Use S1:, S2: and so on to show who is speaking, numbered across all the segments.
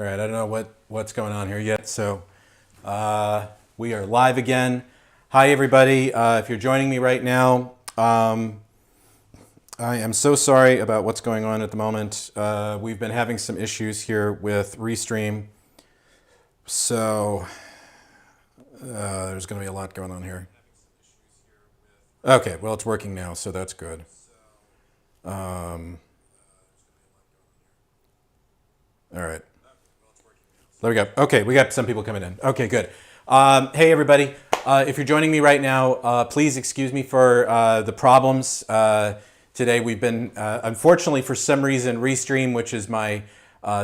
S1: All right, I don't know what's going on here yet, so we are live again. Hi, everybody. If you're joining me right now, I am so sorry about what's going on at the moment. We've been having some issues here with Restream, so there's going to be a lot going on here. Okay, well, it's working now, so that's good. All right. There we go. Okay, we got some people coming in. Okay, good. Hey, everybody. If you're joining me right now, please excuse me for the problems. Today we've been, unfortunately for some reason, Restream, which is my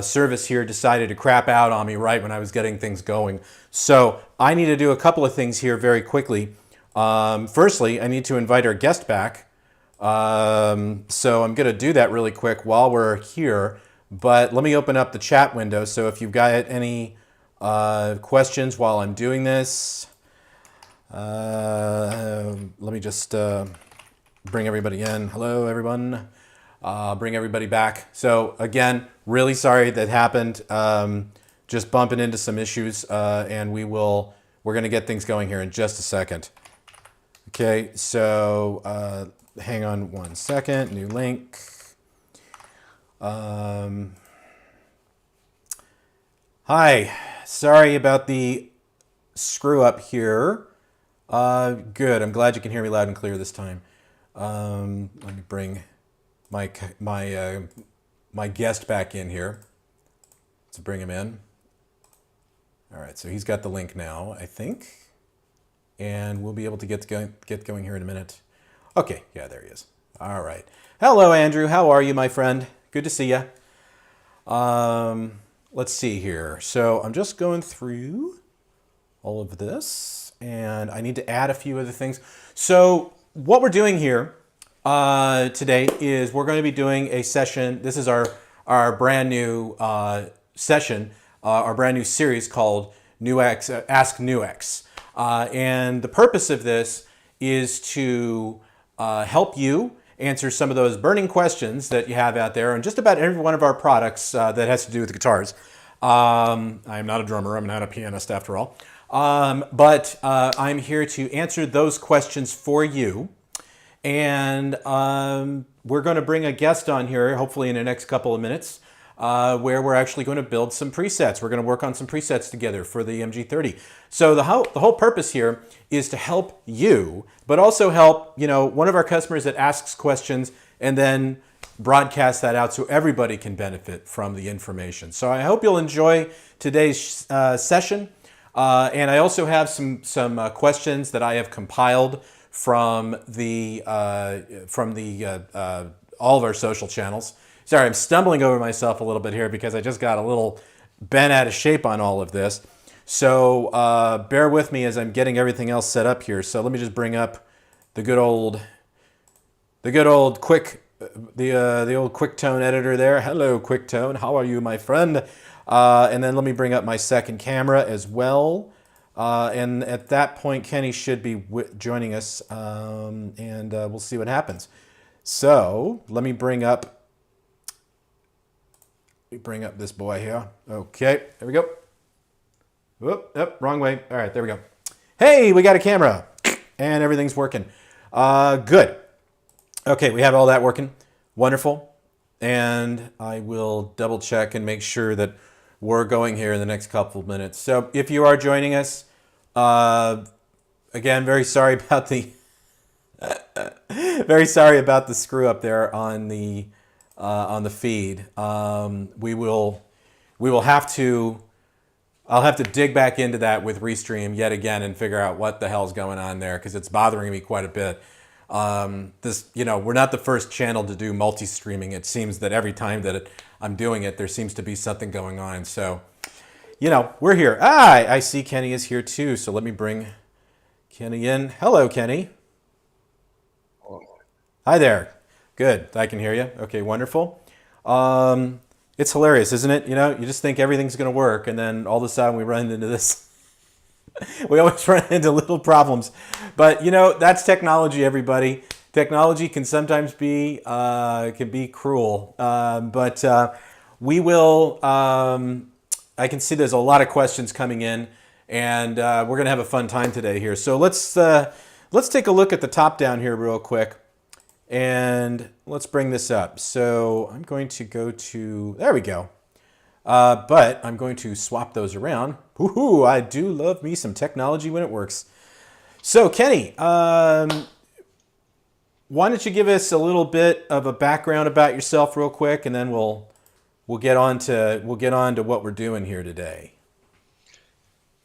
S1: service here, decided to crap out on me right when I was getting things going. So I need to do a couple of things here very quickly. Firstly, I need to invite our guest back. So I'm going to do that really quick while we're here. But let me open up the chat window. So if you've got any questions while I'm doing this, let me just bring everybody in. Hello, everyone. Bring everybody back. So again, really sorry that happened. Just bumping into some issues, and we're going to get things going here in just a second. Okay, so hang on one second. New link. Hi, sorry about the screw up here. Good, I'm glad you can hear me loud and clear this time. Let me bring my guest back in here. Let's bring him in. All right, so he's got the link now, I think. And we'll be able to get going here in a minute. Okay, yeah, there he is. All right. Hello, Andrew. How are you, my friend? Good to see you. Let's see here. So I'm just going through all of this, and I need to add a few other things. So what we're doing here today is we're going to be doing a session. This is our brand new session, our brand new series called Ask NUX. And the purpose of this is to help you answer some of those burning questions that you have out there on just about every one of our products that has to do with guitars. I'm not a drummer, I'm not a pianist after all. But I'm here to answer those questions for you. And we're going to bring a guest on here, hopefully in the next couple of minutes, where we're actually going to build some presets. We're going to work on some presets together for the MG30. So the whole purpose here is to help you, but also help, one of our customers that asks questions and then broadcast that out so everybody can benefit from the information. So I hope you'll enjoy today's session. And I also have some questions that I have compiled from all of our social channels. Sorry, I'm stumbling over myself a little bit here because I just got a little bent out of shape on all of this. So bear with me as I'm getting everything else set up here. So let me just bring up the old QuickTone editor there. Hello, QuickTone. How are you, my friend? And then let me bring up my second camera as well. And at that point, Kenny should be joining us, and we'll see what happens. So let me bring up this boy here. Okay, there we go. Whoop, yep, wrong way. All right, there we go. Hey, we got a camera, and everything's working. Good. Okay, we have all that working. Wonderful. And I will double check and make sure that we're going here in the next couple of minutes. So if you are joining us, again, very sorry about the screw up there on the feed. I'll have to dig back into that with Restream yet again and figure out what the hell's going on there because it's bothering me quite a bit. We're not the first channel to do multi-streaming. It seems that every time that I'm doing it, there seems to be something going on. So, we're here. I see Kenny is here too. So let me bring Kenny in. Hello, Kenny. Hi there. Good. I can hear you. Okay, wonderful. It's hilarious, isn't it? You just think everything's going to work, and then all of a sudden we run into this. We always run into little problems. But, that's technology, everybody. Technology can sometimes be cruel. But we will I can see there's a lot of questions coming in, and we're going to have a fun time today here. So let's take a look at the top down here real quick, and let's bring this up. So I'm going to go to, there we go. But I'm going to swap those around. Woohoo! I do love me some technology when it works. So Kenny, why don't you give us a little bit of a background about yourself real quick, and then we'll get on to what we're doing here today.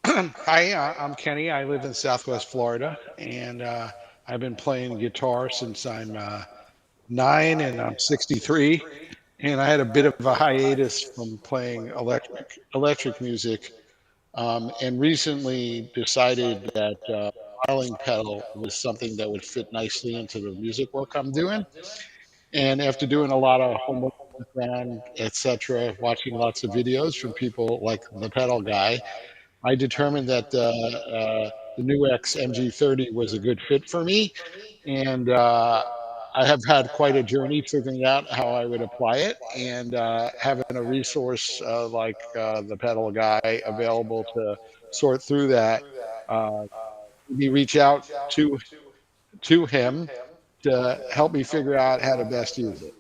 S2: Hi, I'm Kenny. I live in Southwest Florida, and I've been playing guitar since I'm 9, and I'm 63. And I had a bit of a hiatus from playing electric music, and recently decided that filing pedal was something that would fit nicely into the music work I'm doing. And after doing a lot of homework and etc., watching lots of videos from people like the pedal guy, I determined that the NUX MG30 was a good fit for me, and I have had quite a journey figuring out how I would apply it, and having a resource like the pedal guy available to sort through that, uh, we reach out to him to help me figure out how to best use it.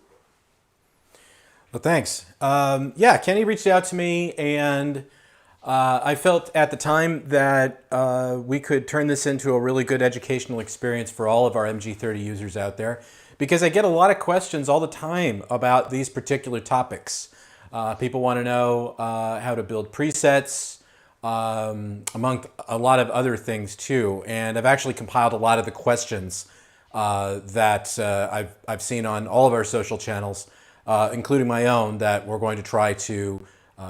S1: Well, thanks. Yeah, Kenny reached out to me, and I felt at the time that we could turn this into a really good educational experience for all of our MG30 users out there, because I get a lot of questions all the time about these particular topics. People want to know how to build presets, among a lot of other things too. And I've actually compiled a lot of the questions that I've seen on all of our social channels, including my own, that we're going to try to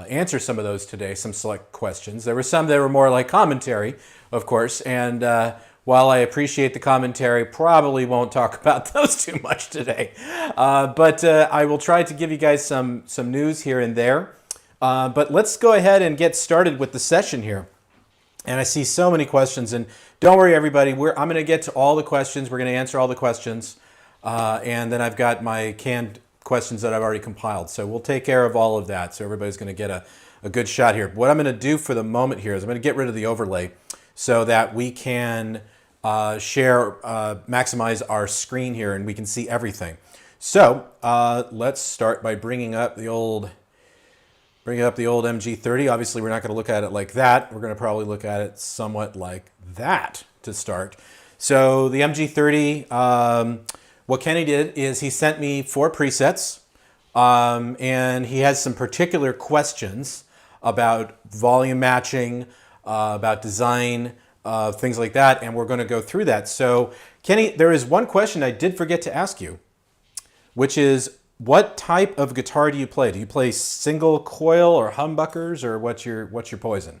S1: answer some of those today, some select questions. There were some that were more like commentary, of course, and while I appreciate the commentary, probably won't talk about those too much today. But I will try to give you guys some news here and there. But let's go ahead and get started with the session here. And I see so many questions, and don't worry everybody, I'm going to get to all the questions. We're going to answer all the questions, and then I've got my canned questions that I've already compiled. So we'll take care of all of that. So everybody's going to get a good shot here. What I'm going to do for the moment here is I'm going to get rid of the overlay so that we can maximize our screen here and we can see everything. So let's start by bringing up the old MG30. Obviously, we're not going to look at it like that. We're going to probably look at it somewhat like that to start. So the MG30, what Kenny did is he sent me 4 presets, and he has some particular questions about volume matching, about design, things like that, and we're going to go through that. So Kenny, there is one question I did forget to ask you, which is, what type of guitar do you play? Do you play single coil or humbuckers, or what's your poison?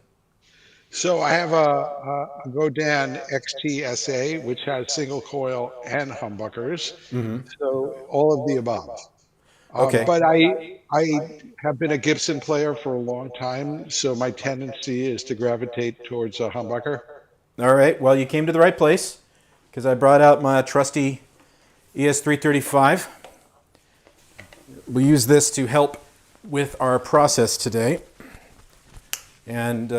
S2: So I have a Godin XTSA, which has single coil and humbuckers. So all of the above.
S1: Okay.
S2: But I have been a Gibson player for a long time, so my tendency is to gravitate towards a humbucker.
S1: All right. Well, you came to the right place, because I brought out my trusty ES335. We use this to help with our process today, and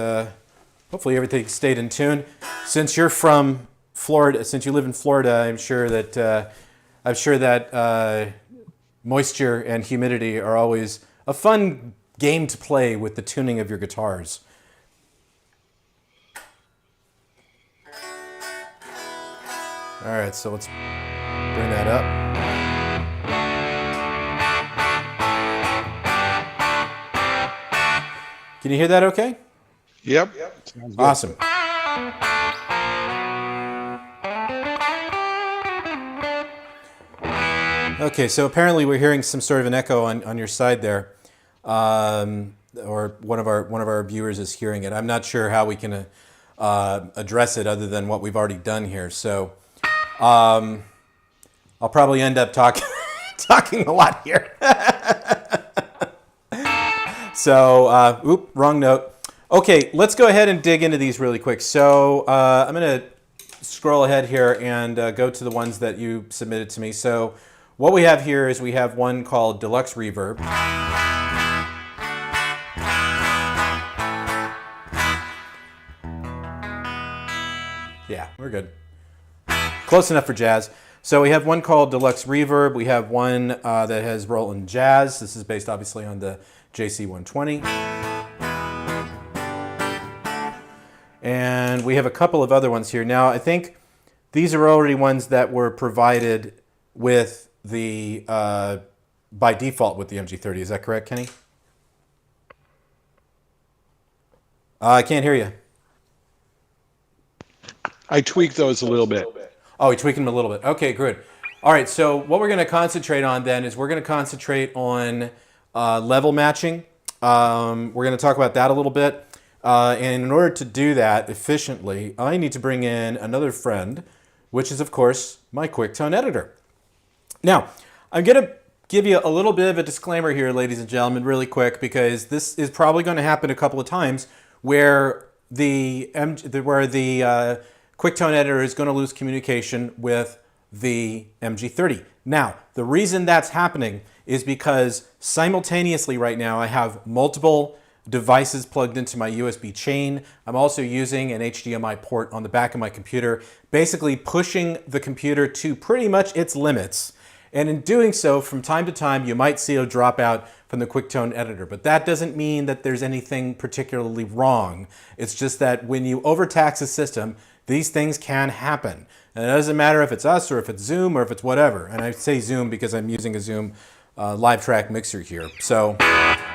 S1: hopefully everything stayed in tune. Since you're from Florida, since you live in Florida, I'm sure that moisture and humidity are always a fun game to play with the tuning of your guitars. All right, so let's bring that up. Can you hear that okay?
S2: Yep. Sounds good.
S1: Awesome. Okay, so apparently we're hearing some sort of an echo on your side there, or one of our viewers is hearing it. I'm not sure how we can address it other than what we've already done here. So I'll probably end up talking a lot here. So, wrong note. Okay, let's go ahead and dig into these really quick. So I'm going to scroll ahead here and go to the ones that you submitted to me. So what we have here is we have one called Deluxe Reverb. we're good. Close enough for jazz. So we have one called Deluxe Reverb. We have one that has Roland Jazz. This is based obviously on the JC120. And we have a couple of other ones here. Now, I think these are already ones that were provided with the, by default with the MG30. Is that correct, Kenny? I can't hear you.
S2: I tweaked those a little bit.
S1: Oh, we tweaked them a little bit. Okay, good. All right, so what we're going to concentrate on then is we're going to concentrate on level matching. We're going to talk about that a little bit. And in order to do that efficiently, I need to bring in another friend, which is, of course, my QuickTone editor. Now, I'm going to give you a little bit of a disclaimer here, ladies and gentlemen, really quick, because this is probably going to happen a couple of times where the QuickTone editor is going to lose communication with the MG30. Now, the reason that's happening is because simultaneously right now I have multiple devices plugged into my USB chain. I'm also using an HDMI port on the back of my computer, basically pushing the computer to pretty much its limits. And in doing so, from time to time, you might see a dropout from the QuickTone editor, but that doesn't mean that there's anything particularly wrong. It's just that when you overtax a system, these things can happen. And it doesn't matter if it's us or if it's Zoom or if it's whatever. And I say Zoom because I'm using a Zoom live track mixer here. So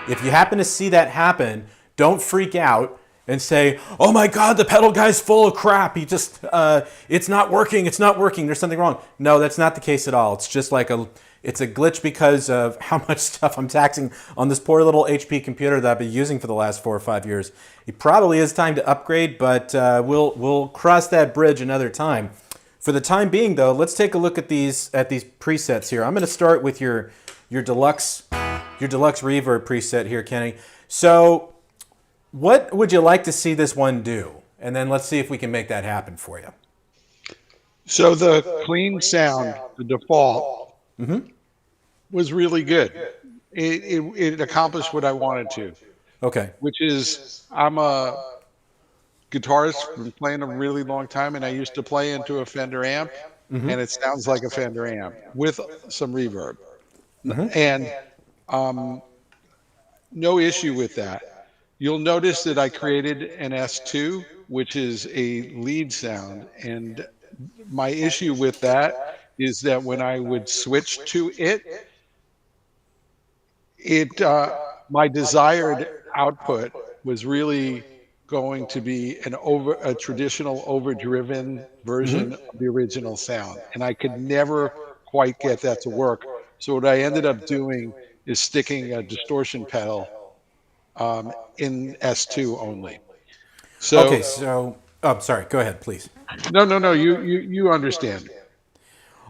S1: if you happen to see that happen, don't freak out and say, oh my God, the pedal guy's full of crap. He just, it's not working, there's something wrong. No, that's not the case at all. It's just like it's a glitch because of how much stuff I'm taxing on this poor little HP computer that I've been using for the last 4 or 5 years. It probably is time to upgrade, but we'll cross that bridge another time. For the time being though, let's take a look at these presets here. I'm gonna start with your Deluxe Reverb preset here, Kenny. So what would you like to see this one do? And then let's see if we can make that happen for you.
S2: So the clean sound, the default, was really good. It accomplished what I wanted to.
S1: Okay.
S2: Which is, I'm a guitarist, been playing a really long time, and I used to play into a Fender amp, and it sounds like a Fender amp with some reverb. And no issue with that. You'll notice that I created an S2, which is a lead sound. And my issue with that is that when I would switch to it, my desired output was really going to be a traditional overdriven version of the original sound. And I could never quite get that to work. So what I ended up doing is sticking a distortion pedal in S2 only. So,
S1: okay, so, oh, sorry, go ahead, please.
S2: No, you understand.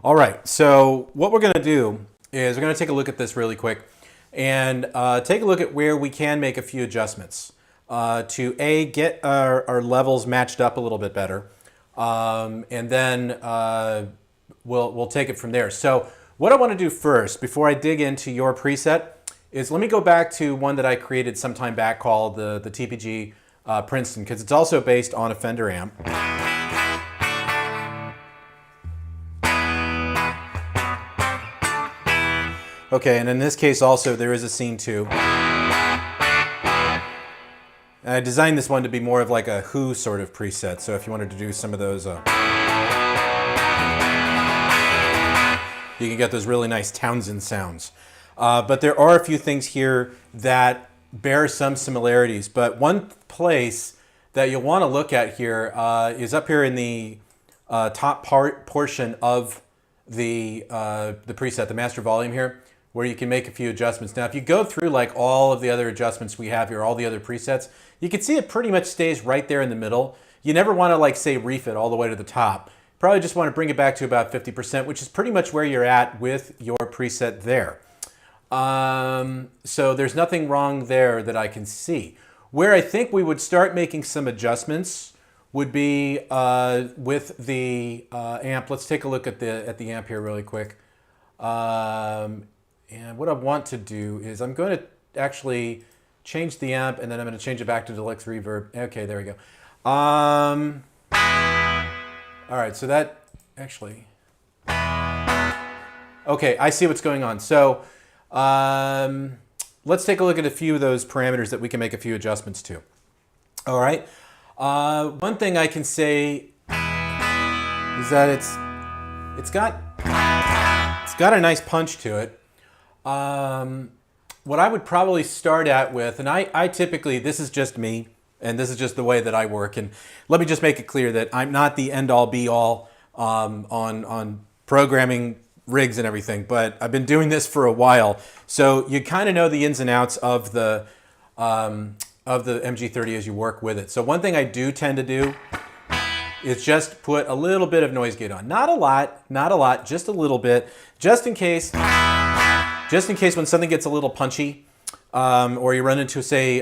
S1: All right, so what we're gonna do is we're gonna take a look at this really quick and take a look at where we can make a few adjustments to get our levels matched up a little bit better, and then we'll take it from there. So what I want to do first, before I dig into your preset, is let me go back to one that I created some time back called the TPG Princeton, because it's also based on a Fender amp. Okay, and in this case also there is a scene 2. And I designed this one to be more of like a Who sort of preset, so if you wanted to do some of those, you can get those really nice Townsend sounds. But there are a few things here that bear some similarities. But one place that you'll want to look at here is up here in the top portion of the preset, the master volume here, where you can make a few adjustments. Now, if you go through like all of the other adjustments we have here, all the other presets, you can see it pretty much stays right there in the middle. You never want to like say reef it all the way to the top. Probably just want to bring it back to about 50%, which is pretty much where you're at with your preset there. So there's nothing wrong there that I can see. Where I think we would start making some adjustments would be with the amp. Let's take a look at the amp here really quick. And what I want to do is I'm going to actually change the amp, and then I'm going to change it back to Deluxe Reverb. Okay, there we go. All right, so that actually... Okay, I see what's going on. So let's take a look at a few of those parameters that we can make a few adjustments to. All right. One thing I can say is that it's got a nice punch to it. What I would probably start out with, and I typically, this is just me, and this is just the way that I work. And let me just make it clear that I'm not the end-all be-all on programming rigs and everything, but I've been doing this for a while, so you kind of know the ins and outs of the MG30 as you work with it. So one thing I do tend to do is just put a little bit of noise gate on. Not a lot, just a little bit, just in case when something gets a little punchy, or you run into, say,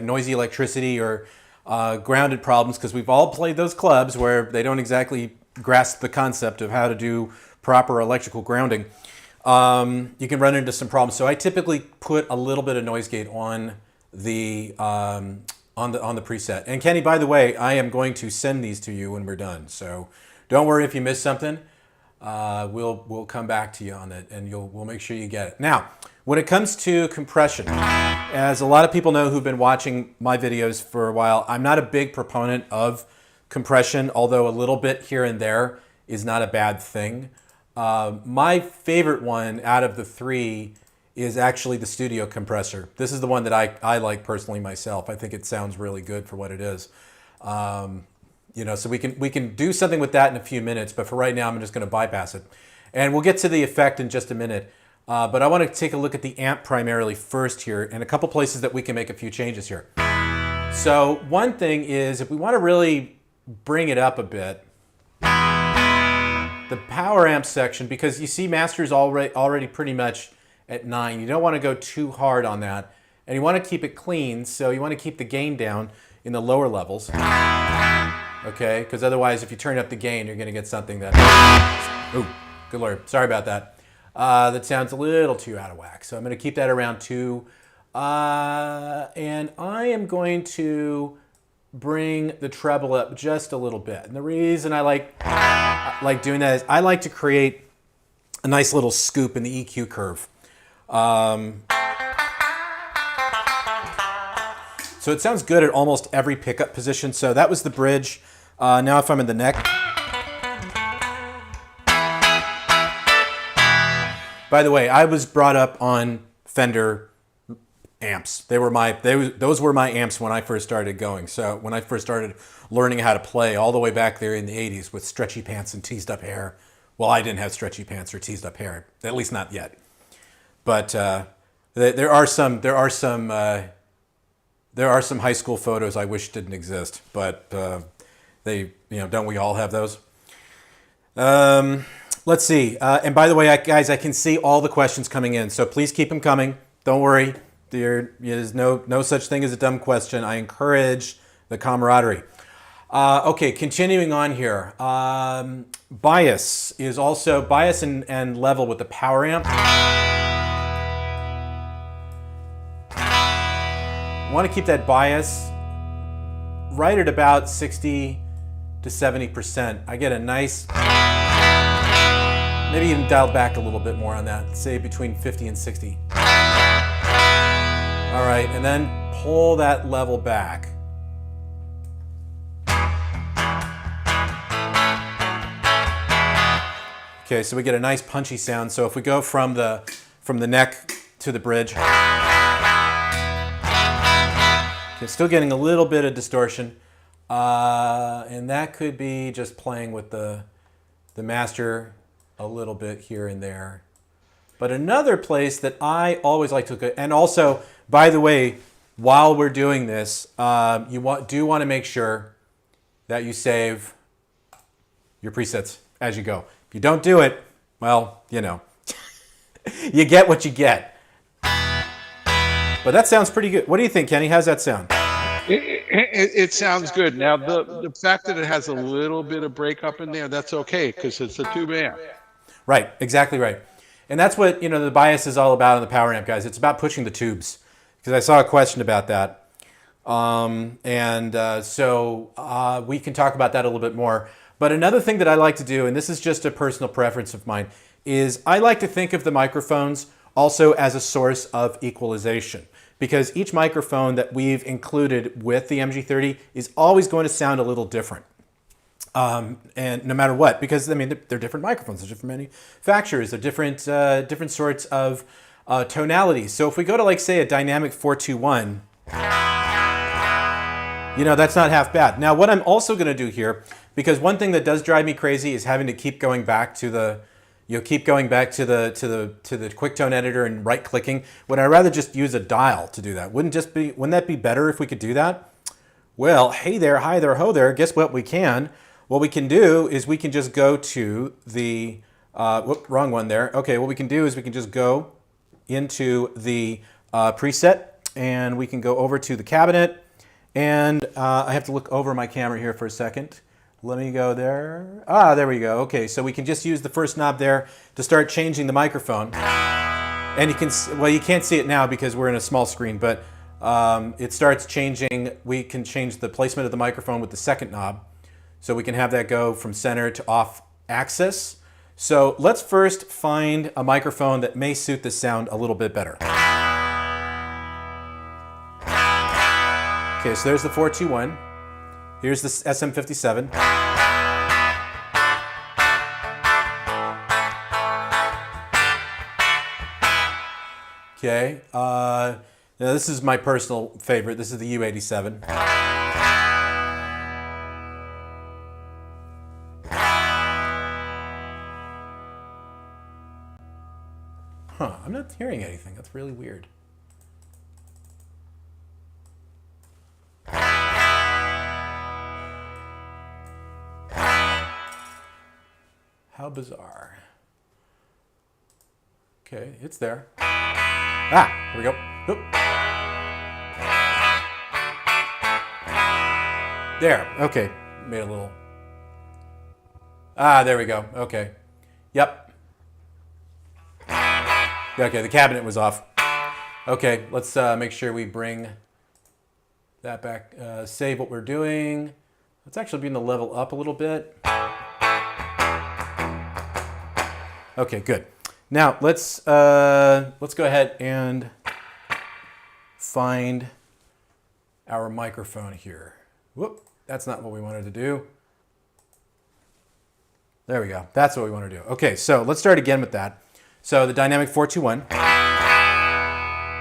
S1: noisy electricity or grounded problems, because we've all played those clubs where they don't exactly grasp the concept of how to do proper electrical grounding. You can run into some problems. So I typically put a little bit of noise gate on the preset. And Kenny, by the way, I am going to send these to you when we're done. So don't worry if you miss something. We'll come back to you on it, and we'll make sure you get it. Now, when it comes to compression, as a lot of people know who've been watching my videos for a while, I'm not a big proponent of compression, although a little bit here and there is not a bad thing. My favorite one out of the three is actually the studio compressor. This is the one that I like personally myself. I think it sounds really good for what it is. You know, so we can do something with that in a few minutes, but for right now, I'm just going to bypass it. And we'll get to the effect in just a minute. But I want to take a look at the amp primarily first here, and a couple places that we can make a few changes here. So one thing is, if we want to really bring it up a bit, the power amp section, because you see master's already pretty much at 9. You don't want to go too hard on that, and you want to keep it clean, so you want to keep the gain down in the lower levels. Okay, because otherwise if you turn up the gain, you're going to get something that, ooh, good Lord, sorry about that. That sounds a little too out of whack. So I'm going to keep that around 2. And I am going to bring the treble up just a little bit. And the reason I like doing that is I like to create a nice little scoop in the EQ curve. So it sounds good at almost every pickup position. So that was the bridge. Now if I'm in the neck. By the way, I was brought up on Fender amps. Those were my amps when I first started going. So when I first started learning how to play all the way back there in the 80s with stretchy pants and teased up hair. Well, I didn't have stretchy pants or teased up hair, at least not yet. But there are some high school photos I wish didn't exist, but don't we all have those? Let's see. And by the way, guys, I can see all the questions coming in, so please keep them coming. Don't worry. There's no such thing as a dumb question. I encourage the camaraderie. Okay, continuing on here. Bias is also bias and level with the power amp. I want to keep that bias right at about 60 to 70%. I get a nice, maybe even dial back a little bit more on that, say between 50 and 60. All right, and then pull that level back. Okay, so we get a nice punchy sound. So if we go from the neck to the bridge, okay, still getting a little bit of distortion, and that could be just playing with the master a little bit here and there. But another place that I always like to look at, and also, by the way, while we're doing this, you do want to make sure that you save your presets as you go. If you don't do it, well, you know, you get what you get. But that sounds pretty good. What do you think, Kenny? How's that sound?
S2: It sounds good. Now, the fact that it has a little bit of breakup in there, that's okay, because it's a tube amp. Right,
S1: exactly right. And that's what, the bias is all about on the power amp, guys. It's about pushing the tubes. Because I saw a question about that. So we can talk about that a little bit more. But another thing that I like to do, and this is just a personal preference of mine, is I like to think of the microphones also as a source of equalization. Because each microphone that we've included with the MG30 is always going to sound a little different. And no matter what, because I mean, they're different microphones, they're different manufacturers, they're different sorts of tonalities. So if we go to, like, say, a dynamic 421, you know, that's not half bad. Now, what I'm also going to do here, because one thing that does drive me crazy is having to keep going back to the, keep going back to the QuickTone editor and right-clicking. Would I rather just use a dial to do that? Wouldn't that be better if we could do that? Well, hey there, hi there, ho there. Guess what we can? What we can do is we can just go to the, wrong one there. Okay, what we can do is we can just go into the preset, and we can go over to the cabinet, and I have to look over my camera here for a second. Let me go there. Ah, there we go. Okay, so we can just use the first knob there to start changing the microphone. And you can, well, you can't see it now because we're in a small screen, but it starts changing. We can change the placement of the microphone with the second knob. So we can have that go from center to off axis. So let's first find a microphone that may suit the sound a little bit better. Okay, so there's the 421. Here's the SM57. Okay, now this is my personal favorite. This is the U87. Huh, I'm not hearing anything. That's really weird. How bizarre. Okay, it's there. Ah, here we go. Oop. There, okay. Made a little. Ah, there we go. Okay. Yep. Okay, the cabinet was off. Okay, let's make sure we bring that back. Save what we're doing. Let's actually bring the level up a little bit. Okay, good. Now let's go ahead and find our microphone here. Whoop, that's not what we wanted to do. There we go. That's what we want to do. Okay, so let's start again with that. So the dynamic 421.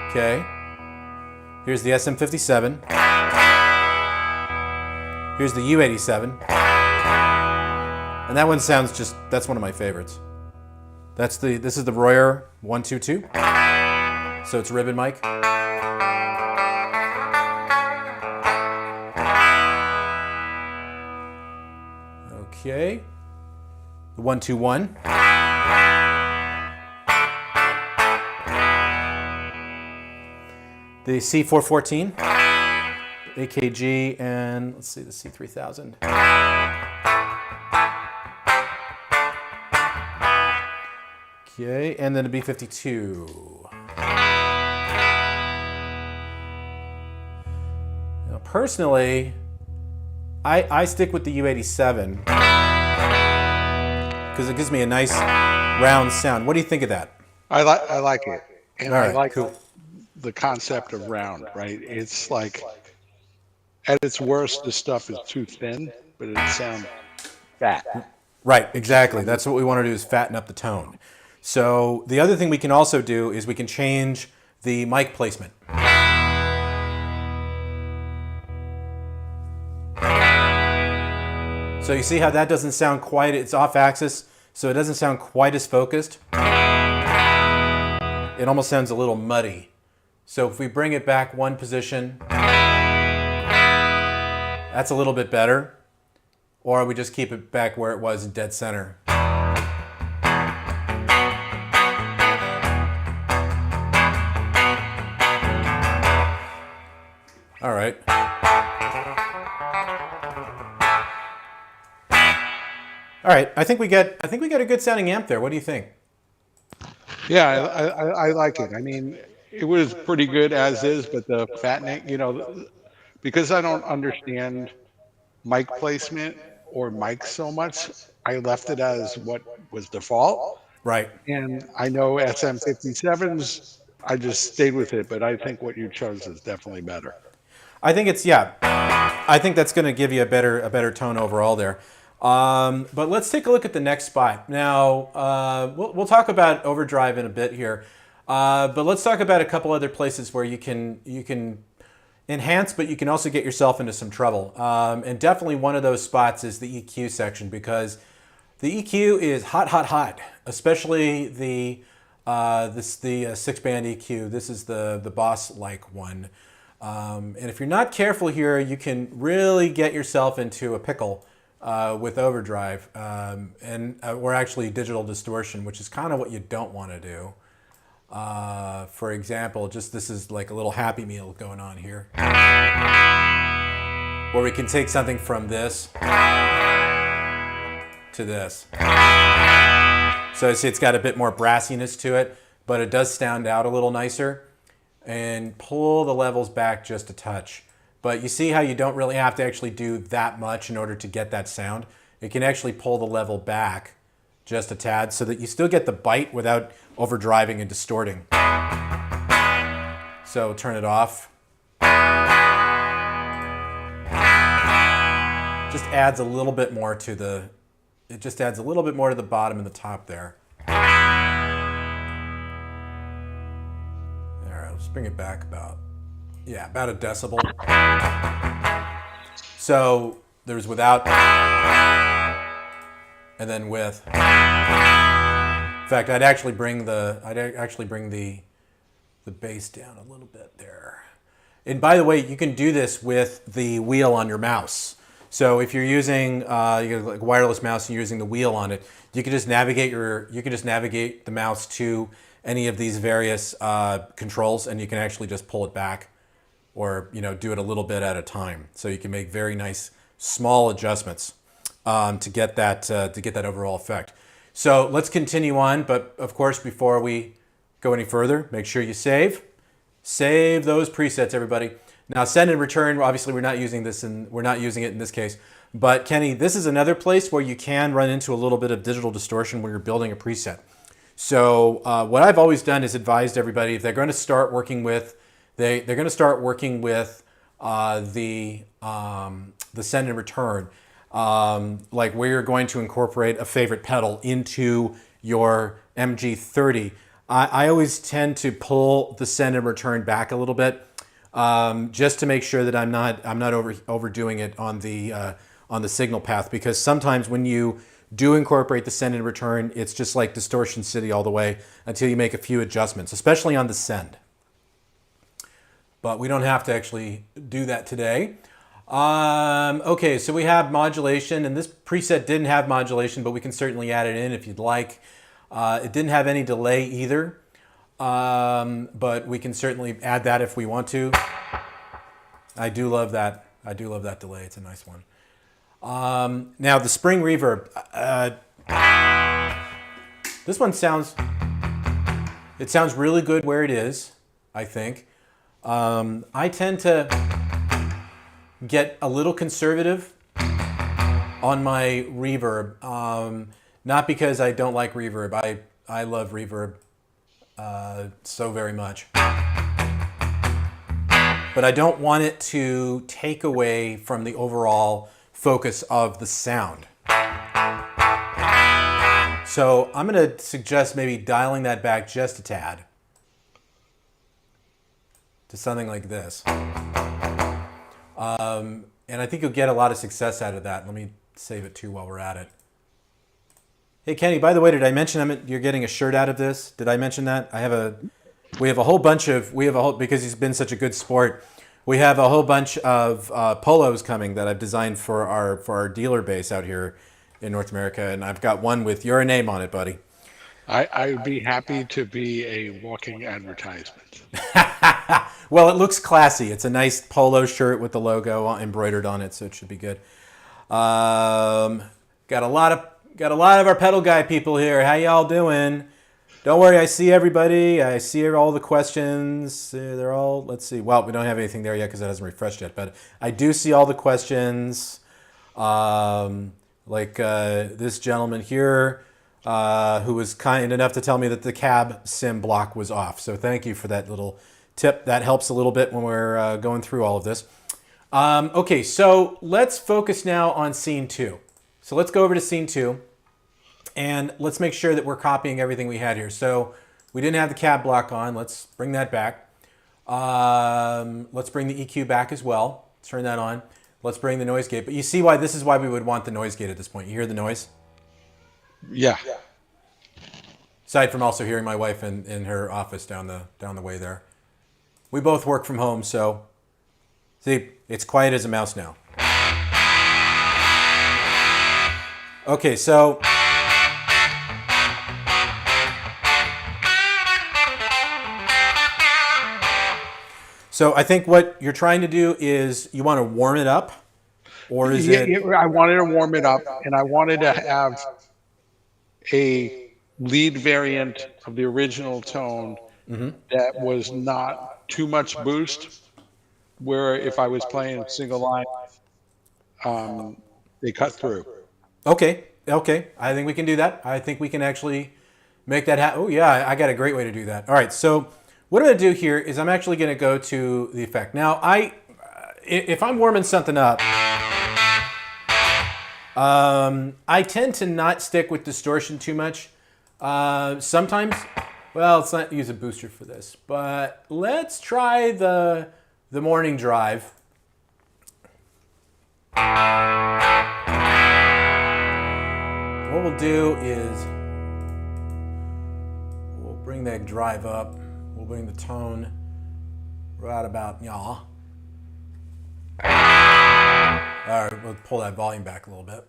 S1: Okay. Here's the SM57. Here's the U87. And that one sounds just, that's one of my favorites. This is the Royer 122. So it's ribbon mic. Okay. The 121. The C414, AKG, and let's see, the C3000. Okay, and then a B52. Now, personally, I stick with the U87 because it gives me a nice round sound. What do you think of that?
S2: I like it, and
S1: All right,
S2: I like
S1: cool.
S2: the concept of round. Right? It's like at its worst, the stuff is too thin, but it sounds fat.
S1: Right, exactly. That's what we want to do, is fatten up the tone. So the other thing we can also do is we can change the mic placement. So you see how that doesn't sound quite, it's off axis, so it doesn't sound quite as focused. It almost sounds a little muddy. So if we bring it back one position, that's a little bit better. Or we just keep it back where it was in dead center. All right. All right. I think we got a good sounding amp there. What do you think?
S2: Yeah, I like it. I mean, it was pretty good as is, but the fattening, because I don't understand mic placement, or mics so much. I left it as what was default.
S1: Right.
S2: And I know SM57s, I just stayed with it, but I think what you chose is definitely better.
S1: I think it's, yeah, I think that's going to give you a better tone overall there. But let's take a look at the next spot. Now, we'll talk about overdrive in a bit here, but let's talk about a couple other places where you can enhance, but you can also get yourself into some trouble. And definitely one of those spots is the EQ section, because the EQ is hot, especially the 6-band EQ. This is the Boss-like one. And if you're not careful here, you can really get yourself into a pickle with overdrive, or actually digital distortion, which is kind of what you don't want to do. For example, this is like a little Happy Meal going on here, where we can take something from this to this. So see, it's got a bit more brassiness to it, but it does stand out a little nicer. And pull the levels back just a touch. But you see how you don't really have to actually do that much in order to get that sound? It can actually pull the level back just a tad so that you still get the bite without overdriving and distorting. So turn it off. Just adds a little bit more to the, it just adds a little bit more to the bottom and the top there. Let's bring it back about a decibel. So there's without and then with. In fact, I'd actually bring the bass down a little bit there. And by the way, you can do this with the wheel on your mouse. So if you're using like a wireless mouse and you're using the wheel on it, you can just navigate the mouse to any of these various controls, and you can actually just pull it back, or do it a little bit at a time. So you can make very nice small adjustments to get that overall effect. So let's continue on, but of course, before we go any further, make sure you save those presets, everybody. Now, send and return. Obviously, we're not using it in this case. But Kenny, this is another place where you can run into a little bit of digital distortion when you're building a preset. So what I've always done is advised everybody, if they're going to start working with, the send and return, like where you're going to incorporate a favorite pedal into your MG30. I always tend to pull the send and return back a little bit, just to make sure that I'm not overdoing it on the signal path, because sometimes when you do incorporate the send and return, it's just like Distortion City all the way until you make a few adjustments, especially on the send. But we don't have to actually do that today. Okay, so we have modulation, and this preset didn't have modulation, but we can certainly add it in if you'd like. It didn't have any delay either, but we can certainly add that if we want to. I do love that. I do love that delay. It's a nice one. Now the spring reverb, this one sounds really good where it is, I think. I tend to get a little conservative on my reverb, not because I don't like reverb. I love reverb so very much. But I don't want it to take away from the overall focus of the sound. So I'm going to suggest maybe dialing that back just a tad to something like this. And I think you'll get a lot of success out of that. Let me save it too while we're at it. Hey Kenny, by the way, did I mention you're getting a shirt out of this? Did I mention that? We have a whole bunch because he's been such a good sport. We have a whole bunch of polos coming that I've designed for our dealer base out here in North America, and I've got one with your name on it, buddy.
S2: I would be happy to be a walking advertisement.
S1: Well, it looks classy. It's a nice polo shirt with the logo embroidered on it, so it should be good. Got a lot of our pedal guy people here. How y'all doing? Don't worry, I see everybody. I see all the questions. They're all, let's see. Well, we don't have anything there yet because it hasn't refreshed yet, but I do see all the questions. Like this gentleman here, who was kind enough to tell me that the cab sim block was off. So thank you for that little tip. That helps a little bit when we're going through all of this. Okay, so let's focus now on scene 2. So let's go over to scene 2, and let's make sure that we're copying everything we had here. So we didn't have the cab block on. Let's bring that back. Let's bring the EQ back as well. Let's turn that on. Let's bring the noise gate. But you see why this is why we would want the noise gate at this point. You hear the noise?
S2: Yeah.
S1: Aside from also hearing my wife in her office down the way there. We both work from home, so see, it's quiet as a mouse now. Okay, so I think what you're trying to do is you want to warm it up, or is it?
S2: I wanted to warm it up, and I wanted to have a lead variant of the original tone that was not too much boost, where if I was playing single line, they cut through.
S1: Okay. I think we can do that. I think we can actually make that happen. Oh yeah, I got a great way to do that. All right, so what I'm going to do here is I'm actually going to go to the effect. Now, if I'm warming something up, I tend to not stick with distortion too much. Sometimes, well, let's not use a booster for this, but let's try the morning drive. What we'll do is we'll bring that drive up. We'll bring the tone right about yaw. All right, we'll pull that volume back a little bit.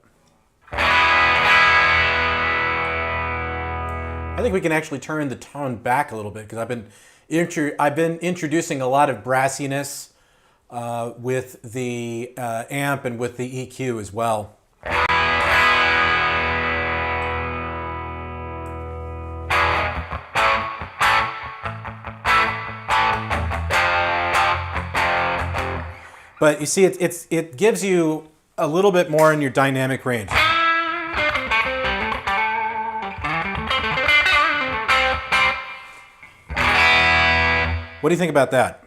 S1: I think we can actually turn the tone back a little bit because I've been introducing a lot of brassiness with the amp and with the EQ as well. But you see, it gives you a little bit more in your dynamic range. What do you think about that?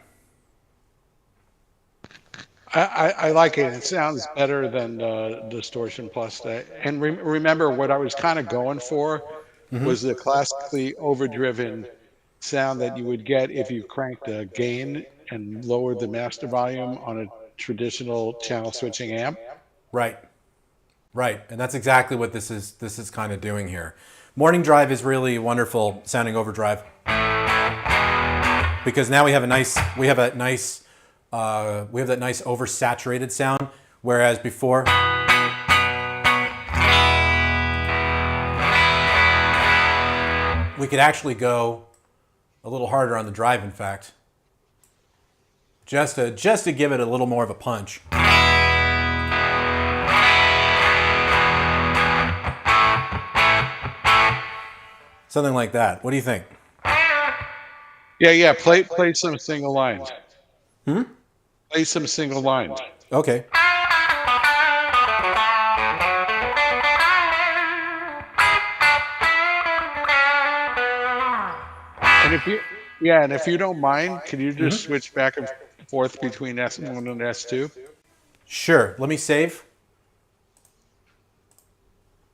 S2: I like it. It sounds better than Distortion Plus. And remember, what I was kind of going for was the classically overdriven sound that you would get if you cranked the gain and lowered the master volume on a traditional channel switching amp.
S1: Right. And that's exactly what this is kind of doing here. Morning drive is really wonderful sounding overdrive because now we have that nice oversaturated sound, whereas before we could actually go a little harder on the drive, in fact, just to give it a little more of a punch. Something like that. What do you think?
S2: Yeah. Play some single lines. Play some single lines.
S1: Okay.
S2: And if you don't mind, can you just switch back and forth between S1 and S2?
S1: Sure. Let me save.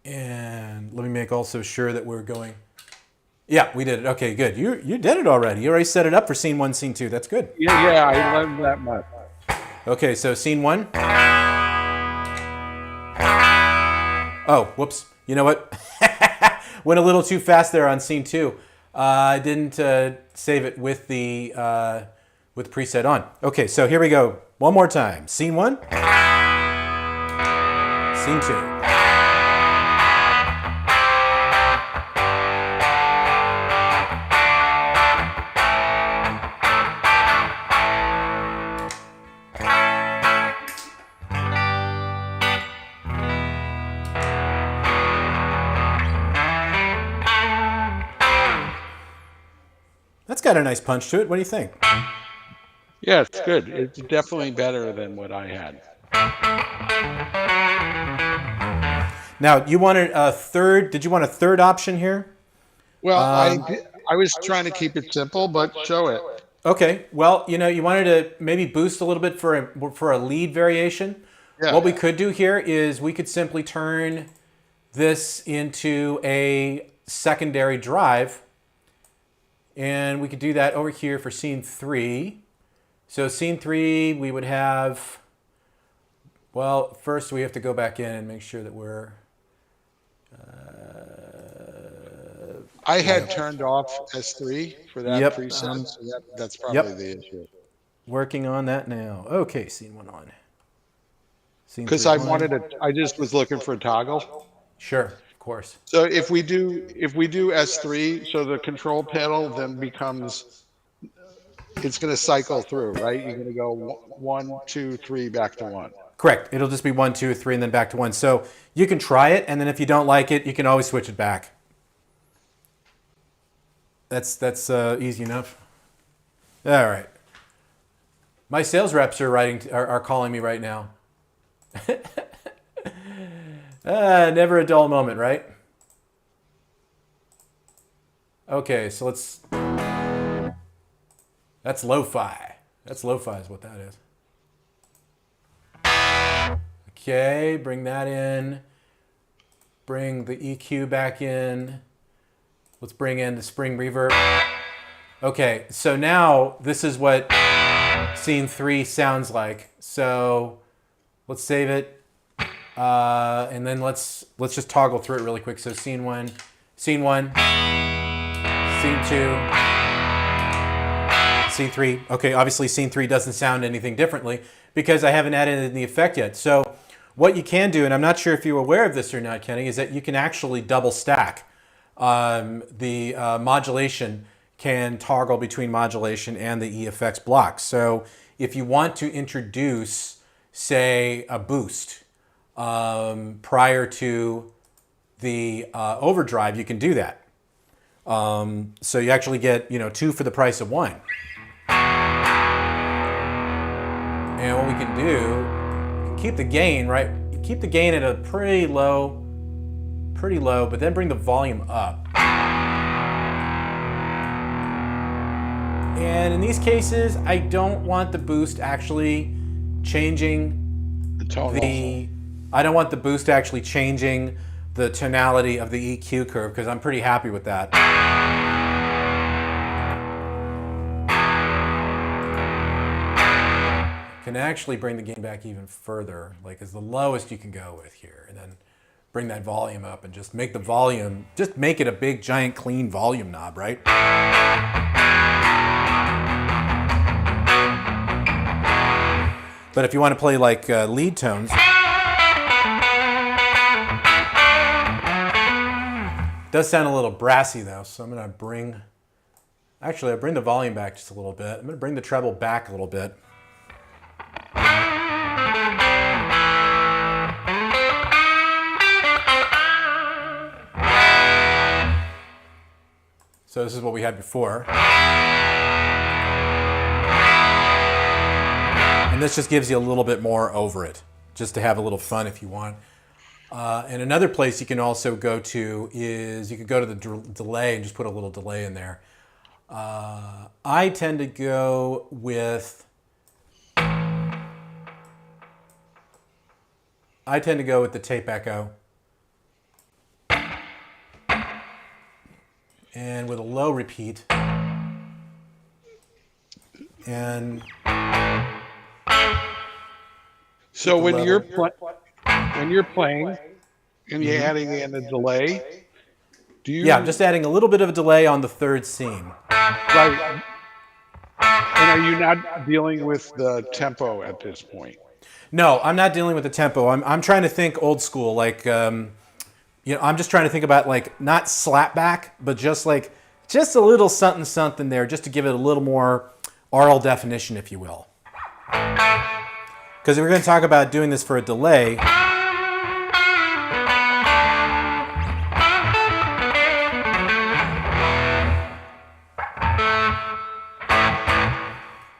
S1: And let me make also sure that we're going. Yeah, we did it. Okay, good. You did it already. You already set it up for scene 1, scene 2. That's good.
S2: Yeah, I love that much.
S1: Okay, so scene 1. Oh, whoops. You know what? Went a little too fast there on scene 2. I didn't save it with the preset on. Okay, so here we go. One more time. Scene 1. Scene 2. That's got a nice punch to it. What do you think?
S2: Yeah, it's good. It's definitely better than what I had.
S1: Now, you wanted a third, did you want a third option here?
S2: Well, I was trying to keep it simple, but show it.
S1: Okay, well, you wanted to maybe boost a little bit for a lead variation.
S2: Yeah.
S1: What we could do here is we could simply turn this into a secondary drive, and we could do that over here for scene 3. So scene 3, we would have, well, first we have to go back in and make sure that we're...
S2: I had turned off S3 for that preset, so that's probably the issue.
S1: Working on that now. Okay, scene 1 on.
S2: Because I just was looking for a toggle.
S1: Sure, of course.
S2: So if we do S3, so the control panel then becomes, it's going to cycle through, right? You're going to go 1, 2, 3, back to 1.
S1: Correct. It'll just be 1, 2, 3, and then back to 1. So you can try it, and then if you don't like it, you can always switch it back. That's easy enough. All right. My sales reps are calling me right now. Never a dull moment, right? Okay, so let's... That's lo-fi. That's lo-fi is what that is. Okay, bring that in. Bring the EQ back in. Let's bring in the spring reverb. Okay, so now this is what scene 3 sounds like. So let's save it. And then let's just toggle through it really quick. So scene 1, scene 2, scene 3. Okay, obviously scene 3 doesn't sound anything differently because I haven't added in the effect yet. So what you can do, and I'm not sure if you're aware of this or not, Kenny, is that you can actually double stack. The modulation can toggle between modulation and the EFX blocks. So if you want to introduce, say, a boost prior to the overdrive, you can do that. So you actually get 2 for the price of 1. And what we can do, we can keep the gain, right? Keep the gain at a pretty low, but then bring the volume up. And in these cases, I don't want the boost actually changing
S2: the tone.
S1: I don't want the boost actually changing the tonality of the EQ curve because I'm pretty happy with that. Can actually bring the gain back even further, like as the lowest you can go with here, and then bring that volume up and just make the volume, just make it a big giant clean volume knob, right? But if you want to play like lead tones, it does sound a little brassy though, so I'm gonna bring the volume back just a little bit. I'm gonna bring the treble back a little bit. So this is what we had before. And this just gives you a little bit more over it, just to have a little fun if you want. And another place you can also go to is you could go to the delay and just put a little delay in there. I tend to go with the tape echo. And with a low repeat. And
S2: so when you're playing and you're adding in a delay, do you?
S1: Yeah, I'm just adding a little bit of a delay on the third scene.
S2: Right. And are you not dealing with the tempo at this point?
S1: No, I'm not dealing with the tempo. I'm trying to think old school, like I'm just trying to think about like not slapback, but just a little something something there, just to give it a little more aural definition, if you will. Because we're going to talk about doing this for a delay.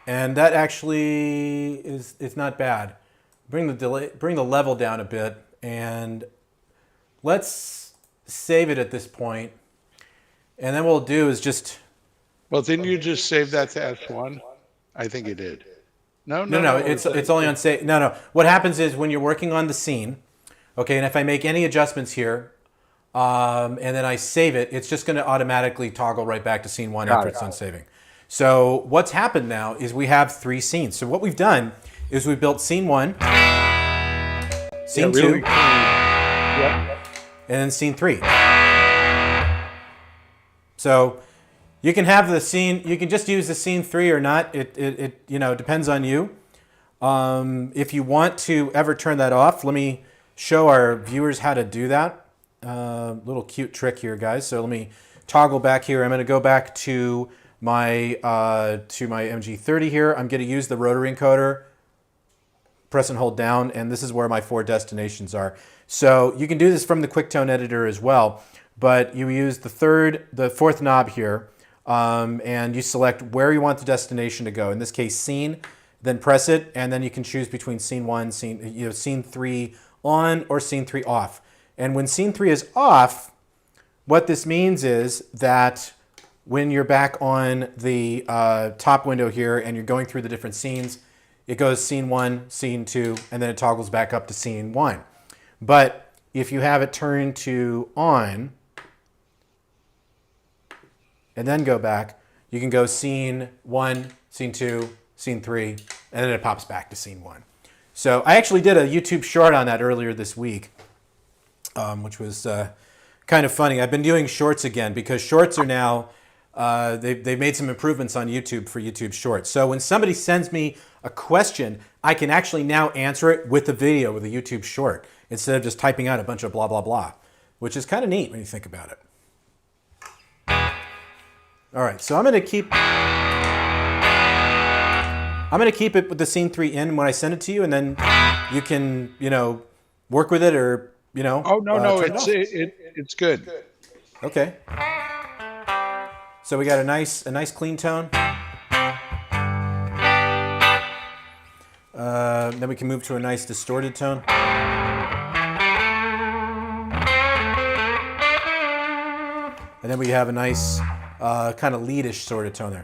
S1: And that actually is not bad. bring the level down a bit, and let's save it at this point. And then what we'll do is just...
S2: Well, didn't you just save that to S1? I think you did. No,
S1: No,
S2: no,
S1: no,
S2: no.
S1: it's only on save. No, no. What happens is when you're working on the scene, okay, and if I make any adjustments here, and then I save it, it's just going to automatically toggle right back to scene 1
S2: Got
S1: after
S2: it.
S1: it's done saving. So what's happened now is we have 3 scenes. So what we've done is we've built scene 1, scene 2,
S2: Really clean. Yep.
S1: and then scene 3. So you can have the scene, you can just use the scene 3 or not. It you know, depends on you. If you want to ever turn that off, let me show our viewers how to do that. Little cute trick here, guys. So let me toggle back here. I'm going to go back to my MG30 here. I'm going to use the rotary encoder. Press and hold down, and this is where my 4 destinations are. So you can do this from the QuickTone editor as well, but you use the 4th knob here, and you select where you want the destination to go. In this case, scene. Then press it, and then you can choose between scene 1, scene 3 on, or scene 3 off. And when scene 3 is off, what this means is that when you're back on the top window here and you're going through the different scenes, it goes scene 1, scene 2, and then it toggles back up to scene 1. But if you have it turned to on and then go back, you can go scene 1, scene 2, scene 3, and then it pops back to scene 1. So I actually did a YouTube short on that earlier this week, which was kind of funny. I've been doing shorts again because shorts are now, they've made some improvements on YouTube for YouTube shorts. So when somebody sends me a question, I can actually now answer it with the video with a YouTube short instead of just typing out a bunch of blah, blah, blah, which is kind of neat when you think about it. All right, so I'm going to keep it with the scene 3 in when I send it to you, and then you can, you know, work with it or, you know.
S2: Oh, no,
S1: turn it off.
S2: it's good.
S1: Okay. So we got a nice clean tone. Then we can move to a nice distorted tone. And then we have a nice kind of leadish sort of tone there.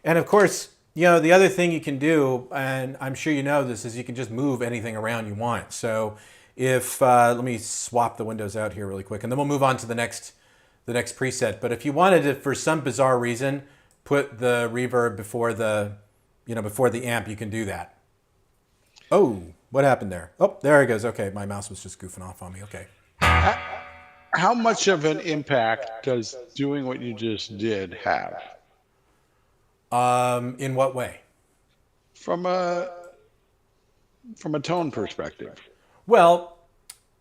S1: And of course, you know, the other thing you can do, and I'm sure you know this, is you can just move anything around you want. So if, let me swap the windows out here really quick, and then we'll move on to the next preset. But if you wanted to, for some bizarre reason, put the reverb before the amp, you can do that. Oh, what happened there? Oh, there it goes. Okay, my mouse was just goofing off on me. Okay.
S2: How much of an impact does doing what you just did have?
S1: In what way?
S2: From a tone perspective.
S1: Well,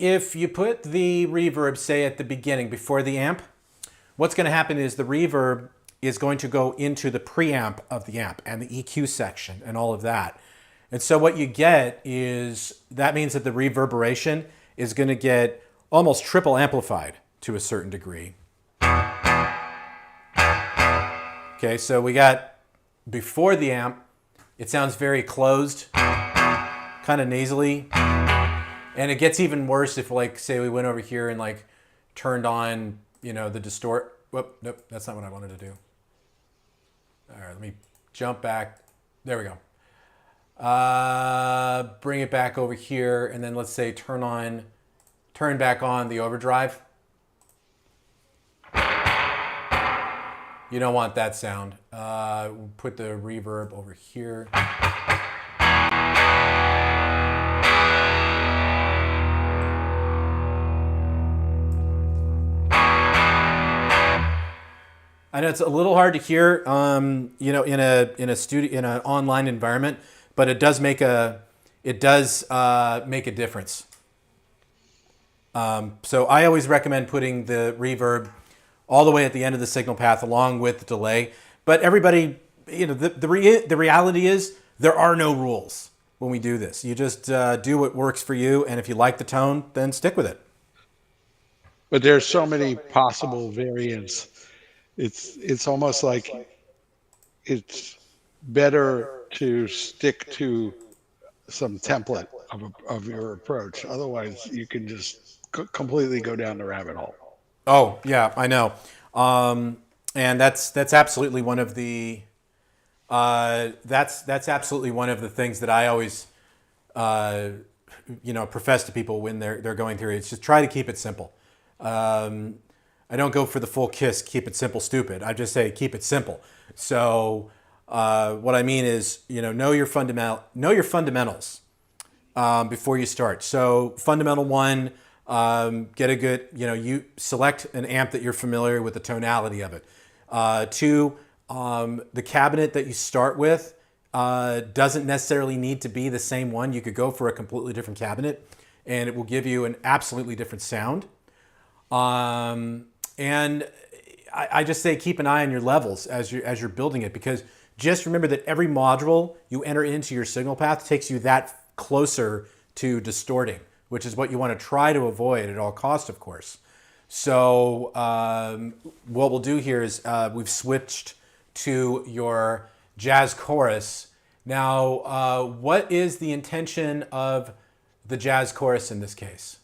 S1: if you put the reverb, say, at the beginning before the amp, what's going to happen is the reverb is going to go into the preamp of the amp and the EQ section and all of that. And so what you get is, that means that the reverberation is going to get almost triple amplified to a certain degree. Okay, so we got before the amp, it sounds very closed, kind of nasally. And it gets even worse if, like, say we went over here and like turned on, you know, the distort. Whoop, nope, that's not what I wanted to do. All right, let me jump back. There we go. Bring it back over here, and then let's say turn back on the overdrive. You don't want that sound. Put the reverb over here. I know it's a little hard to hear, you know, in an online environment, but it does make a difference. So I always recommend putting the reverb all the way at the end of the signal path along with the delay. But everybody, you know, the reality is there are no rules when we do this. You just do what works for you, and if you like the tone, then stick with it.
S2: But there's so many possible variants. It's almost like it's better to stick to some template of your approach. Otherwise, you can just completely go down the rabbit hole.
S1: Oh yeah, I know. And that's absolutely one of the that's absolutely one of the things that I always profess to people when they're going through it. It's just try to keep it simple. I don't go for the full kiss, keep it simple, stupid. I just say keep it simple. So what I mean is, know your fundamentals before you start. So fundamental one, get a good, you select an amp that you're familiar with the tonality of it. Two, the cabinet that you start with doesn't necessarily need to be the same one. You could go for a completely different cabinet and it will give you an absolutely different sound. And I just say keep an eye on your levels as you're building it, because just remember that every module you enter into your signal path takes you that closer to distorting, which is what you want to try to avoid at all costs, of course. So what we'll do here is we've switched to your jazz chorus. Now, what is the intention of the jazz chorus in this case?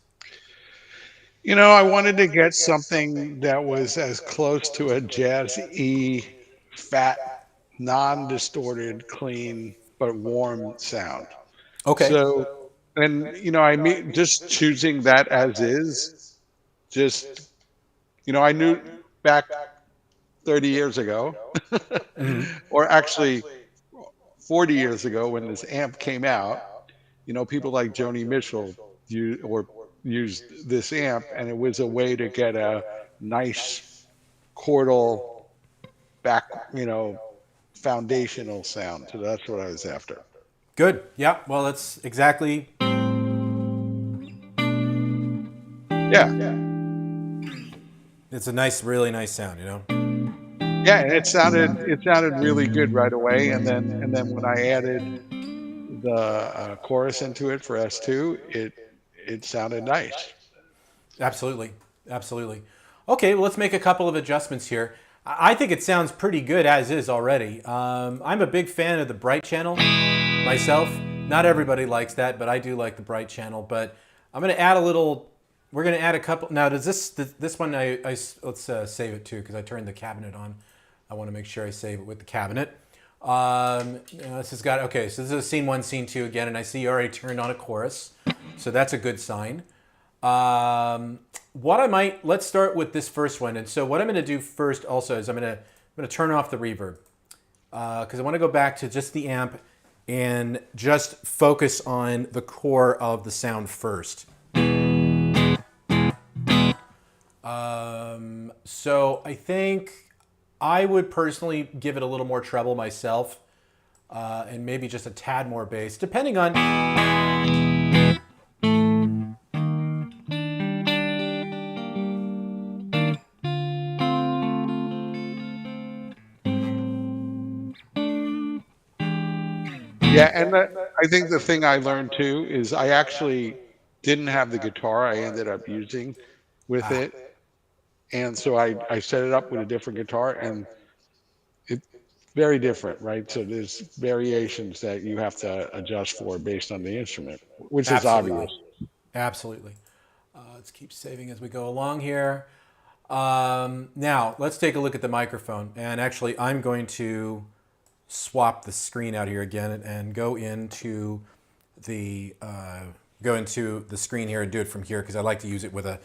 S2: I wanted to get something that was as close to a jazz-y, fat, non-distorted, clean, but warm sound.
S1: Okay.
S2: So, and I mean, just choosing that as is, just I knew back 30 years ago, or actually 40 years ago when this amp came out, people like Joni Mitchell used this amp, and it was a way to get a nice chordal back, foundational sound. So that's what I was after.
S1: Good. Yeah. Well, that's exactly.
S2: Yeah.
S1: It's a nice, really nice sound,
S2: Yeah, and it sounded really good right away, and then when I added the chorus into it for S2, it sounded nice.
S1: Absolutely. Absolutely. Okay, well, let's make a couple of adjustments here. I think it sounds pretty good as is already. I'm a big fan of the bright channel myself. Not everybody likes that, but I do like the bright channel. But I'm going to add a little. We're going to add a couple. Now, does this one? Let's save it too, because I turned the cabinet on. I want to make sure I save it with the cabinet. This has got okay. So this is scene 1, scene 2 again, and I see you already turned on a chorus, so that's a good sign. Let's start with this first one. And so what I'm going to do first also is I'm going to turn off the reverb because I want to go back to just the amp and just focus on the core of the sound first. So I think I would personally give it a little more treble myself and maybe just a tad more bass, depending on...
S2: Yeah, and I think the thing I learned too is I actually didn't have the guitar I ended up using with it. And so I set it up with a different guitar, and it's very different, right? So there's variations that you have to adjust for based on the instrument, which is obvious.
S1: Absolutely. Let's keep saving as we go along here. Now, let's take a look at the microphone. And actually, I'm going to swap the screen out here again and go into the screen here and do it from here, because I like to use it with a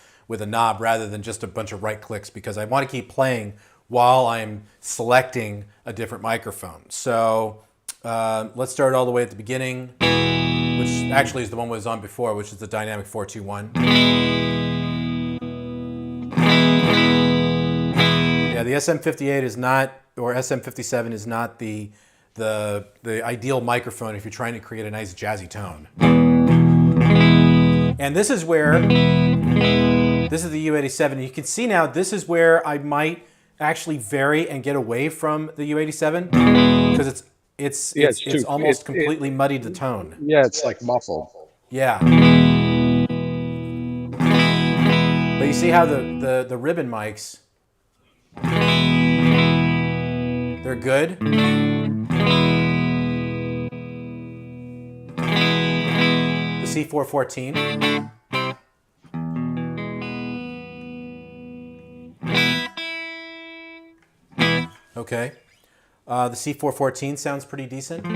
S1: knob rather than just a bunch of right clicks, because I want to keep playing while I'm selecting a different microphone. So let's start all the way at the beginning, which actually is the one that was on before, which is the Dynamic 421. Yeah, the SM58 is not, or SM57 is not the ideal microphone if you're trying to create a nice jazzy tone. And this is where, this is the U87. You can see now this is where I might actually vary and get away from the U87, because it's almost completely muddied the tone.
S2: Yeah, it's like muffled.
S1: Yeah. But you see how the ribbon mics, They're good. The C414. Okay. The C414 sounds pretty decent.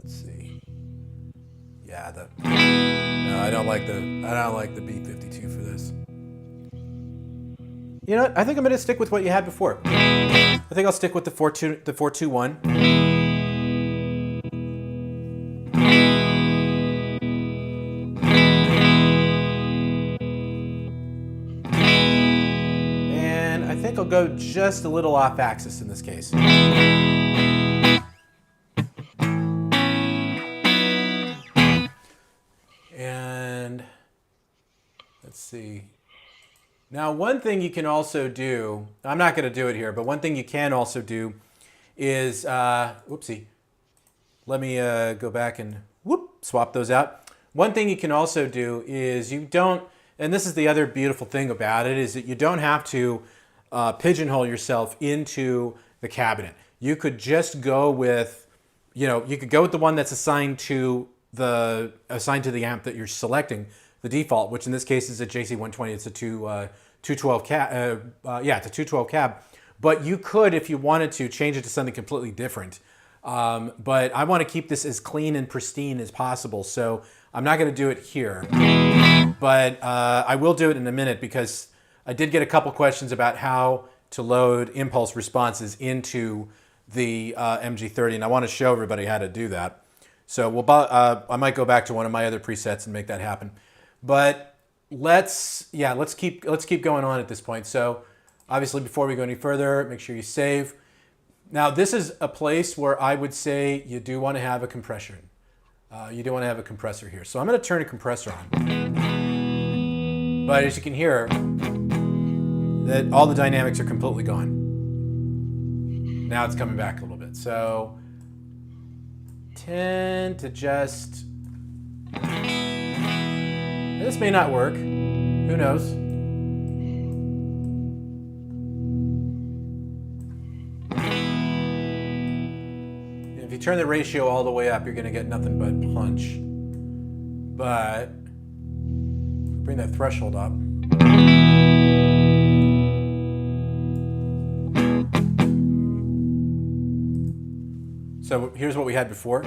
S1: Let's see. Yeah, no, I don't like the B52 for this. You know what? I think I'm going to stick with what you had before. I think I'll stick with the 421. And I think I'll go just a little off axis in this case. And let's see. Now, one thing you can also do, I'm not going to do it here, but one thing you can also do is, whoopsie, let me go back and swap those out. One thing you can also do is you don't, and this is the other beautiful thing about it, is that you don't have to pigeonhole yourself into the cabinet. You could just go with, you could go with the one that's assigned to the amp that you're selecting, the default, which in this case is a JC120. It's a 212 cab. It's a 212 cab. But you could, if you wanted to, change it to something completely different. But I want to keep this as clean and pristine as possible, so I'm not going to do it here. But I will do it in a minute because I did get a couple questions about how to load impulse responses into the MG30, and I want to show everybody how to do that. So I might go back to one of my other presets and make that happen. But let's keep going on at this point. So obviously, before we go any further, make sure you save. Now, this is a place where I would say you do want to have a compressor. You do want to have a compressor here. So I'm going to turn a compressor on. But as you can hear, that all the dynamics are completely gone. Now it's coming back a little bit. So tend to just... This may not work. Who knows? If you turn the ratio all the way up, you're going to get nothing but punch. But bring that threshold up. So here's what we had before.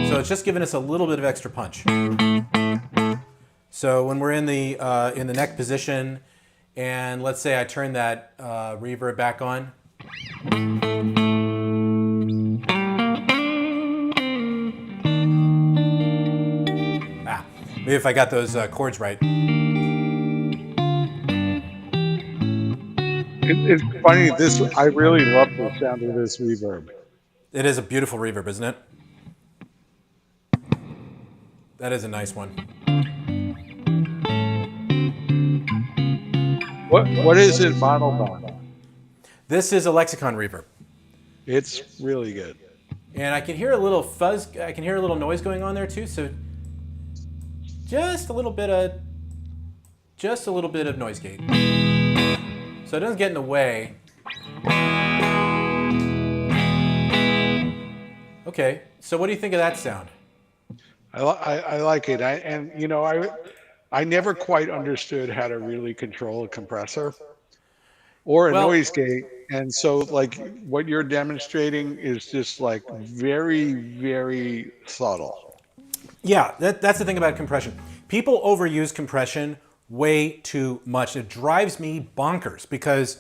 S1: So it's just giving us a little bit of extra punch. So when we're in the neck position, and let's say I turn that reverb back on. Maybe if I got those chords right.
S2: It's funny. I really love the sound of this reverb.
S1: It is a beautiful reverb, isn't it? That is a nice one.
S2: What is it modeled on?
S1: This is a Lexicon reverb.
S2: It's really good.
S1: And I can hear a little fuzz. I can hear a little noise going on there too. So just a little bit of noise gate. So it doesn't get in the way. Okay. So what do you think of that sound?
S2: I like it. I never quite understood how to really control a compressor or a noise gate. And so like what you're demonstrating is just like very, very subtle.
S1: Yeah, that's the thing about compression. People overuse compression way too much. It drives me bonkers because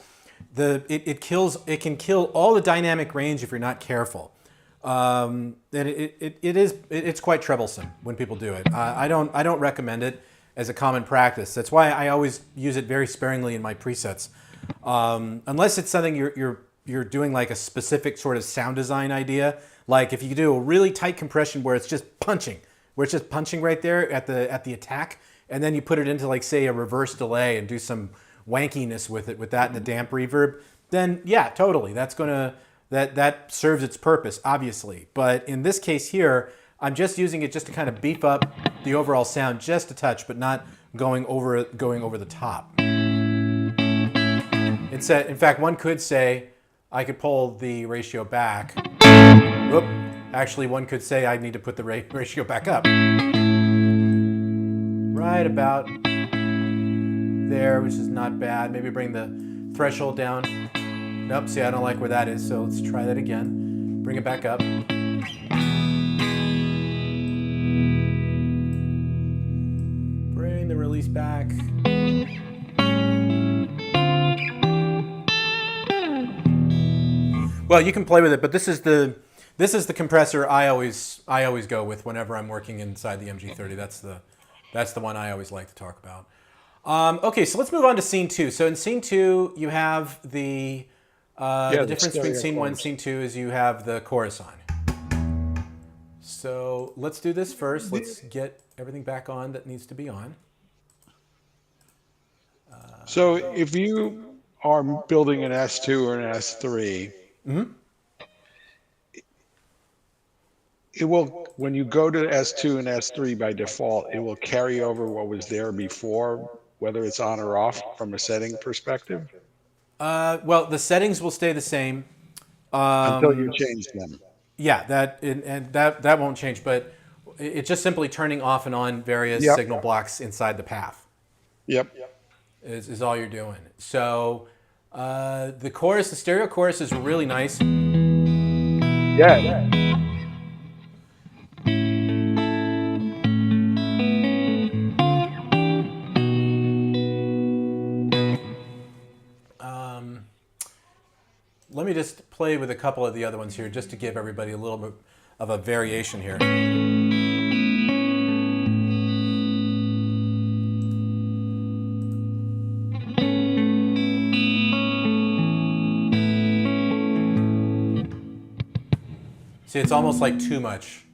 S1: it can kill all the dynamic range if you're not careful. And it's quite troublesome when people do it. I don't recommend it as a common practice. That's why I always use it very sparingly in my presets, unless it's something you're doing like a specific sort of sound design idea. Like if you do a really tight compression where it's just punching right there at the attack, and then you put it into like say a reverse delay and do some wankiness with it, with that and the damp reverb, then yeah, totally, that's gonna that serves its purpose, obviously. But in this case here, I'm just using it just to kind of beef up the overall sound just a touch, but not going over the top. In fact, one could say I could pull the ratio back. Whoop. Actually, one could say I need to put the ratio back up. Right about there, which is not bad. Maybe bring the threshold down. Nope, see, I don't like where that is, so let's try that again. Bring it back up. Bring the release back. Well, you can play with it, but this is the compressor I always go with whenever I'm working inside the MG30. That's the one I always like to talk about. Okay, so let's move on to scene 2. So in scene 2, you have the difference between scene 1 and scene 2 is you have the chorus on. So let's do this first. Let's get everything back on that needs to be on.
S2: So if you are building an S2 or an S3, it will, when you go to S2 and S3 by default, it will carry over what was there before, whether it's on or off from a setting perspective?
S1: Well, the settings will stay the same.
S2: Until you change them.
S1: Yeah, that won't change, but it's just simply turning off and on various signal blocks inside the path.
S2: Yep.
S1: Is all you're doing. So the chorus, the stereo chorus is really nice.
S2: Yeah.
S1: Let me just play with a couple of the other ones here just to give everybody a little bit of a variation here. See, it's almost like too much.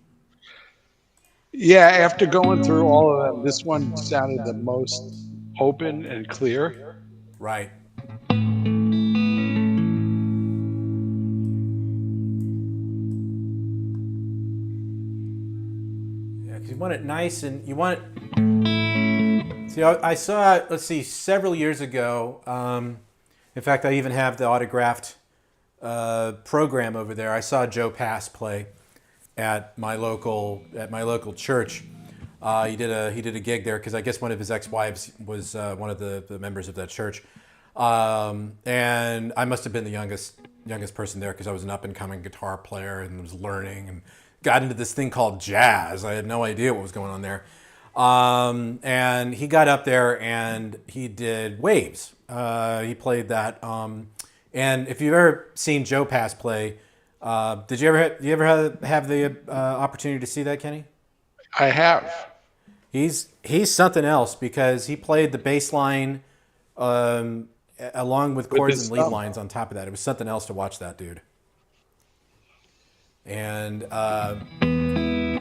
S2: Yeah, after going through all of them, this one sounded the most open and clear.
S1: Right. Yeah, because you want it nice and you want it... See, I saw, let's see, several years ago, in fact, I even have the autographed program over there. I saw Joe Pass play at my local church. He did a gig there because I guess one of his ex-wives was one of the members of that church, and I must have been the youngest person there because I was an up-and-coming guitar player and was learning and got into this thing called jazz. I had no idea what was going on there, and he got up there and he did Waves. He played that. And if you've ever seen Joe Pass play, did you ever have the opportunity to see that, Kenny?
S2: I have.
S1: He's something else because he played the bass line along with chords and lead lines on top of that. It was something else to watch that dude. And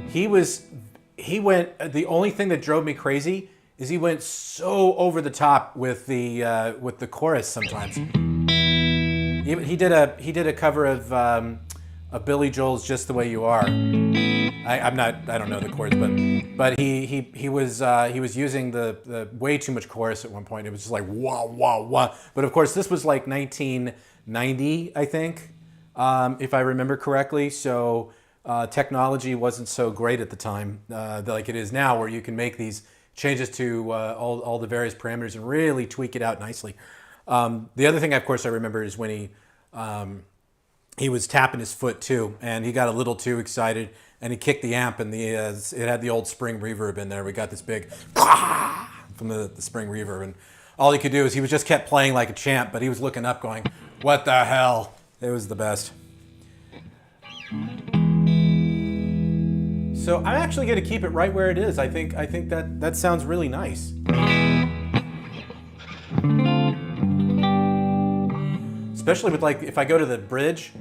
S1: he went. The only thing that drove me crazy is he went so over the top with the chorus sometimes. He did a cover of Billy Joel's "Just the Way You Are." I don't know the chords, but he was using the way too much chorus at one point. It was just like wah wah wah. But of course, this was like 1990, I think, if I remember correctly. So technology wasn't so great at the time, like it is now, where you can make these changes to all the various parameters and really tweak it out nicely. The other thing, of course, I remember is when he was tapping his foot too, and he got a little too excited, and he kicked the amp, and it had the old spring reverb in there. We got this big from the spring reverb, and all he could do is he just kept playing like a champ, but he was looking up, going, "What the hell?" It was the best. So I'm actually going to keep it right where it is. I think that sounds really nice. Especially with, like, if I go to the bridge.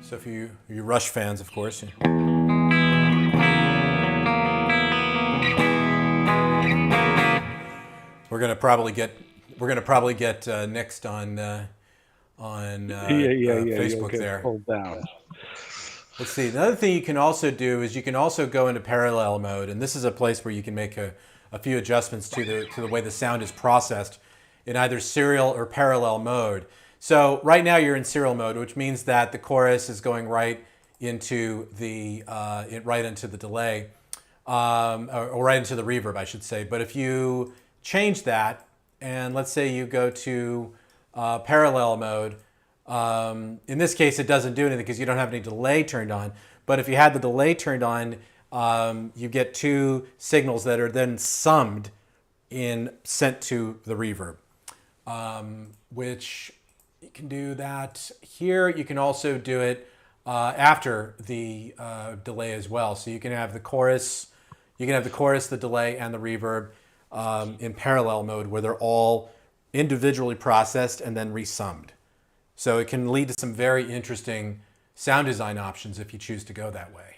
S1: So if you Rush fans, of course. We're going to probably get We're gonna probably get nixed on
S2: You'll
S1: Facebook
S2: get
S1: there.
S2: pulled down.
S1: Let's see. Another thing you can also do is you can also go into parallel mode, and this is a place where you can make a few adjustments to the way the sound is processed in either serial or parallel mode. So right now you're in serial mode, which means that the chorus is going right into the delay, or right into the reverb, I should say. But if you change that, and let's say you go to parallel mode, in this case it doesn't do anything because you don't have any delay turned on. But if you had the delay turned on, you get two signals that are then summed sent to the reverb, which you can do that here. You can also do it after the delay as well. So you can have the chorus, the delay, and the reverb in parallel mode, where they're all individually processed and then resummed. So it can lead to some very interesting sound design options if you choose to go that way.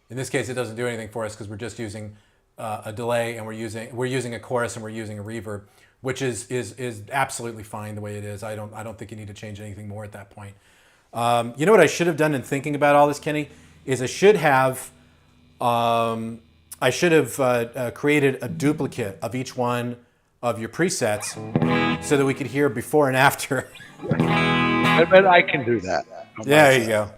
S1: In this case, it doesn't do anything for us because we're just using a delay, and we're using a chorus, and we're using a reverb, which is absolutely fine the way it is. I don't think you need to change anything more at that point. You know what I should have done in thinking about all this, Kenny, is I should have created a duplicate of each one of your presets so that we could hear before and after.
S2: I bet I can do that.
S1: There you go.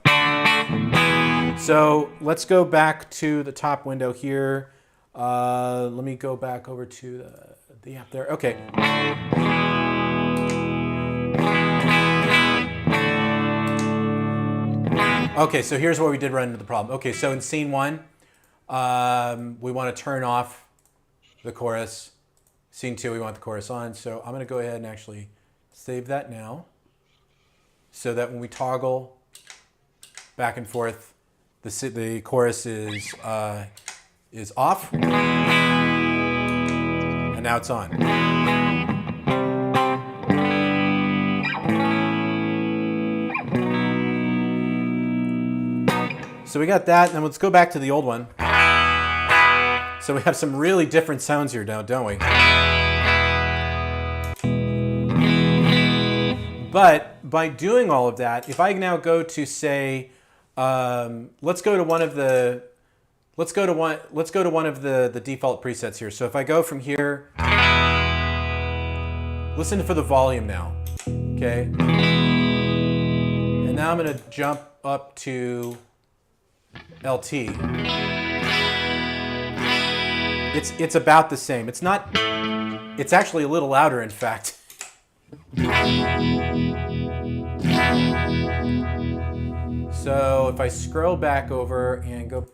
S1: So let's go back to the top window here. Let me go back over to the app there. Okay. Okay, so here's where we did run into the problem. Okay, so in scene one, we want to turn off the chorus. Scene two, we want the chorus on. So I'm going to go ahead and actually save that now, so that when we toggle back and forth, the chorus is off, and now it's on. So we got that, and then let's go back to the old one. So we have some really different sounds here now, don't we? But by doing all of that, if I now go to say, let's go to one of the default presets here. So if I go from here, listen for the volume now, okay? And now I'm gonna jump up to LT. It's about the same. It's not. It's actually a little louder, in fact. So if I scroll back over and go,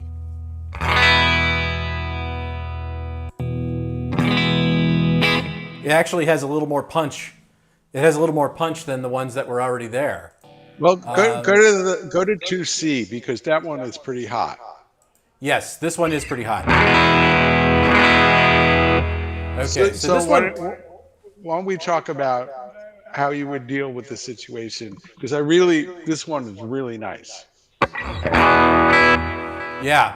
S1: it actually has a little more punch. It has a little more punch than the ones that were already there.
S2: Well, go to 2C, because that one is pretty hot.
S1: Yes, this one is pretty hot. Okay,
S2: so this why don't we talk about how you would deal with the situation? Because this one is really nice.
S1: Yeah.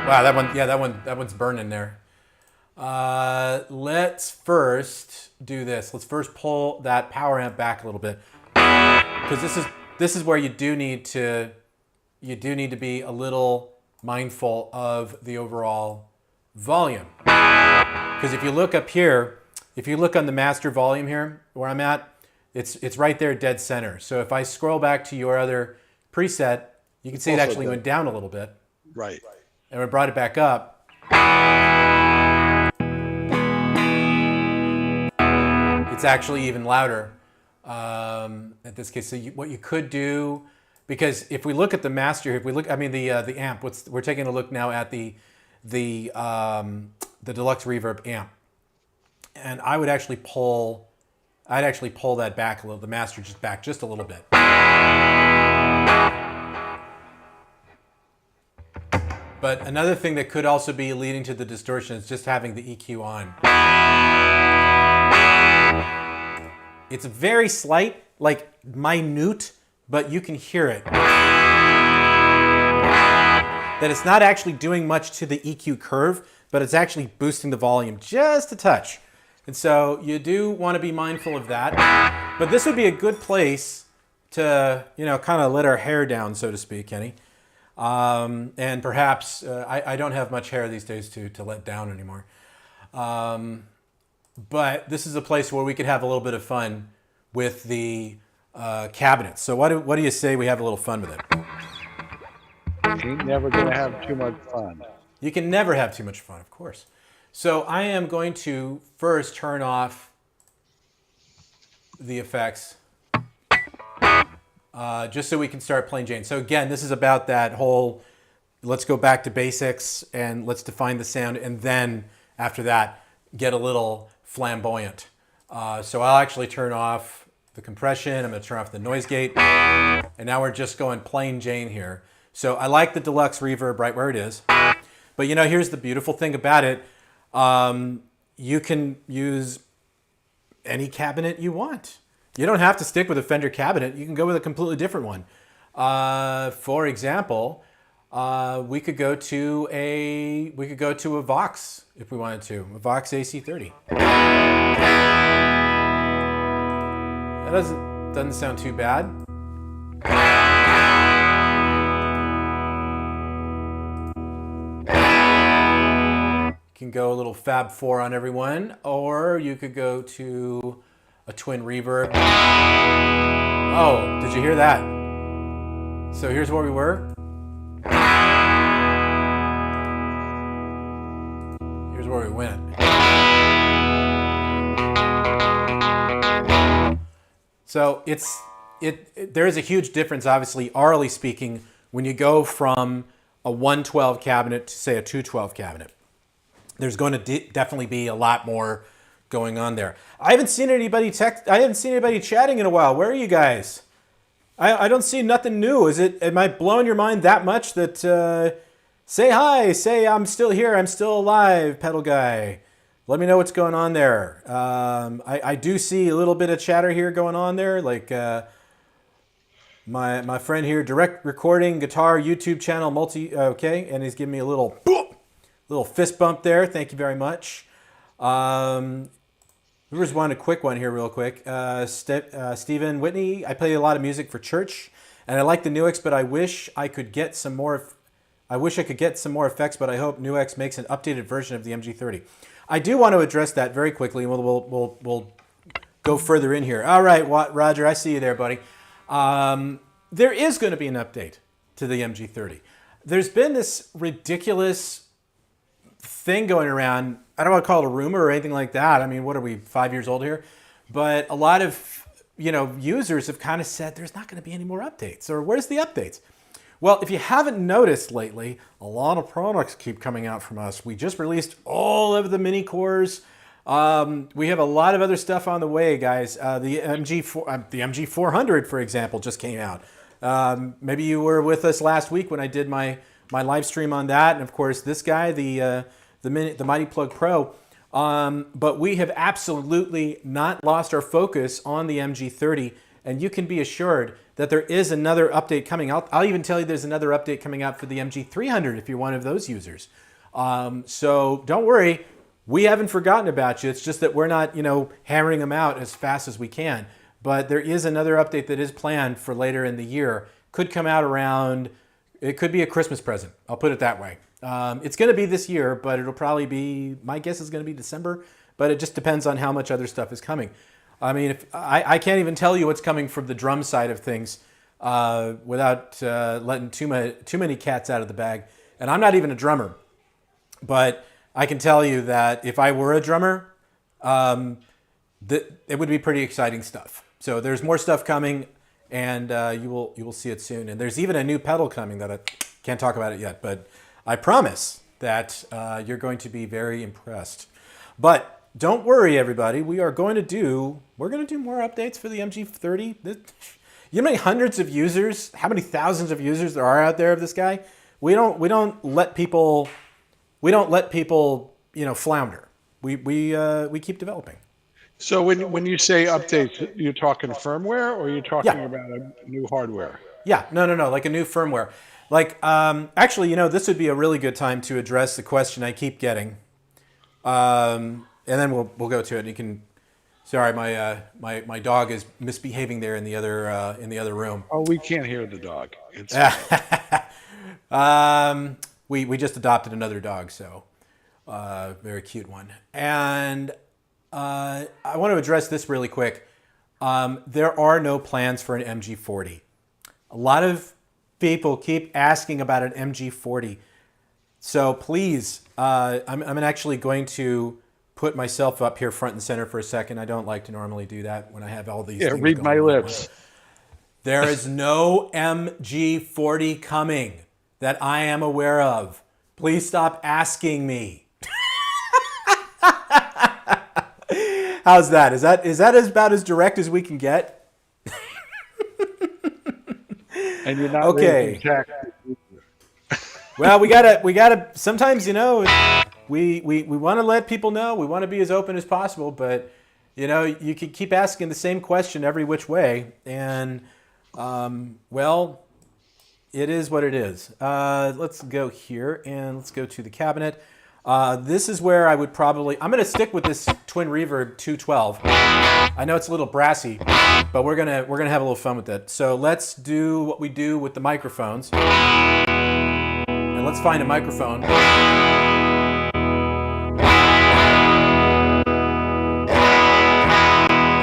S1: Wow, that one's burning there. Let's first do this. Let's first pull that power amp back a little bit, because this is where you do need to be a little mindful of the overall volume. Because if you look up here, if you look on the master volume here, where I'm at, it's right there dead center. So if I scroll back to your other preset, you can see it actually went down a little bit.
S2: Right.
S1: And we brought it back up. It's actually even louder at this case. So what you could do, because if we look at the master, the amp. We're taking a look now at the Deluxe Reverb amp, and I'd actually pull that back a little, the master back just a little bit. But another thing that could also be leading to the distortion is just having the EQ on. It's very slight, like minute, but you can hear it. That it's not actually doing much to the EQ curve, but it's actually boosting the volume just a touch. And so you do want to be mindful of that. But this would be a good place to, kind of let our hair down, so to speak, Kenny. And perhaps, I don't have much hair these days to let down anymore. But this is a place where we could have a little bit of fun with the cabinets. So what do you say we have a little fun with it?
S2: Ain't never gonna have too much fun.
S1: You can never have too much fun, of course. So I am going to first turn off the effects just so we can start playing Jane. So again, this is about that whole, let's go back to basics and let's define the sound, and then after that, get a little flamboyant. So I'll actually turn off the compression. I'm going to turn off the noise gate. And now we're just going plain Jane here. So I like the Deluxe Reverb right where it is. But here's the beautiful thing about it. You can use any cabinet you want. You don't have to stick with a Fender cabinet. You can go with a completely different one. For example, we could go to a Vox if we wanted to, a Vox AC30. That doesn't sound too bad. You can go a little Fab 4 on everyone, or you could go to a twin reverb. Oh, did you hear that? So here's where we were. Here's where we went. So there is a huge difference, obviously, aurally speaking, when you go from a 112 cabinet to, say, a 212 cabinet. There's going to definitely be a lot more going on there. I haven't seen anybody chatting in a while. Where are you guys? I don't see nothing new. Am I blowing your mind that much that say hi, say I'm still here, I'm still alive, pedal guy. Let me know what's going on there. I do see a little bit of chatter here going on there, like my friend here, direct recording guitar YouTube channel okay, and he's giving me a little fist bump there. Thank you very much. We just wanted a quick one here real quick. Stephen Whitney, I play a lot of music for church, and I like the NUX, but I wish I could get some more effects, but I hope NUX makes an updated version of the MG30. I do want to address that very quickly, and we'll go further in here. All right, Roger, I see you there, buddy. There is going to be an update to the MG30. There's been this ridiculous thing going around. I don't want to call it a rumor or anything like that. I mean, what are we, 5 years old here? But a lot of users have kind of said there's not going to be any more updates, or where's the updates? Well, if you haven't noticed lately, a lot of products keep coming out from us. We just released all of the mini cores. We have a lot of other stuff on the way, guys. The MG400, for example, just came out. Maybe you were with us last week when I did my live stream on that, and of course this guy, the Mighty Plug Pro. But we have absolutely not lost our focus on the MG30, and you can be assured that there is another update coming. I'll even tell you there's another update coming out for the MG300 if you're one of those users. So don't worry, we haven't forgotten about you. It's just that we're not, hammering them out as fast as we can. But there is another update that is planned for later in the year. Could come out around, it could be a Christmas present. I'll put it that way. It's going to be this year, but it'll probably be, my guess is going to be December, but it just depends on how much other stuff is coming. I mean, if I can't even tell you what's coming from the drum side of things without letting too many cats out of the bag. And I'm not even a drummer, but I can tell you that if I were a drummer, it would be pretty exciting stuff. So there's more stuff coming, and you will see it soon. And there's even a new pedal coming that I can't talk about it yet, but I promise that you're going to be very impressed. But don't worry, everybody. We're going to do more updates for the MG30. You know how many hundreds of users, how many thousands of users there are out there of this guy? We don't let people flounder. We keep developing.
S2: So when you say updates, you're talking firmware, or you're talking about a new hardware?
S1: Yeah, no, like a new firmware. Like, actually, this would be a really good time to address the question I keep getting. and then we'll go to it. You can. Sorry, my dog is misbehaving there in the other room.
S2: Oh, we can't hear the dog. It's
S1: We just adopted another dog, so very cute one. And I want to address this really quick. There are no plans for an MG40. A lot of people keep asking about an MG40. So please, I'm actually going to put myself up here front and center for a second. I don't like to normally do that when I have all these things
S2: read
S1: going
S2: my
S1: on.
S2: lips.
S1: There is no MG40 coming that I am aware of. Please stop asking me. How's that? Is that about as direct as we can get?
S2: And you're not
S1: okay.
S2: Jack.
S1: Well, we gotta. Sometimes, we want to let people know. We want to be as open as possible, but you can keep asking the same question every which way, and well, it is what it is. Let's go here and let's go to the cabinet. This is where I'm going to stick with this Twin Reverb 212. I know it's a little brassy, but we're gonna have a little fun with it. So let's do what we do with the microphones, and let's find a microphone.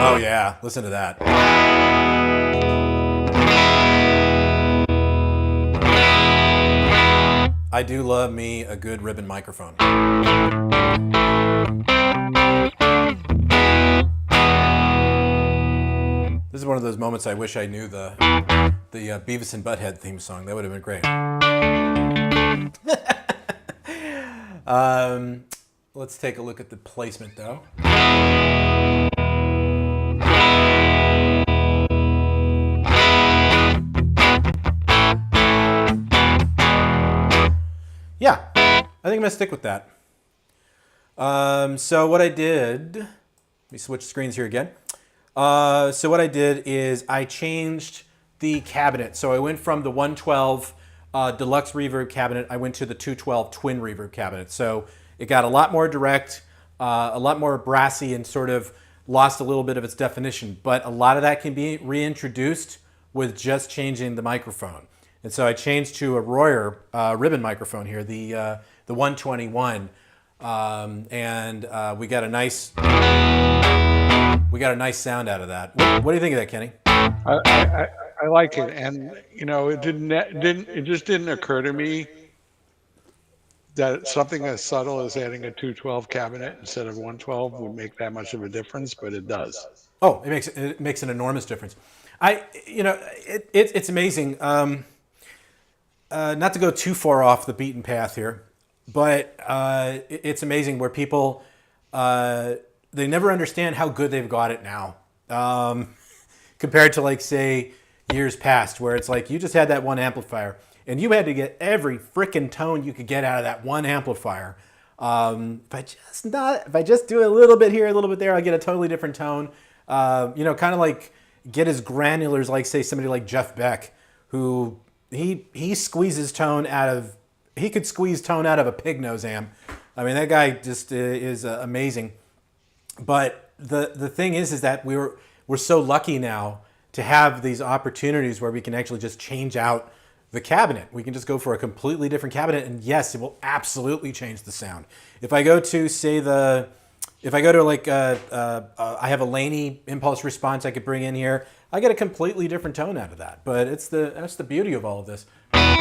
S1: Oh yeah, listen to that. I do love me a good ribbon microphone. This is one of those moments I wish I knew the Beavis and Butthead theme song. That would have been great. Let's take a look at the placement though. Yeah, I think I'm gonna stick with that. So what I did, let me switch screens here again. So what I did is I changed the cabinet. So I went from the 112 Deluxe Reverb cabinet, I went to the 212 Twin Reverb cabinet. So it got a lot more direct, a lot more brassy, and sort of lost a little bit of its definition. But a lot of that can be reintroduced with just changing the microphone. And so I changed to a Royer ribbon microphone here, the 121, and we got a nice sound out of that. What do you think of that, Kenny?
S2: I like it, and it just didn't occur to me that something as subtle as adding a 212 cabinet instead of 112 would make that much of a difference, but it does.
S1: Oh, it makes an enormous difference. It's amazing. Not to go too far off the beaten path here, but it's amazing where people, they never understand how good they've got it now. Compared to, like, say, years past, where it's like you just had that one amplifier and you had to get every frickin' tone you could get out of that one amplifier. If I just do a little bit here, a little bit there, I get a totally different tone. Kind of like get as granular as, like, say, somebody like Jeff Beck, who he squeezes tone out of, he could squeeze tone out of a pig nose amp. I mean, that guy just is amazing. But the thing is that we're so lucky now to have these opportunities where we can actually just change out the cabinet. We can just go for a completely different cabinet, and yes, it will absolutely change the sound. If I go to, say, I have a Laney impulse response I could bring in here, I get a completely different tone out of that. But that's the beauty of all of this.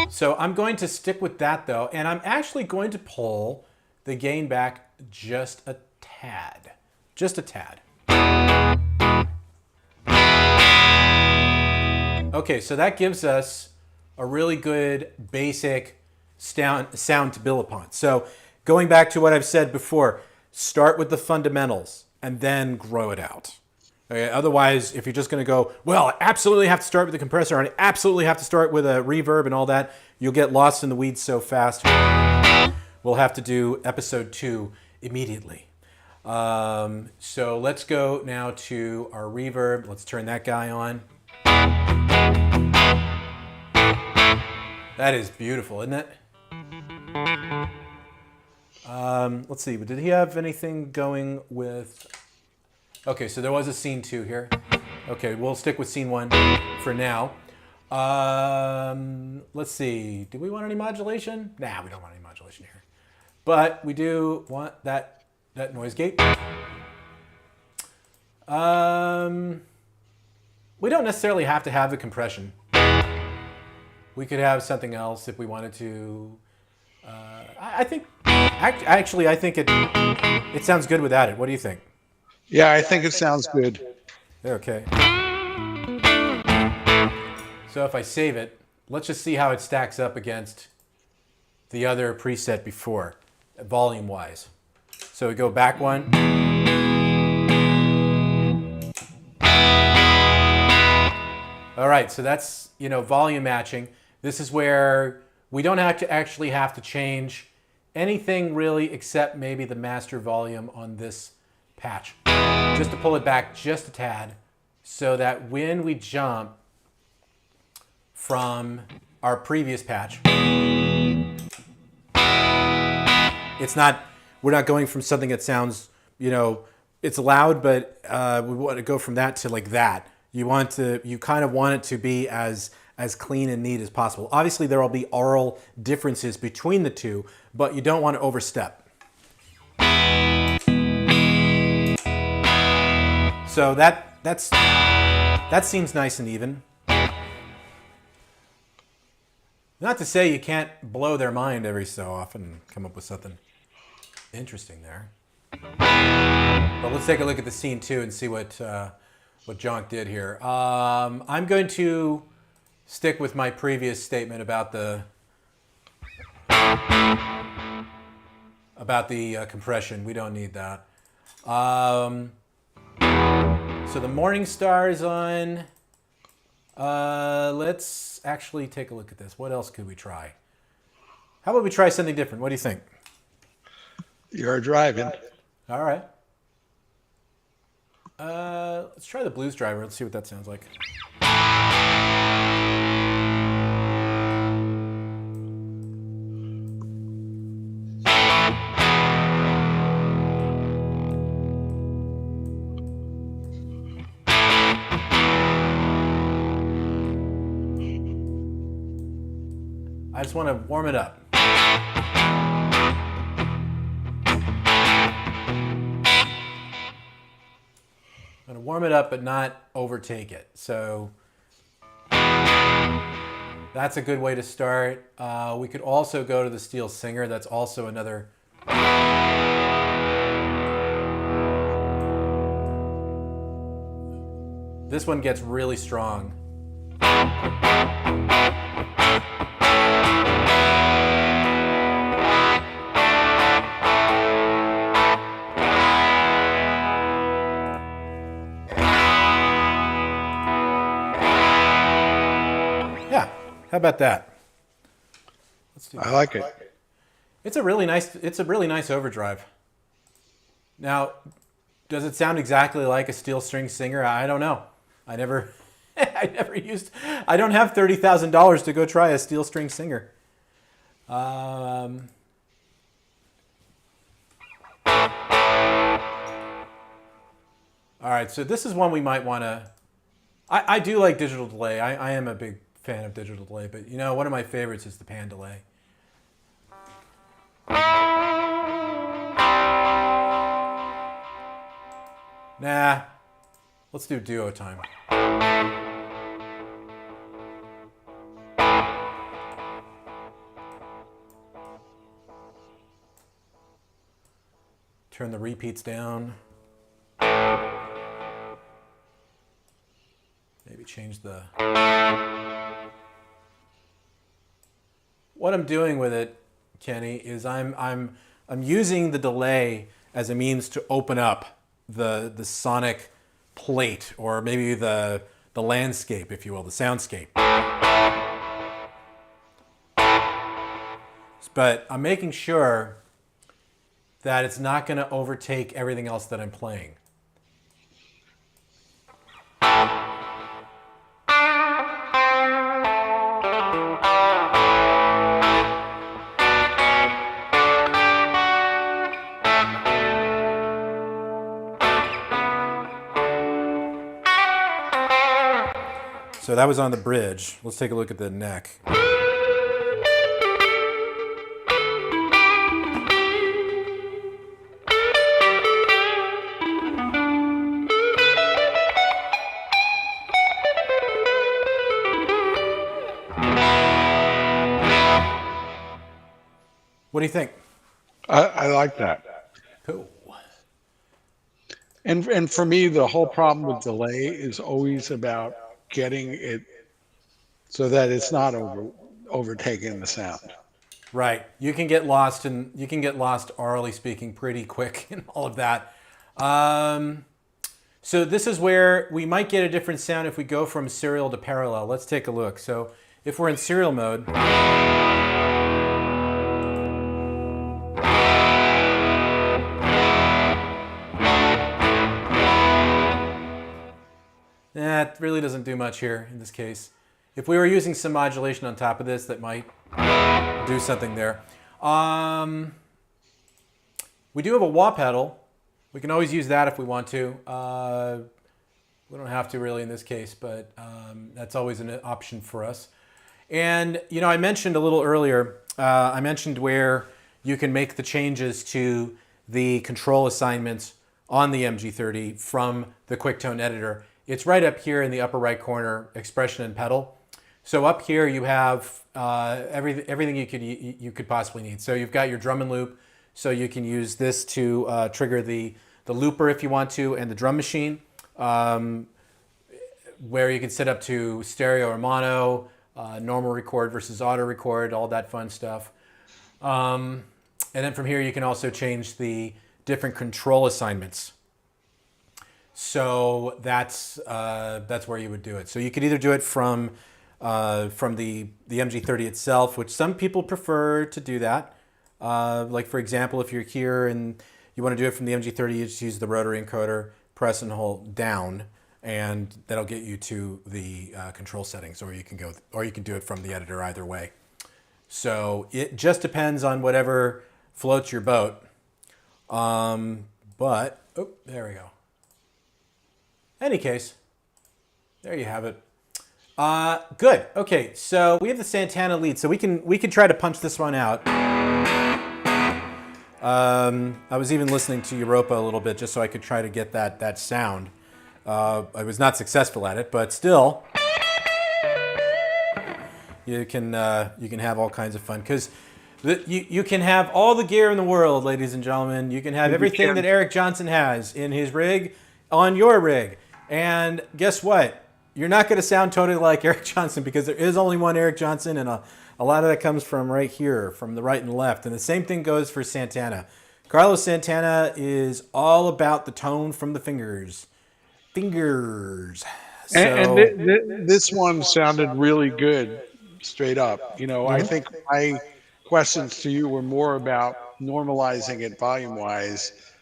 S1: So I'm going to stick with that though, and I'm actually going to pull the gain back just a tad. Just a tad. Okay, so that gives us a really good basic sound to build upon. So going back to what I've said before, start with the fundamentals and then grow it out. Okay, otherwise, if you're just going to go, well, I absolutely have to start with the compressor and I absolutely have to start with a reverb and all that, you'll get lost in the weeds so fast. We'll have to do episode 2 immediately. So let's go now to our reverb. Let's turn that guy on. That is beautiful, isn't it? Let's see, did he have anything going with... Okay, so there was a scene 2 here. Okay, we'll stick with scene 1 for now. Let's see, do we want any modulation? Nah, we don't want any modulation here. But we do want that noise gate. We don't necessarily have to have the compression. We could have something else if we wanted to. I think, actually, I think it sounds good without it. What do you think?
S2: Yeah, I think it sounds good.
S1: Okay. So if I save it, let's just see how it stacks up against the other preset before, volume-wise. So we go back one. All right, so that's, volume matching. This is where we don't actually have to change anything really except maybe the master volume on this patch. Just to pull it back just a tad so that when we jump from our previous patch, we're not going from something that sounds, it's loud, but we want to go from that to like that. You kind of want it to be as clean and neat as possible. Obviously, there will be aural differences between the two, but you don't want to overstep. So that seems nice and even. Not to say you can't blow their mind every so often and come up with something interesting there. But let's take a look at the scene 2 and see what Jonk did here. I'm going to stick with my previous statement about the compression. We don't need that. So the Morning Star is on. Let's actually take a look at this. What else could we try? How about we try something different? What do you think?
S2: You're driving.
S1: All right. Let's try the Blues Driver. Let's see what that sounds like. I just want to warm it up. I'm going to warm it up but not overtake it. So that's a good way to start. We could also go to the Steel Singer. That's also another... This one gets really strong. How about that? Let's do that.
S2: I like it.
S1: It's a really nice overdrive. Now, does it sound exactly like a steel string singer? I don't know. I don't have $30,000 to go try a steel string singer. All right, so this is one we might want to... I do like digital delay. I am a big fan of digital delay, but one of my favorites is the pan delay. Nah, let's do duo time. Turn the repeats down. Maybe change the... What I'm doing with it, Kenny, is I'm using the delay as a means to open up the sonic plate, or maybe the landscape, if you will, the soundscape. But I'm making sure that it's not going to overtake everything else that I'm playing. So that was on the bridge. Let's take a look at the neck. What do you think?
S2: I like that.
S1: Cool.
S2: And for me, the whole problem with delay is always about getting it so that it's not overtaking the sound.
S1: Right. You can get lost orally speaking pretty quick in all of that. So this is where we might get a different sound if we go from serial to parallel. Let's take a look. So if we're in serial mode, that really doesn't do much here in this case. If we were using some modulation on top of this, that might do something there. We do have a wah pedal. We can always use that if we want to. We don't have to really in this case, but that's always an option for us. And you know, I mentioned a little earlier, I mentioned where you can make the changes to the control assignments on the MG30 from the QuickTone editor. It's right up here in the upper right corner, expression and pedal. So up here you have everything you could possibly need. So you've got your drum and loop, so you can use this to trigger the looper if you want to, and the drum machine, where you can set up to stereo or mono, normal record versus auto record, all that fun stuff. And then from here you can also change the different control assignments. So that's where you would do it. So you could either do it from the MG30 itself, which some people prefer to do that. Like for example, if you're here and you want to do it from the MG30, you just use the rotary encoder, press and hold down, and that'll get you to the control settings. Or you can do it from the editor either way. So it just depends on whatever floats your boat. But oh, there we go. Any case, there you have it. Good. Okay, so we have the Santana lead, so we can try to punch this one out. I was even listening to Europa a little bit just so I could try to get that sound. I was not successful at it, but still, you can have all kinds of fun because you can have all the gear in the world, ladies and gentlemen. You can have everything that Eric Johnson has in his rig on your rig. And guess what? You're not going to sound totally like Eric Johnson because there is only one Eric Johnson, and a lot of that comes from right here, from the right and left. And the same thing goes for Santana. Carlos Santana is all about the tone from the fingers. Fingers. So,
S2: and this one sounded really good, straight up. You know, I think my questions to you were more about normalizing it volume-wise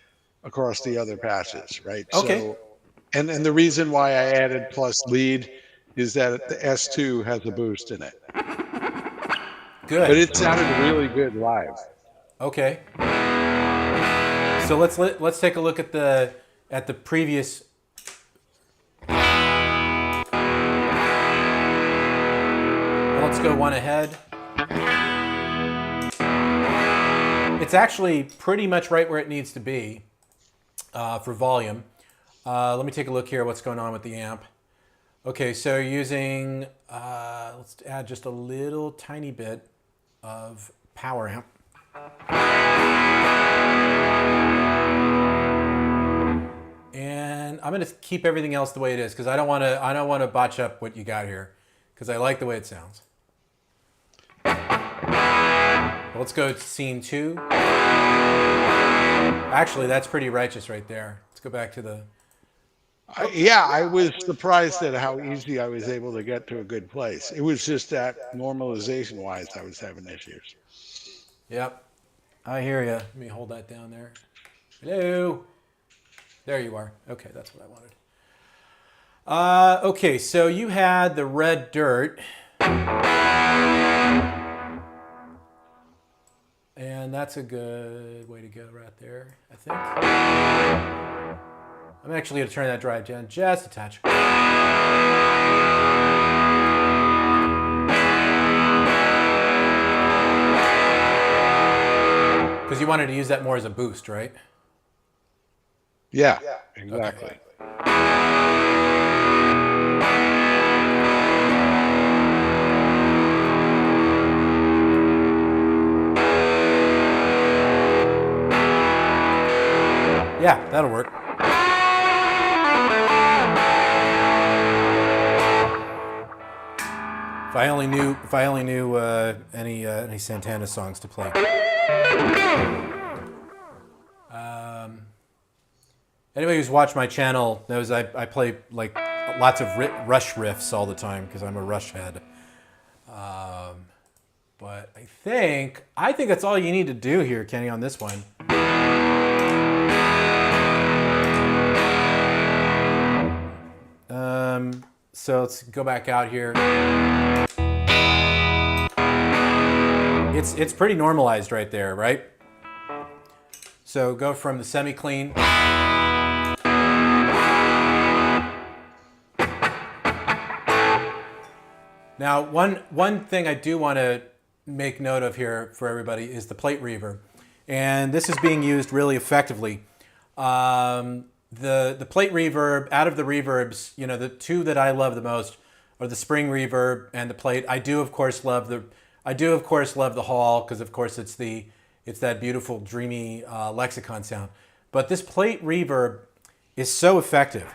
S2: across the other patches, right?
S1: Okay.
S2: So, and the reason why I added plus lead is that the S2 has a boost in it.
S1: Good.
S2: But it sounded really good live.
S1: Okay. So let's take a look at the previous. Let's go one ahead. It's actually pretty much right where it needs to be for volume. Let me take a look here what's going on with the amp. Okay, so you're using, let's add just a little tiny bit of power amp. And I'm going to keep everything else the way it is because I don't want to botch up what you got here because I like the way it sounds. Let's go to scene 2. Actually, that's pretty righteous right there. Let's go back to the...
S2: Yeah, I was surprised at how easy I was able to get to a good place. It was just that normalization-wise, I was having issues.
S1: Yep, I hear you. Let me hold that down there. Hello. There you are. Okay, that's what I wanted. Okay, so you had the red dirt. And that's a good way to go right there, I think. I'm actually going to turn that drive down just a touch. Because you wanted to use that more as a boost, right?
S2: Yeah, exactly.
S1: Yeah, that'll work. If I only knew any Santana songs to play. Anybody who's watched my channel knows I play like lots of Rush riffs all the time because I'm a Rush head. But I think that's all you need to do here, Kenny, on this one. So let's go back out here. It's pretty normalized right there, right? So go from the semi-clean. Now, one thing I do want to make note of here for everybody is the plate reverb. And this is being used really effectively. The plate reverb, out of the reverbs, you know, the two that I love the most are the spring reverb and the plate. I do of course love the Hall because of course it's that beautiful dreamy lexicon sound. But this plate reverb is so effective.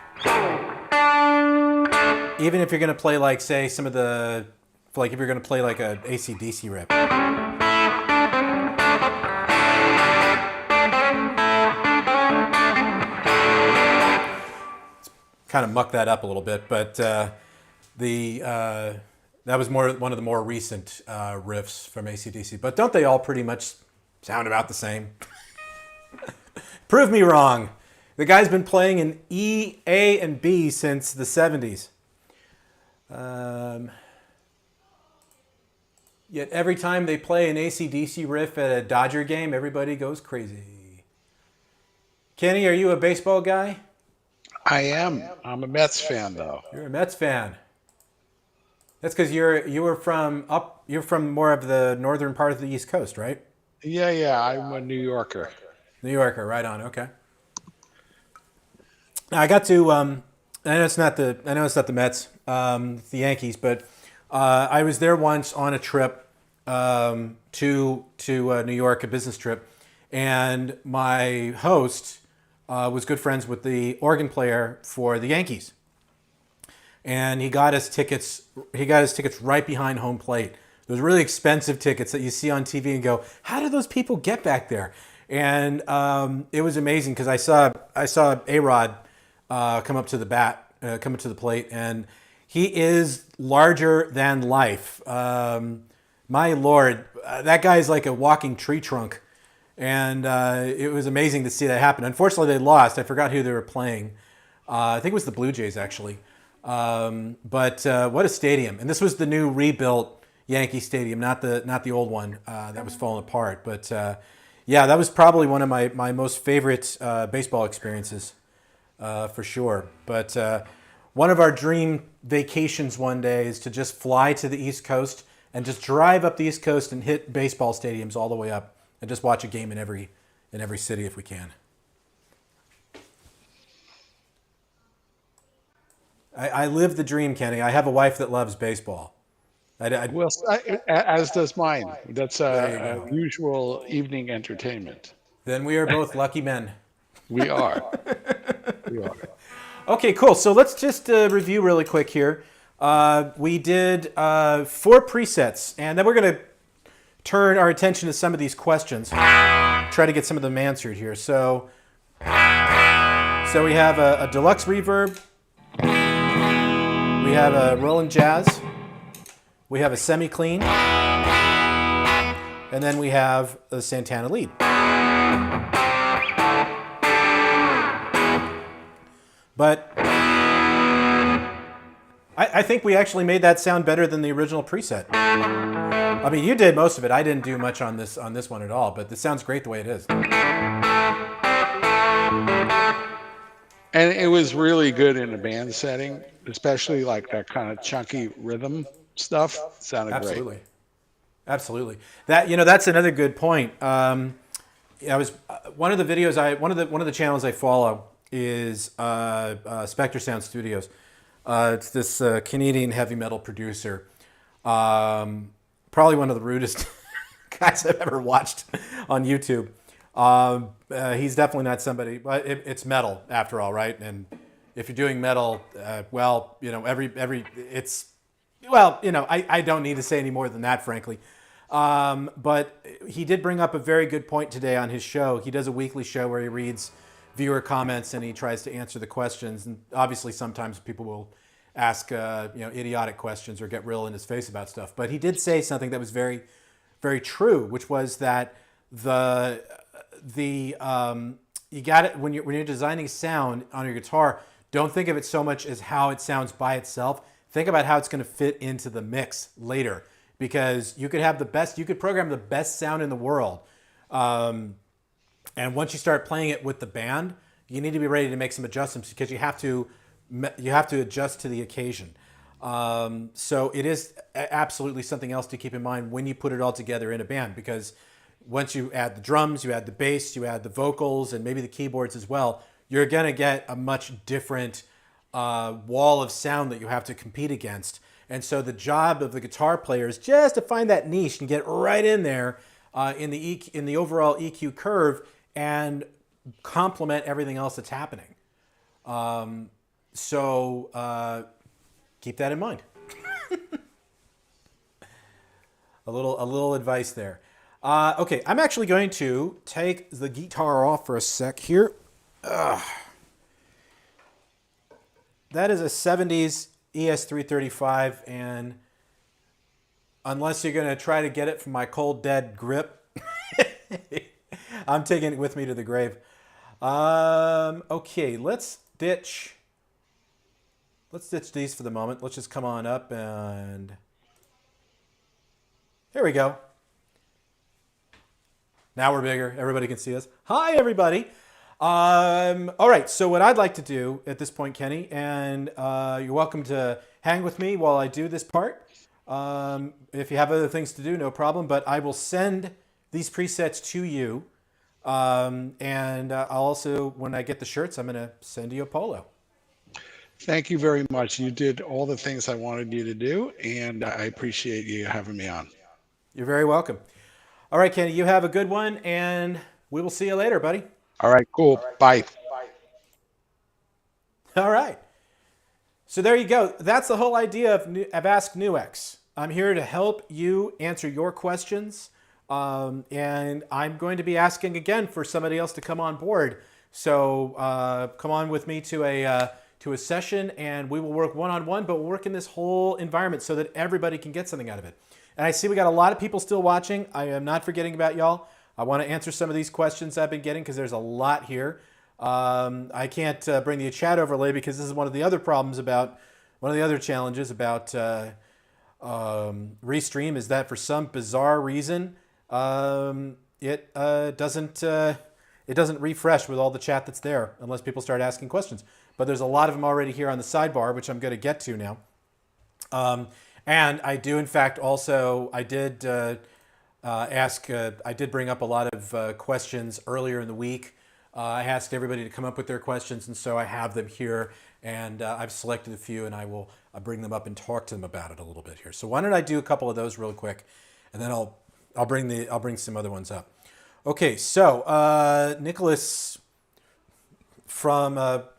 S1: Even if you're going to play like say some of the if you're going to play like a AC/DC rip. Kind of muck that up a little bit, but that was one of the more recent riffs from AC/DC. But don't they all pretty much sound about the same? Prove me wrong. The guy's been playing in E, A, and B since the 70s. Yet every time they play an AC/DC riff at a Dodger game, everybody goes crazy. Kenny, are you a baseball guy?
S2: I am. I'm a Mets fan, though.
S1: You're a Mets fan. That's because you're from more of the northern part of the East Coast, right?
S2: Yeah. I'm a New Yorker.
S1: New Yorker, right on. Okay. Now I got to. I know it's not the Mets, the Yankees, but I was there once on a trip to New York, a business trip, and my host was good friends with the organ player for the Yankees, and he got us tickets. He got his tickets right behind home plate. Those really expensive tickets that you see on TV and go, how do those people get back there? And it was amazing because I saw A-Rod come up to the plate, and he is larger than life. My Lord, that guy's like a walking tree trunk. And it was amazing to see that happen. Unfortunately, they lost. I forgot who they were playing. I think it was the Blue Jays, actually. But what a stadium! And this was the new rebuilt Yankee Stadium, not the old one that was falling apart. But yeah, that was probably one of my most favorite baseball experiences for sure. But one of our dream vacations one day is to just fly to the East Coast and just drive up the East Coast and hit baseball stadiums all the way up. And just watch a game in every city if we can. I live the dream, Kenny. I have a wife that loves baseball.
S2: Well, as does mine. That's usual evening entertainment.
S1: Then we are both lucky men.
S2: We are. We are.
S1: Okay, cool. So let's just review really quick here. We did 4 presets, and then we're going to turn our attention to some of these questions. Try to get some of them answered here. So we have a Deluxe Reverb. We have a Roland Jazz. We have a semi-clean. And then we have a Santana lead. But I think we actually made that sound better than the original preset. I mean, you did most of it. I didn't do much on this one at all, but this sounds great the way it is.
S2: And it was really good in a band setting, especially like that kind of chunky rhythm stuff. Sounded
S1: Absolutely.
S2: great.
S1: Absolutely. That's another good point. I was one of the videos one of the channels I follow is Spectre Sound Studios. It's this Canadian heavy metal producer. Probably one of the rudest guys I've ever watched on YouTube. He's definitely not somebody, but it's metal after all, right? And if you're doing metal, well, you know, it's, well, you know, I don't need to say any more than that, frankly. But he did bring up a very good point today on his show. He does a weekly show where he reads viewer comments and he tries to answer the questions. And obviously sometimes people will ask, you know, idiotic questions or get real in his face about stuff. But he did say something that was very, very true, which was that you got it when you're designing sound on your guitar. Don't think of it so much as how it sounds by itself. Think about how it's going to fit into the mix later, because you could have you could program the best sound in the world, and once you start playing it with the band, you need to be ready to make some adjustments because you have to adjust to the occasion. So it is absolutely something else to keep in mind when you put it all together in a band, because once you add the drums, you add the bass, you add the vocals, and maybe the keyboards as well, you're going to get a much different wall of sound that you have to compete against. And so the job of the guitar player is just to find that niche and get right in there in the overall EQ curve and complement everything else that's happening. So keep that in mind. a little advice there. Okay, I'm actually going to take the guitar off for a sec here. That is a 70s ES335, and unless you're going to try to get it from my cold, dead grip, I'm taking it with me to the grave. Okay, let's ditch these for the moment. Let's just come on up, and here we go. Now we're bigger. Everybody can see us. Hi, everybody. All right, so what I'd like to do at this point, Kenny, and you're welcome to hang with me while I do this part. If you have other things to do, no problem, but I will send these presets to you. And I'll also, when I get the shirts, I'm going to send you a polo.
S2: Thank you very much. You did all the things I wanted you to do, and I appreciate you having me on.
S1: You're very welcome. All right, Kenny, you have a good one, and we will see you later, buddy.
S2: All right, cool. Bye.
S1: All right. So there you go. That's the whole idea of Ask NUX. I'm here to help you answer your questions, and I'm going to be asking again for somebody else to come on board. So come on with me to a session, and we will work one-on-one, but we'll work in this whole environment so that everybody can get something out of it. And I see we got a lot of people still watching. I am not forgetting about y'all. I want to answer some of these questions I've been getting because there's a lot here. I can't bring the chat overlay because this is one of the other problems about, one of the other challenges about Restream is that for some bizarre reason, it doesn't refresh with all the chat that's there unless people start asking questions. But there's a lot of them already here on the sidebar, which I'm going to get to now. And I do, in fact, also, I did I did bring up a lot of questions earlier in the week. I asked everybody to come up with their questions, and so I have them here, and I've selected a few, and I'll bring them up and talk to them about it a little bit here. So why don't I do a couple of those real quick, and then I'll bring some other ones up. Okay, so Nicholas from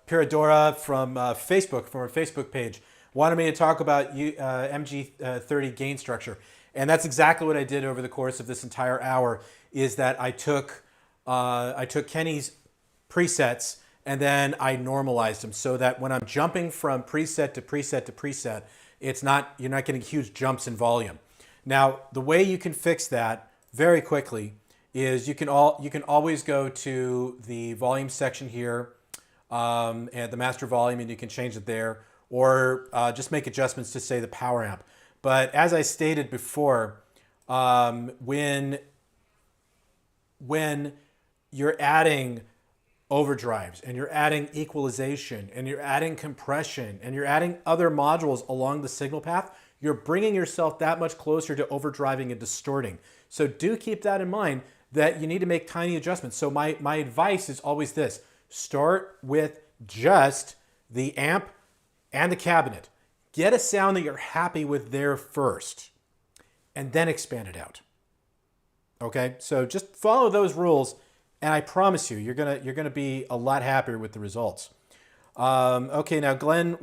S1: Piradora from Facebook, from our Facebook page, wanted me to talk about MG30 gain structure. And that's exactly what I did over the course of this entire hour, is that I took Kenny's presets and then I normalized them so that when I'm jumping from preset to preset to preset, you're not getting huge jumps in volume. Now, the way you can fix that very quickly is you can always go to the volume section here and the master volume, and you can change it there, or just make adjustments to, say, the power amp. But as I stated before, when you're adding overdrives and you're adding equalization and you're adding compression and you're adding other modules along the signal path, you're bringing yourself that much closer to overdriving and distorting. So do keep that in mind, that you need to make tiny adjustments. So my advice is always this: start with just the amp and the cabinet. Get a sound that you're happy with there first, and then expand it out. Okay, so just follow those rules, and I promise you, you're gonna be a lot happier with the results. Okay, now Glenn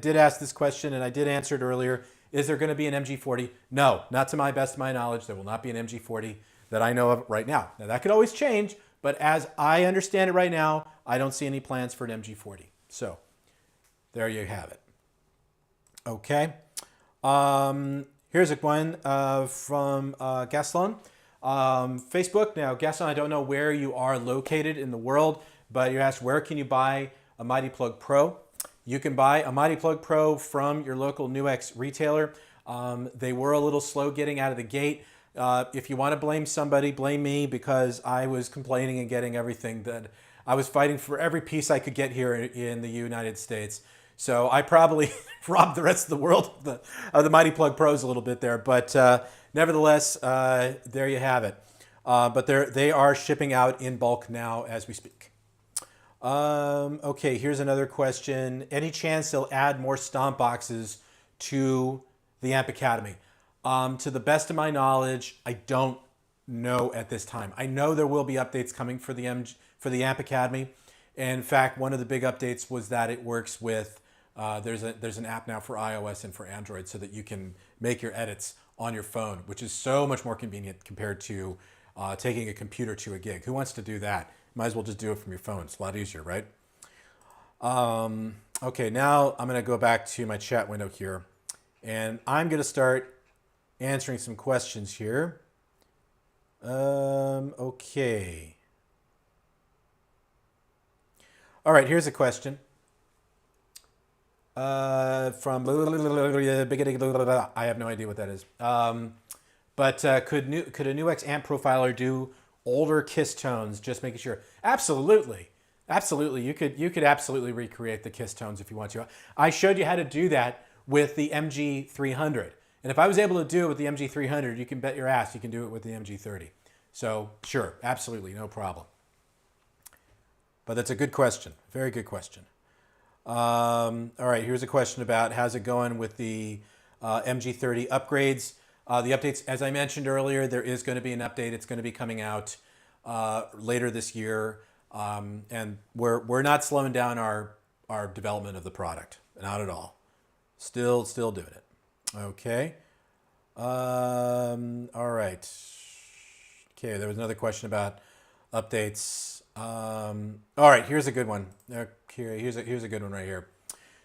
S1: did ask this question, and I did answer it earlier. Is there going to be an MG40? No, not to my best of my knowledge. There will not be an MG40 that I know of right now. Now that could always change, but as I understand it right now, I don't see any plans for an MG40. So there you have it. Okay. Here's a one from Gaston. Facebook. Now, Gaston, I don't know where you are located in the world, but you asked where can you buy a Mighty Plug Pro. You can buy a Mighty Plug Pro from your local NUX retailer. They were a little slow getting out of the gate. If you want to blame somebody, blame me, because I was complaining and getting everything that I was fighting for every piece I could get here in the United States. So I probably robbed the rest of the world of the Mighty Plug Pros a little bit there. But nevertheless, there you have it. But they are shipping out in bulk now as we speak. Okay, here's another question. Any chance they'll add more Stomp boxes to the Amp Academy? To the best of my knowledge, I don't know at this time. I know there will be updates coming for the Amp Academy. And in fact, one of the big updates was that it works with, there's an app now for iOS and for Android so that you can make your edits on your phone, which is so much more convenient compared to taking a computer to a gig. Who wants to do that? Might as well just do it from your phone. It's a lot easier, right? Okay, now I'm going to go back to my chat window here, and I'm going to start answering some questions here. Okay. All right, here's a question. From I have no idea what that is. But could a NUX amp profiler do older Kiss tones? Just making sure. Absolutely, absolutely. You could absolutely recreate the Kiss tones if you want to. I showed you how to do that with the MG300, and if I was able to do it with the MG300, you can bet your ass you can do it with the MG30. So sure, absolutely, no problem. But that's a good question. Very good question. All right, here's a question about how's it going with the MG30 upgrades. The updates, as I mentioned earlier, there is going to be an update. It's going to be coming out later this year. And we're not slowing down our development of the product. Not at all. Still doing it. Okay. All right. Okay, there was another question about updates. All right, here's a good one. Okay, here's a good one right here.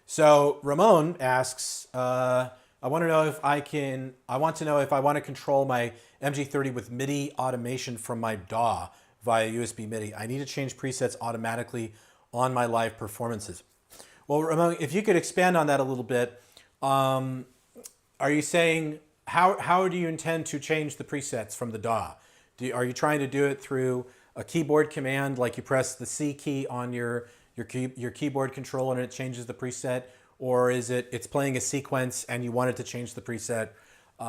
S1: So Ramon asks, I want to know if I want to control my MG30 with MIDI automation from my DAW via USB MIDI. I need to change presets automatically on my live performances. Well, Ramon, if you could expand on that a little bit, are you saying how do you intend to change the presets from the DAW? Are you trying to do it through a keyboard command, like you press the C key on your keyboard controller and it changes the preset? Or is it's playing a sequence and you want it to change the preset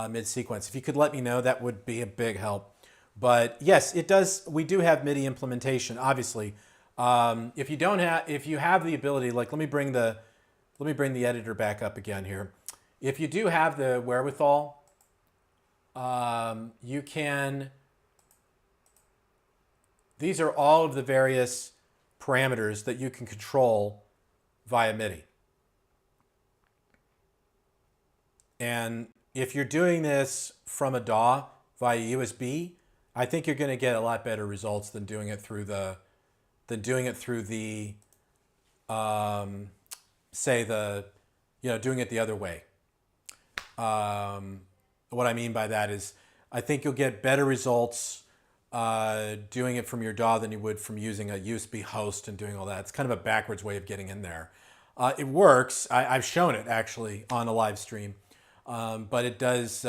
S1: mid-sequence? If you could let me know, that would be a big help. But yes, it does. We do have MIDI implementation, obviously. If you have the ability, like let me bring the editor back up again here. If you do have the wherewithal, you can. These are all of the various parameters that you can control via MIDI. And if you're doing this from a DAW via USB, I think you're going to get a lot better results than doing it through the doing it the other way. What I mean by that is I think you'll get better results doing it from your DAW than you would from using a USB host and doing all that. It's kind of a backwards way of getting in there. It works. I've shown it actually on a live stream. But it does,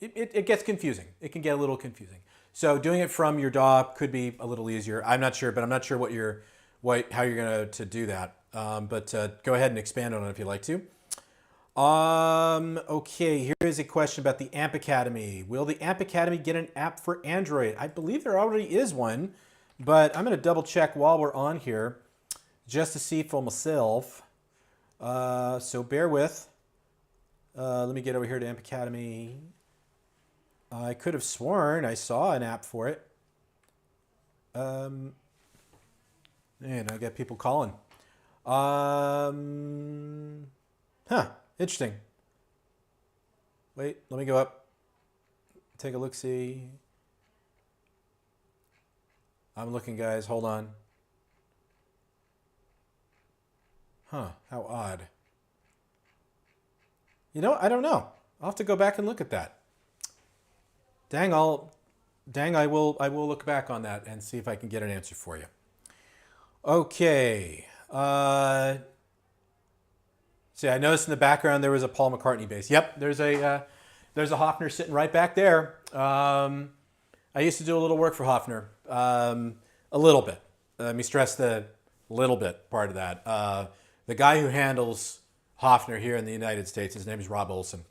S1: it gets confusing. It can get a little confusing. So doing it from your DAW could be a little easier. I'm not sure, but I'm not sure how you're going to do that. But go ahead and expand on it if you'd like to. Okay, here is a question about the Amp Academy. Will the Amp Academy get an app for Android? I believe there already is one, but I'm going to double check while we're on here just to see for myself. So bear with. Let me get over here to Amp Academy. I could have sworn I saw an app for it. Man, I got people calling. Interesting. Wait, let me go up. Take a look-see. I'm looking, guys. Hold on. How odd. You know, I don't know. I'll have to go back and look at that. I will look back on that and see if I can get an answer for you. Okay. See, I noticed in the background there was a Paul McCartney bass. Yep, there's a Hofner sitting right back there. I used to do a little work for Hofner, a little bit. Let me stress the little bit part of that. The guy who handles Hofner here in the United States, his name is Rob Olson.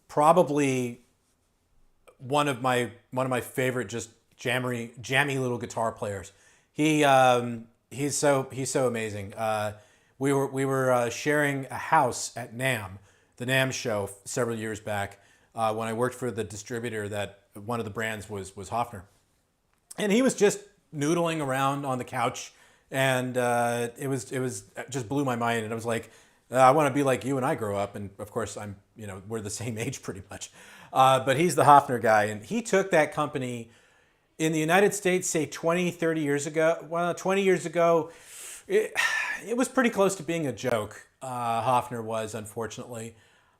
S1: Probably one of my favorite just jammy little guitar players. He's so amazing. We were sharing a house at NAMM, the NAMM show several years back, when I worked for the distributor that one of the brands was Hofner, and he was just noodling around on the couch, and it was just blew my mind, and I was like, I want to be like you when I grow up, and of course we're the same age pretty much, but he's the Hofner guy, and he took that company in the United States, say 20, 30 years ago. Well, 20 years ago. It was pretty close to being a joke, Hofner was, unfortunately.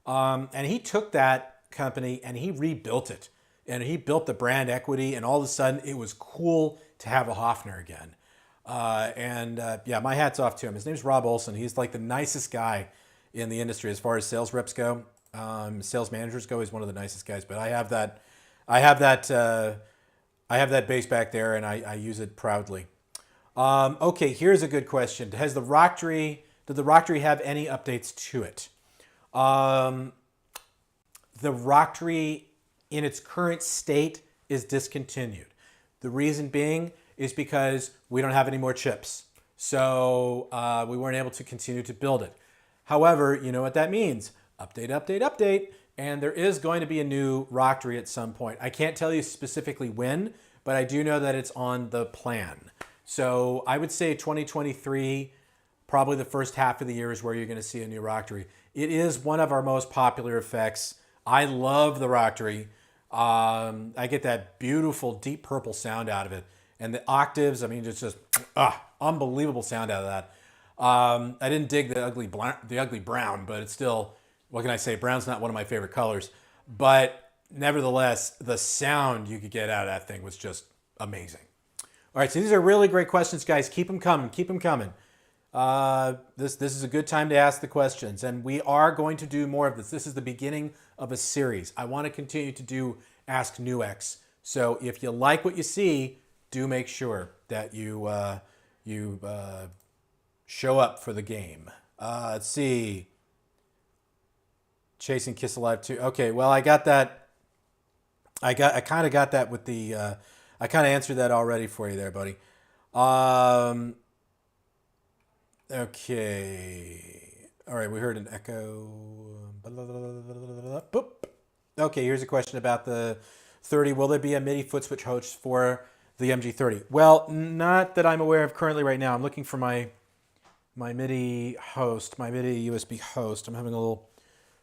S1: And he took that company and he rebuilt it. And he built the brand equity, and all of a sudden it was cool to have a Hofner again. Yeah, my hat's off to him. His name's Rob Olson. He's like the nicest guy in the industry as far as sales reps go. Sales managers go, he's one of the nicest guys. But I have that bass back there, and I use it proudly. Okay, here's a good question. Did the Rocktree have any updates to it? The Rocktree in its current state is discontinued. The reason being is because we don't have any more chips. So we weren't able to continue to build it. However, you know what that means. Update, update, update. And there is going to be a new Rocktree at some point. I can't tell you specifically when, but I do know that it's on the plan. So I would say 2023, probably the first half of the year is where you're going to see a new Rocktree. It is one of our most popular effects. I love the Rocktree. I get that beautiful deep purple sound out of it. And the octaves, I mean, it's just unbelievable sound out of that. I didn't dig the ugly brown, but it's still, what can I say? Brown's not one of my favorite colors. But nevertheless, the sound you could get out of that thing was just amazing. All right, so these are really great questions, guys. Keep them coming. Keep them coming. This is a good time to ask the questions, and we are going to do more of this. This is the beginning of a series. I want to continue to do Ask NUX. So if you like what you see, do make sure that you show up for the game. Let's see. Chasing Kiss Alive 2. Okay, well, I got that. I kind of got that with the. I kind of answered that already for you there, buddy. Okay. All right, we heard an echo. Boop. Okay, here's a question about the 30. Will there be a MIDI foot switch host for the MG30? Well, not that I'm aware of currently right now. I'm looking for my MIDI host, my MIDI USB host. I'm having a little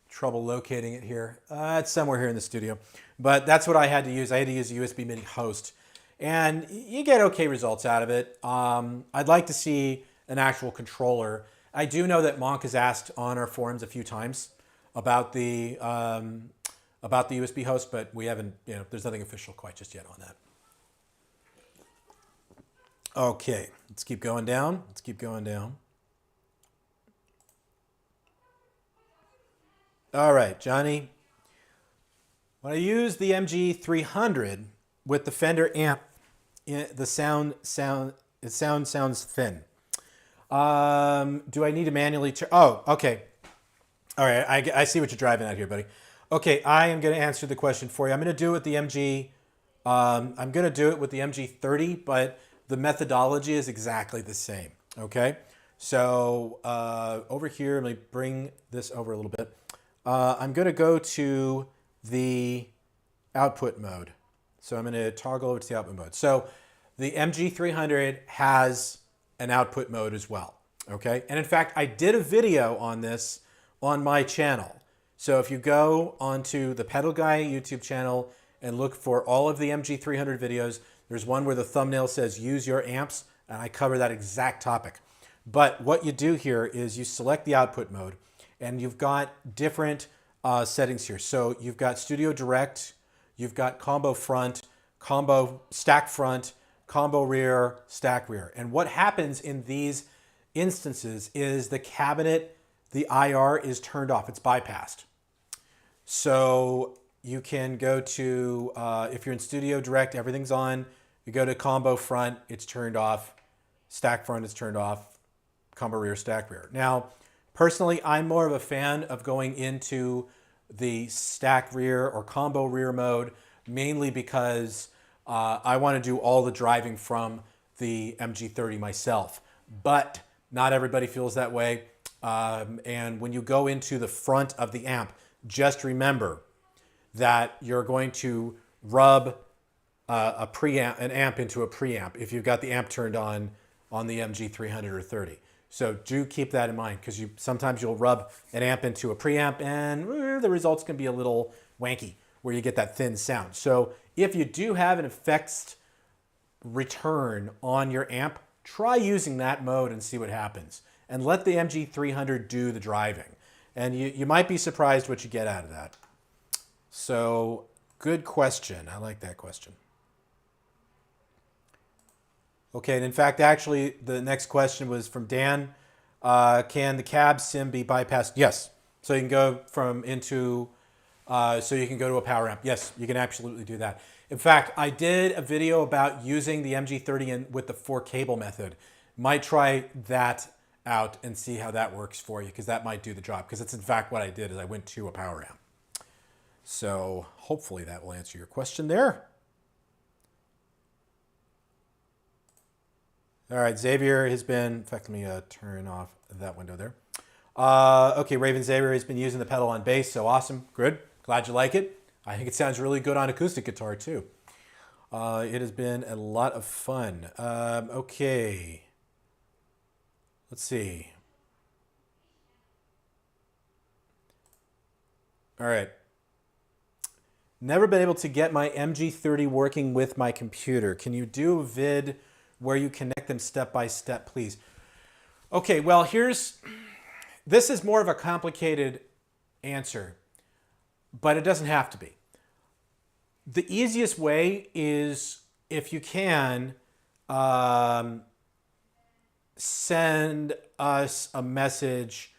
S1: trouble locating it here. It's somewhere here in the studio. But that's what I had to use. I had to use a USB MIDI host. And you get okay results out of it. I'd like to see an actual controller. I do know that Monk has asked on our forums a few times about the USB host, but we haven't, there's nothing official quite just yet on that. Okay, let's keep going down. Let's keep going down. All right, Johnny. When I use the MG300 with the Fender amp, the sound sounds thin. Do I need to manually turn? Oh, okay. All right, I see what you're driving at here, buddy. Okay, I am going to answer the question for you. I'm going to do it with the MG. I'm going to do it with the MG30, but the methodology is exactly the same. Okay, so over here, let me bring this over a little bit. I'm going to go to the output mode. So I'm going to toggle over to the output mode. So the MG300 has an output mode as well. Okay, and in fact, I did a video on this on my channel. So if you go onto the Pedal Guy YouTube channel and look for all of the MG300 videos, there's one where the thumbnail says use your amps, and I cover that exact topic. But what you do here is you select the output mode, and you've got different settings here. So you've got Studio Direct, you've got combo front, combo stack front, combo rear, stack rear. And what happens in these instances is the cabinet, the IR is turned off, it's bypassed. So you can go to, if you're in Studio Direct, everything's on. You go to combo front, it's turned off. Stack front is turned off. Combo rear, stack rear. Now, personally, I'm more of a fan of going into the stack rear or combo rear mode, mainly because I want to do all the driving from the MG30 myself. But not everybody feels that way. And when you go into the front of the amp, just remember that you're going to rub an amp into a preamp if you've got the amp turned on the MG300 or 30. So do keep that in mind, because sometimes you'll rub an amp into a preamp and the results can be a little wanky where you get that thin sound. So if you do have an effects return on your amp, try using that mode and see what happens. And let the MG300 do the driving. And you might be surprised what you get out of that. So, good question. I like that question. Okay, and in fact, actually, the next question was from Dan. Can the cab sim be bypassed? Yes. So you can go so you can go to a power amp. Yes, you can absolutely do that. In fact, I did a video about using the MG30 with the 4-cable method. Might try that out and see how that works for you, because that might do the job, because it's in fact what I did is I went to a power amp. So hopefully that will answer your question there. All right, Xavier has been, in fact, let me turn off that window there. Okay, Raven Xavier has been using the pedal on bass, so awesome, good, glad you like it. I think it sounds really good on acoustic guitar too. It has been a lot of fun. Okay. Let's see. All right. Never been able to get my MG30 working with my computer. Can you do a vid where you connect them step by step, please? Okay, well, this is more of a complicated answer, but it doesn't have to be. The easiest way is, if you can, send us a message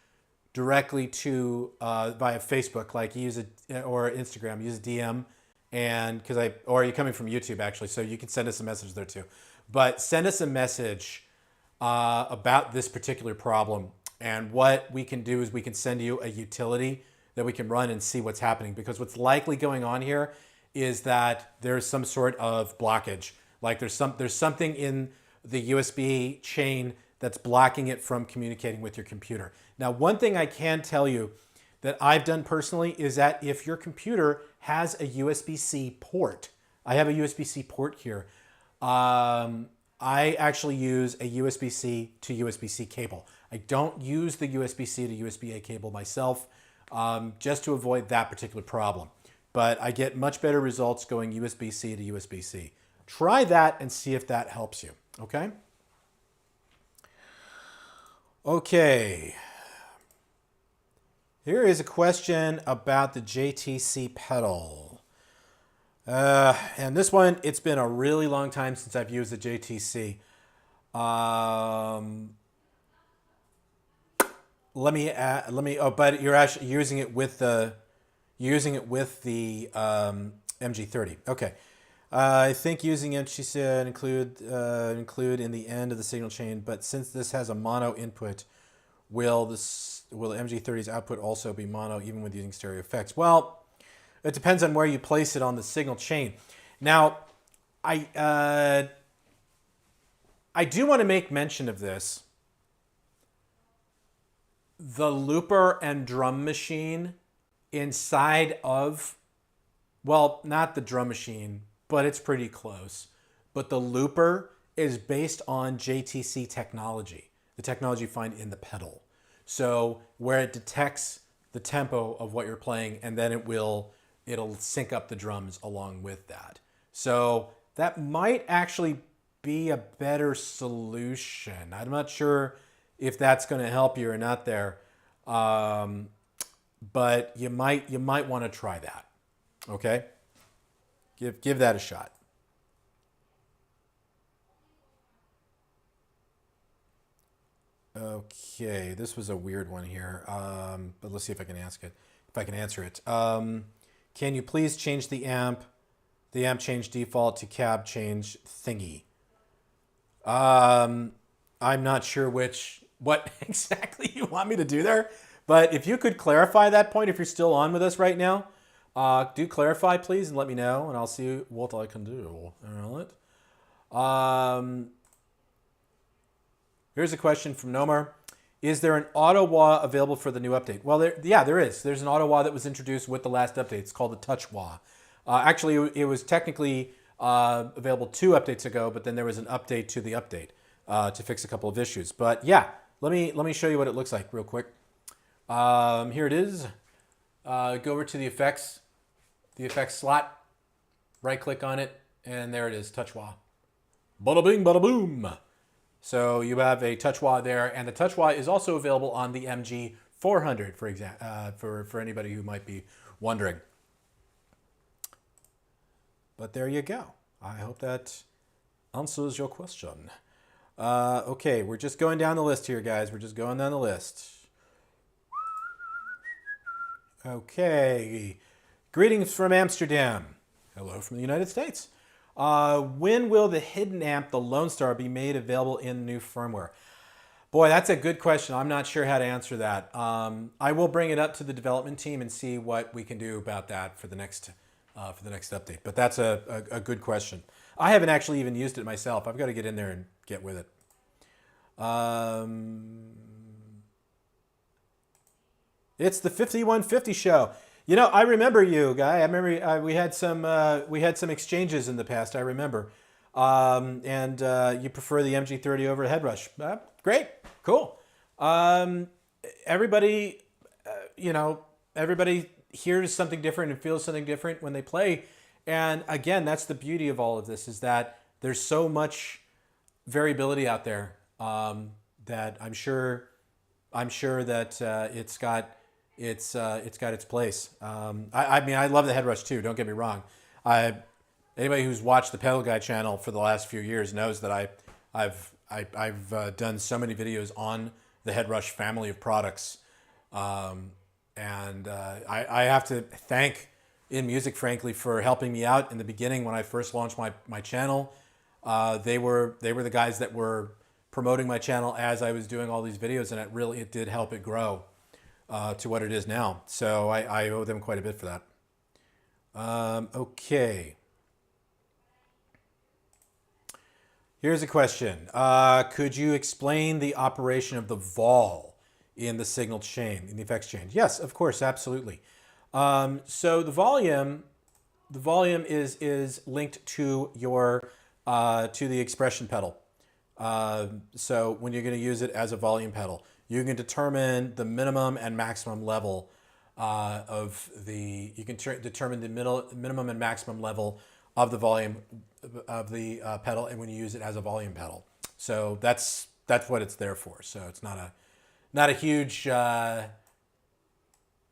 S1: directly to via Facebook, like or Instagram, use a DM, and or you're coming from YouTube actually, so you can send us a message there too. But send us a message about this particular problem, and what we can do is we can send you a utility that we can run and see what's happening, because what's likely going on here is that there's some sort of blockage. Like there's something in the USB chain that's blocking it from communicating with your computer. Now, one thing I can tell you that I've done personally is that if your computer has a USB-C port, I have a USB-C port here, I actually use a USB-C to USB-C cable. I don't use the USB-C to USB-A cable myself, just to avoid that particular problem. But I get much better results going USB-C to USB-C. Try that and see if that helps you, okay? Okay. Here is a question about the JTC pedal. And this one, it's been a really long time since I've used the JTC. But you're actually using it with the MG30. Okay. I think using it, she said, include in the end of the signal chain, but since this has a mono input, will this will the MG30's output also be mono even with using stereo effects? Well, it depends on where you place it on the signal chain. Now, I do want to make mention of this. The looper and drum machine inside of, well, not the drum machine, but it's pretty close. But the looper is based on JTC technology, the technology you find in the pedal. So where it detects the tempo of what you're playing, and then it'll sync up the drums along with that. So that might actually be a better solution. I'm not sure if that's going to help you or not there, but you might want to try that. Okay, give that a shot. Okay, this was a weird one here, but let's see if I can ask it. If I can answer it. Can you please change the amp change default to cab change thingy? I'm not sure what exactly you want me to do there, but if you could clarify that point, if you're still on with us right now, do clarify please and let me know, and I'll see what I can do. All right. Here's a question from Nomar. Is there an auto wah available for the new update? Well, there is. There's an auto wah that was introduced with the last update. It's called the touch wah. Actually, it was technically available 2 updates ago, but then there was an update to the update to fix a couple of issues. But yeah, let me show you what it looks like real quick. Here it is. Go over to the effects slot, right click on it, and there it is, touch wah. Bada bing, bada boom. So you have a touch wah there, and the touch wah is also available on the MG400, for anybody who might be wondering. But there you go. I hope that answers your question. Okay, we're just going down the list here, guys. We're just going down the list. Okay. Greetings from Amsterdam. Hello from the United States. When will the hidden amp, the Lone Star, be made available in new firmware? Boy, that's a good question. I'm not sure how to answer that. I will bring it up to the development team and see what we can do about that for the next update. But that's a good question. I haven't actually even used it myself. I've got to get in there and get with it. It's the 5150 show. You know, I remember you, Guy. I remember we had some exchanges in the past. I remember, and you prefer the MG30 over a Headrush. Great, cool. Everybody, everybody hears something different and feels something different when they play. And again, that's the beauty of all of this, is that there's so much variability out there that I'm sure that it's got its place. I mean, I love the Headrush too. Don't get me wrong. Anybody who's watched the Pedal Guy channel for the last few years knows that I've done so many videos on the Headrush family of products, and I have to thank InMusic, frankly, for helping me out in the beginning when I first launched my channel. They were the guys that were promoting my channel as I was doing all these videos, and it did help it grow to what it is now. So I owe them quite a bit for that. Okay. Here's a question. Could you explain the operation of the vol in the signal chain, in the effects chain? Yes, of course, absolutely. So the volume is linked to your to the expression pedal. So when you're going to use it as a volume pedal, you can determine the minimum and maximum level determine the minimum and maximum level of the volume of the pedal, and when you use it as a volume pedal. So that's what it's there for. So it's not a huge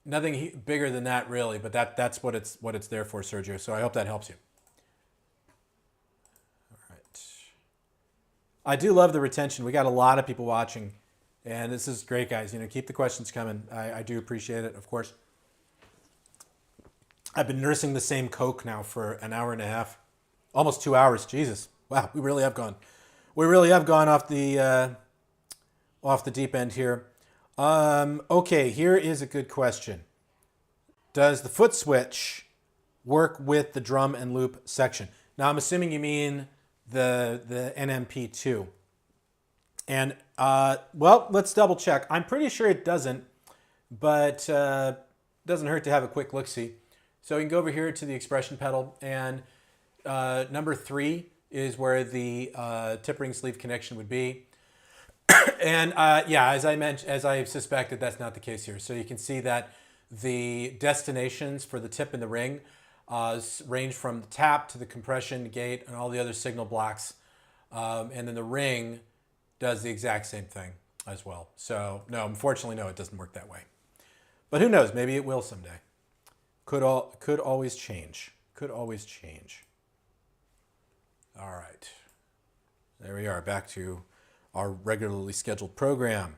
S1: nothing bigger than that really, but that's what it's there for, Sergio. So I hope that helps you. All right. I do love the retention. We got a lot of people watching, and this is great, guys. Keep the questions coming. I do appreciate it, of course. I've been nursing the same Coke now for an hour and a half, almost 2 hours. Jesus, wow, we really have gone off the deep end here. Okay, here is a good question. Does the foot switch work with the drum and loop section? Now, I'm assuming you mean the NMP2. And, well, let's double check. I'm pretty sure it doesn't, but doesn't hurt to have a quick look-see. So you can go over here to the expression pedal, and number 3 is where the tip ring sleeve connection would be. And yeah, as I suspected, that's not the case here. So you can see that the destinations for the tip and the ring range from the tap to the compression gate and all the other signal blocks. And then the ring does the exact same thing as well. So no, unfortunately, no, it doesn't work that way. But who knows? Maybe it will someday. Could always change. Could always change. All right. There we are, back to our regularly scheduled program.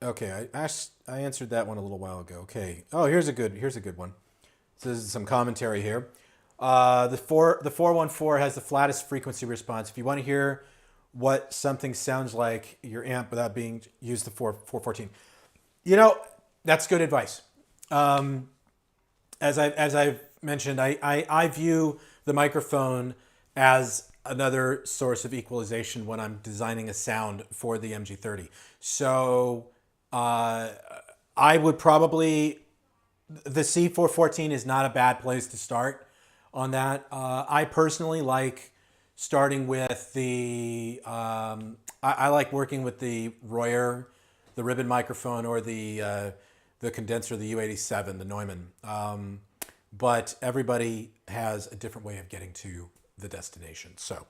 S1: Okay, I answered that one a little while ago. Okay. Oh, here's a good one. This is some commentary here. The 414 has the flattest frequency response. If you want to hear what something sounds like your amp without being use the 414. You know, that's good advice. As I've mentioned, I view the microphone as another source of equalization when I'm designing a sound for the MG30. So I would probably, the C414 is not a bad place to start on that. I personally like starting with the, I like working with the Royer, the ribbon microphone, or the condenser, the U87, the Neumann. But everybody has a different way of getting to the destination. So,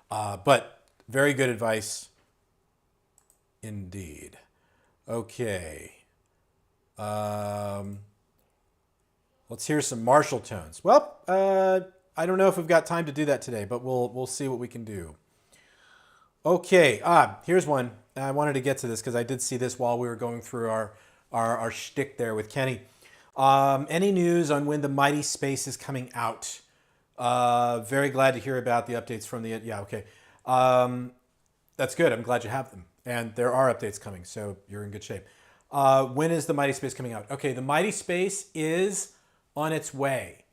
S1: but very good advice indeed. Okay. Let's hear some Marshall tones. Well, I don't know if we've got time to do that today, but we'll see what we can do. Okay. Here's one. I wanted to get to this because I did see this while we were going through our shtick there with Kenny. Any news on when the Mighty Space is coming out? Very glad to hear about the updates from the... Yeah, okay. That's good. I'm glad you have them. And there are updates coming, so you're in good shape. When is the Mighty Space coming out? Okay, the Mighty Space is on its way.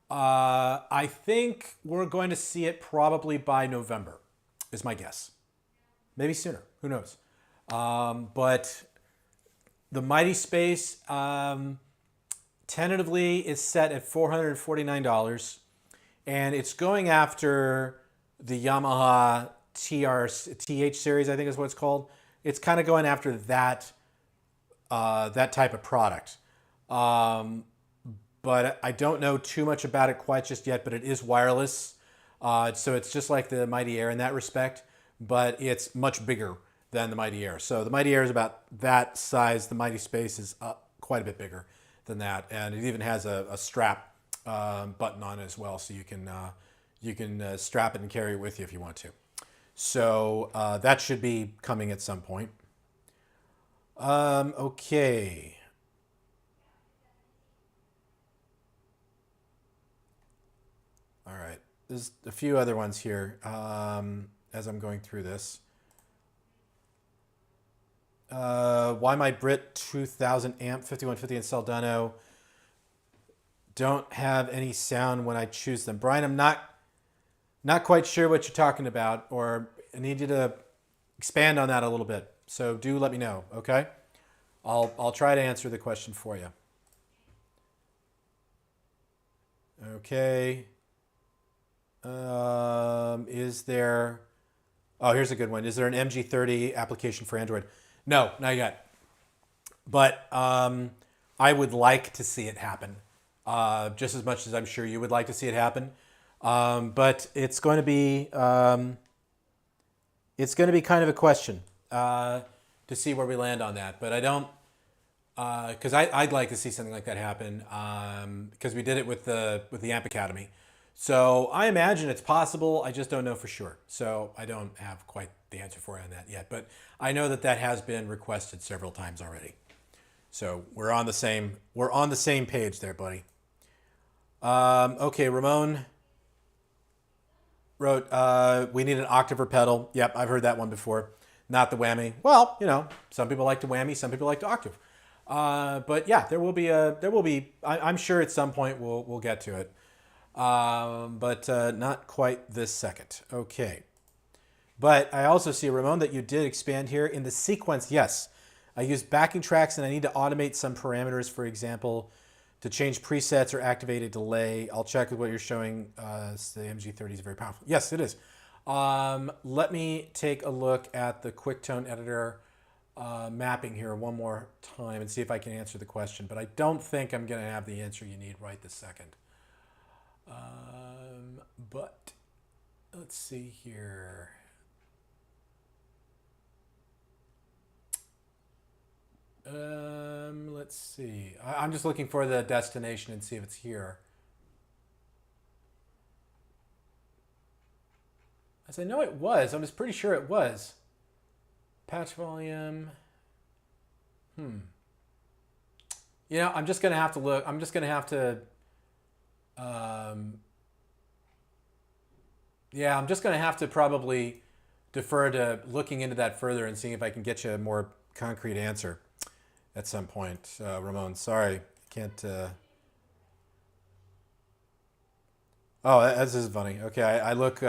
S1: I think we're going to see it probably by November, is my guess. Maybe sooner. Who knows? But the Mighty Space tentatively is set at $449, and it's going after the Yamaha TH series, I think is what it's called. It's kind of going after that that type of product. But I don't know too much about it quite just yet, but it is wireless. So it's just like the Mighty Air in that respect, but it's much bigger than the Mighty Air. So the Mighty Air is about that size. The Mighty Space is quite a bit bigger than that. And it even has a strap button on it as well. So you can strap it and carry it with you if you want to. So that should be coming at some point. Okay. All right. There's a few other ones here as I'm going through this. Why my Brit 2000 amp 5150 and Saldano don't have any sound when I choose them. Brian, I'm not quite sure what you're talking about, or I need you to expand on that a little bit. So do let me know, okay? I'll try to answer the question for you. Okay. Is there... Oh, here's a good one. Is there an MG30 application for Android? No, not yet. But I would like to see it happen, just as much as I'm sure you would like to see it happen. But it's going to be kind of a question to see where we land on that. But I don't, because I'd like to see something like that happen because we did it with the Amp Academy. So I imagine it's possible. I just don't know for sure. So I don't have quite the answer for you on that yet. But I know that has been requested several times already. So we're on the same page there, buddy. Okay, Ramon wrote, we need an octaver pedal. Yep, I've heard that one before. not the whammy. Well, you know, some people like to whammy, some people like to octave. But yeah, there will be. I'm sure at some point we'll get to it, but not quite this second. Okay. But I also see, Ramon, that you did expand here in the sequence. Yes, I use backing tracks and I need to automate some parameters, for example, to change presets or activate a delay. I'll check with what you're showing. The MG30 is very powerful. Yes, it is. Let me take a look at the QuickTone editor mapping here one more time and see if I can answer the question. But I don't think I'm going to have the answer you need right this second. But let's see here. Let's see. I'm just looking for the destination and see if it's here. As I know it was. I'm just pretty sure it was. Patch volume. You know, I'm just going to have to look. I'm just going to have to... yeah, I'm just going to have to probably defer to looking into that further and seeing if I can get you a more concrete answer at some point. Ramon, sorry, can't... Oh, this is funny. Okay, I look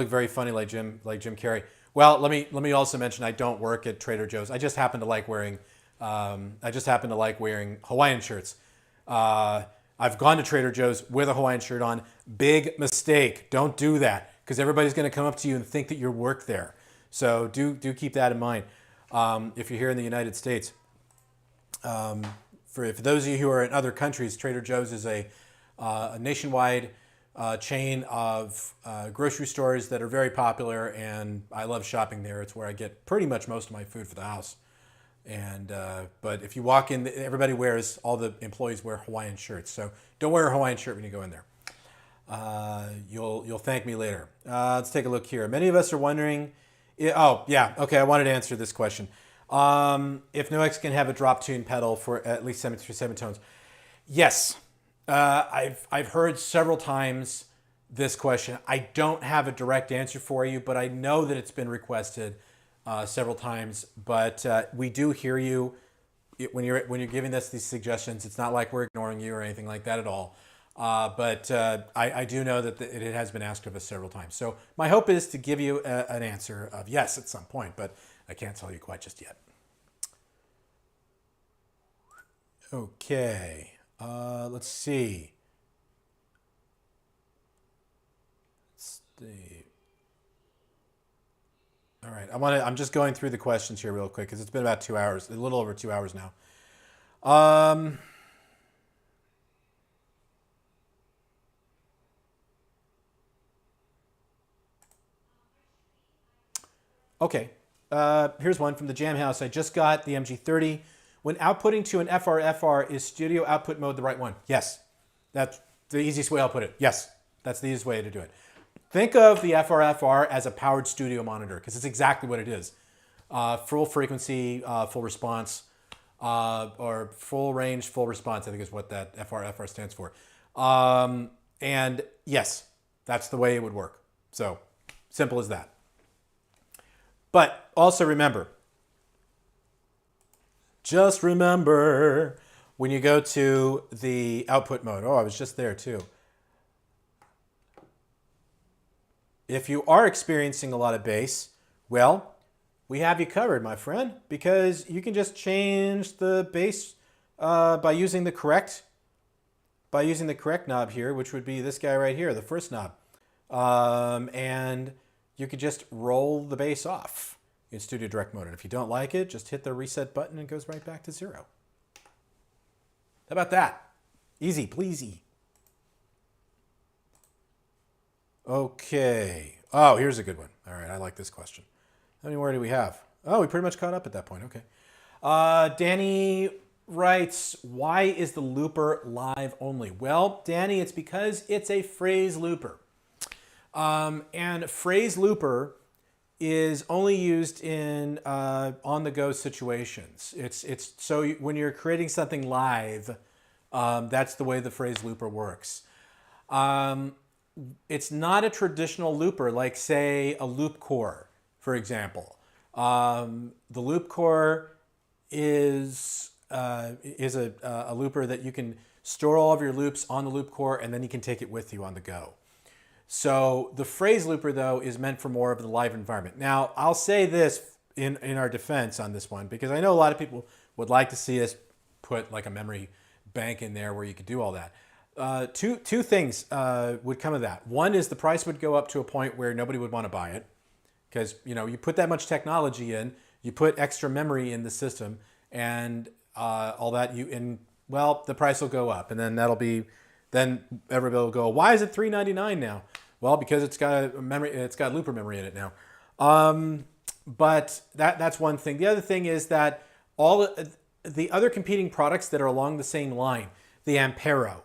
S1: very funny like Jim Carrey. Well, let me also mention I don't work at Trader Joe's. I just happen to like wearing Hawaiian shirts. I've gone to Trader Joe's with a Hawaiian shirt on. Big mistake. Don't do that because everybody's going to come up to you and think that you work there. So do keep that in mind if you're here in the United States. For those of you who are in other countries, Trader Joe's is a nationwide chain of grocery stores that are very popular, and I love shopping there. It's where I get pretty much most of my food for the house. And but if you walk in, all the employees wear Hawaiian shirts. So don't wear a Hawaiian shirt when you go in there. You'll thank me later. Let's take a look here. Many of us are wondering. Oh yeah, okay. I wanted to answer this question. If NUX can have a drop tune pedal for at least 7 tones. Yes. I've heard several times this question. I don't have a direct answer for you, but I know that it's been requested several times. But we do hear you when you're giving us these suggestions. It's not like we're ignoring you or anything like that at all. But I do know that it has been asked of us several times. So my hope is to give you an answer of yes at some point, but I can't tell you quite just yet. Okay. Let's see. All right. I'm just going through the questions here real quick because it's been about 2 hours, a little over 2 hours now. Okay. Here's one from the Jam House. I just got the MG30. When outputting to an FR, is studio output mode the right one? Yes. That's the easiest way I'll put it. Yes. That's the easiest way to do it. Think of the FR as a powered studio monitor because it's exactly what it is. Full frequency, full response, or full range, full response, I think is what that FR stands for. And yes, that's the way it would work. So simple as that. But also remember, just remember when you go to the output mode. Oh, I was just there too. If you are experiencing a lot of bass, well, we have you covered, my friend, because you can just change the bass by using the correct knob here, which would be this guy right here, the first knob. And you could just roll the bass off in Studio Direct mode. And if you don't like it, just hit the reset button and it goes right back to 0. How about that? Easy, pleasy. Okay. Oh, here's a good one. All right, I like this question. How many more do we have? Oh, we pretty much caught up at that point. Okay. Danny writes, why is the looper live only? Well, Danny, it's because it's a phrase looper. And phrase looper is only used in on-the-go situations. It's so when you're creating something live, that's the way the phrase looper works. It's not a traditional looper like, say, a loop core, for example. The loop core is a looper that you can store all of your loops on the loop core, and then you can take it with you on the go. So the phrase looper, though, is meant for more of the live environment. Now, I'll say this in our defense on this one, because I know a lot of people would like to see us put like a memory bank in there where you could do all that. Two things would come of that. One is the price would go up to a point where nobody would want to buy it, because you put that much technology in, you put extra memory in the system, and all that the price will go up, and then then everybody will go, why is it $3.99 now? Well, because it's got looper memory in it now. But that's one thing. The other thing is that all the other competing products that are along the same line, the Ampero,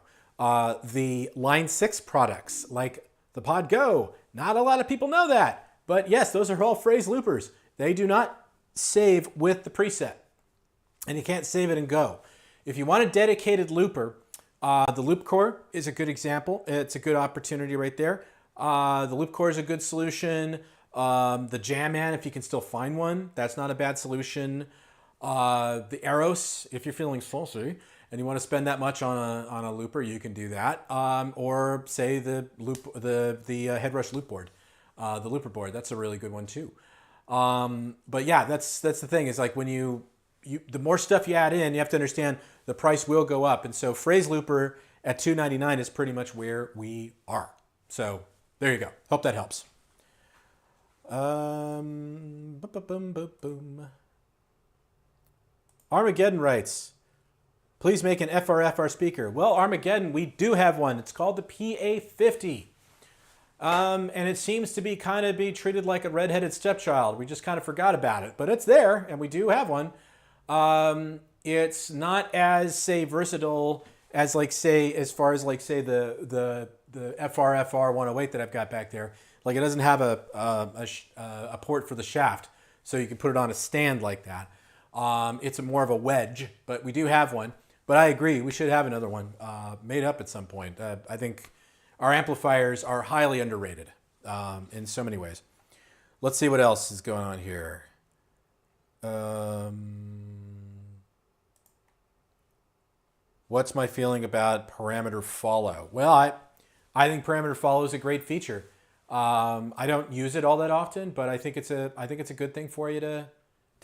S1: the Line 6 products like the Pod Go, not a lot of people know that. But yes, those are all phrase loopers. They do not save with the preset, and you can't save it and go. If you want a dedicated looper, the loop core is a good example. It's a good opportunity right there. The loop core is a good solution. The Jamman, if you can still find one, that's not a bad solution. The Eros, if you're feeling saucy and you want to spend that much on a looper, you can do that. Or say the Headrush loop board, the looper board. That's a really good one too. But yeah, that's the thing. Is like when the more stuff you add in, you have to understand the price will go up. And so phrase looper at $2.99 is pretty much where we are. So there you go. Hope that helps. Armageddon writes, please make an FRFR speaker. Well, Armageddon, we do have one. It's called the PA50. And it seems to be treated like a redheaded stepchild. We just kind of forgot about it, but it's there, and we do have one. It's not as, say, versatile as, as far as the FRFR 108 that I've got back there. Like, it doesn't have a port for the shaft, so you can put it on a stand like that. It's more of a wedge, but we do have one. But I agree, we should have another one made up at some point. I think our amplifiers are highly underrated in so many ways. Let's see what else is going on here. What's my feeling about parameter follow? Well, I think parameter follow is a great feature. I don't use it all that often, but I think it's a good thing for you to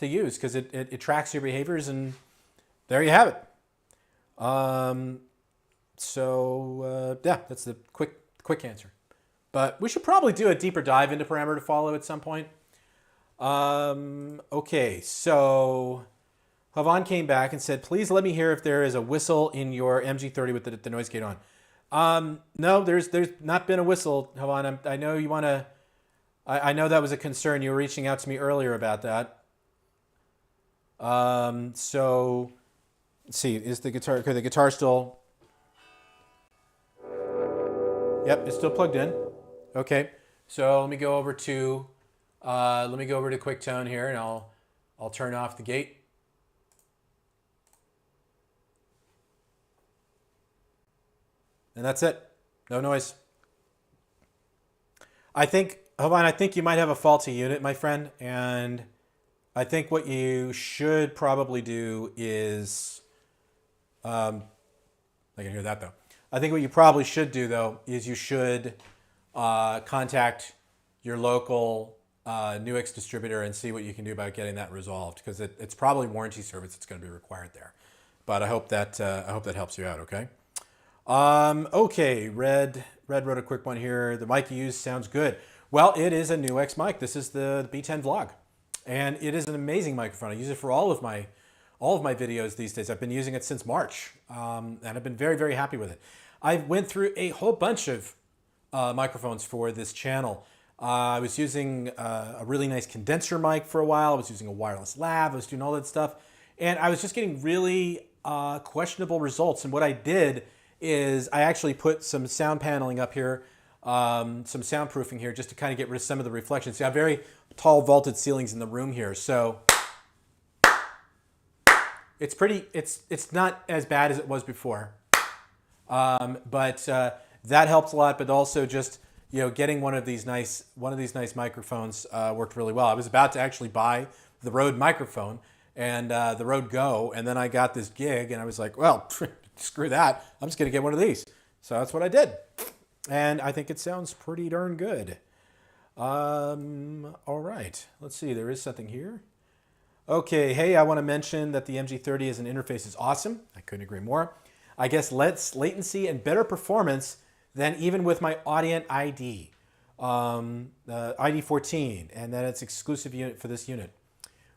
S1: use, because it tracks your behaviors, and there you have it. Yeah, that's the quick answer. But we should probably do a deeper dive into parameter follow at some point. Okay, so Havan came back and said, please let me hear if there is a whistle in your MG30 with the noise gate on. No, there's not been a whistle, Havan. I know you want to. I know that was a concern. You were reaching out to me earlier about that. So let's see. Is the guitar? Okay, the guitar still. Yep, it's still plugged in. Okay, so let me go over to QuickTone here, and I'll turn off the gate. And that's it. No noise. I think you might have a faulty unit, my friend. And I think what you should probably do is, I can hear that though. I think what you probably should do though is you should contact your local NUX distributor and see what you can do about getting that resolved, because it's probably warranty service that's going to be required there. But I hope that helps you out. Okay. Okay, Red wrote a quick one here. The mic you use sounds good. Well, it is a NUX mic. This is the B10 Vlog, and it is an amazing microphone. I use it for all of my videos these days. I've been using it since March, and I've been very, very happy with it. I went through a whole bunch of microphones for this channel. I was using a really nice condenser mic for a while. I was using a wireless lav. I was doing all that stuff, and I was just getting really questionable results. And what I did is I actually put some sound paneling up here, some soundproofing here, just to kind of get rid of some of the reflections. You have very tall vaulted ceilings in the room here, so it's not as bad as it was before. But that helps a lot. But also just getting one of these nice microphones worked really well. I was about to actually buy the Rode microphone and the Rode Go, and then I got this gig, and I was like, well, screw that. I'm just gonna get one of these. So that's what I did, and I think it sounds pretty darn good. All right, let's see. There is something here. Okay, hey, I want to mention that the MG30 as an interface is awesome. I couldn't agree more. I guess less latency and better performance than even with my Audient ID, ID14, and that it's exclusive unit for this unit.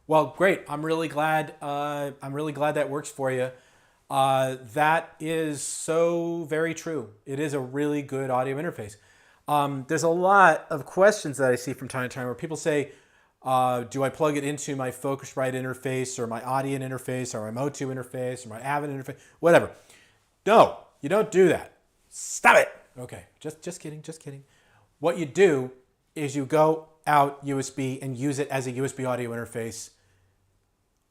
S1: Well, great. I'm really glad. That works for you. That is so very true. It is a really good audio interface. There's a lot of questions that I see from time to time where people say, do I plug it into my Focusrite interface or my Audient interface or my Motu interface or my Avid interface, whatever. No, you don't do that. Stop it. Okay, just kidding. What you do is you go out USB and use it as a USB audio interface.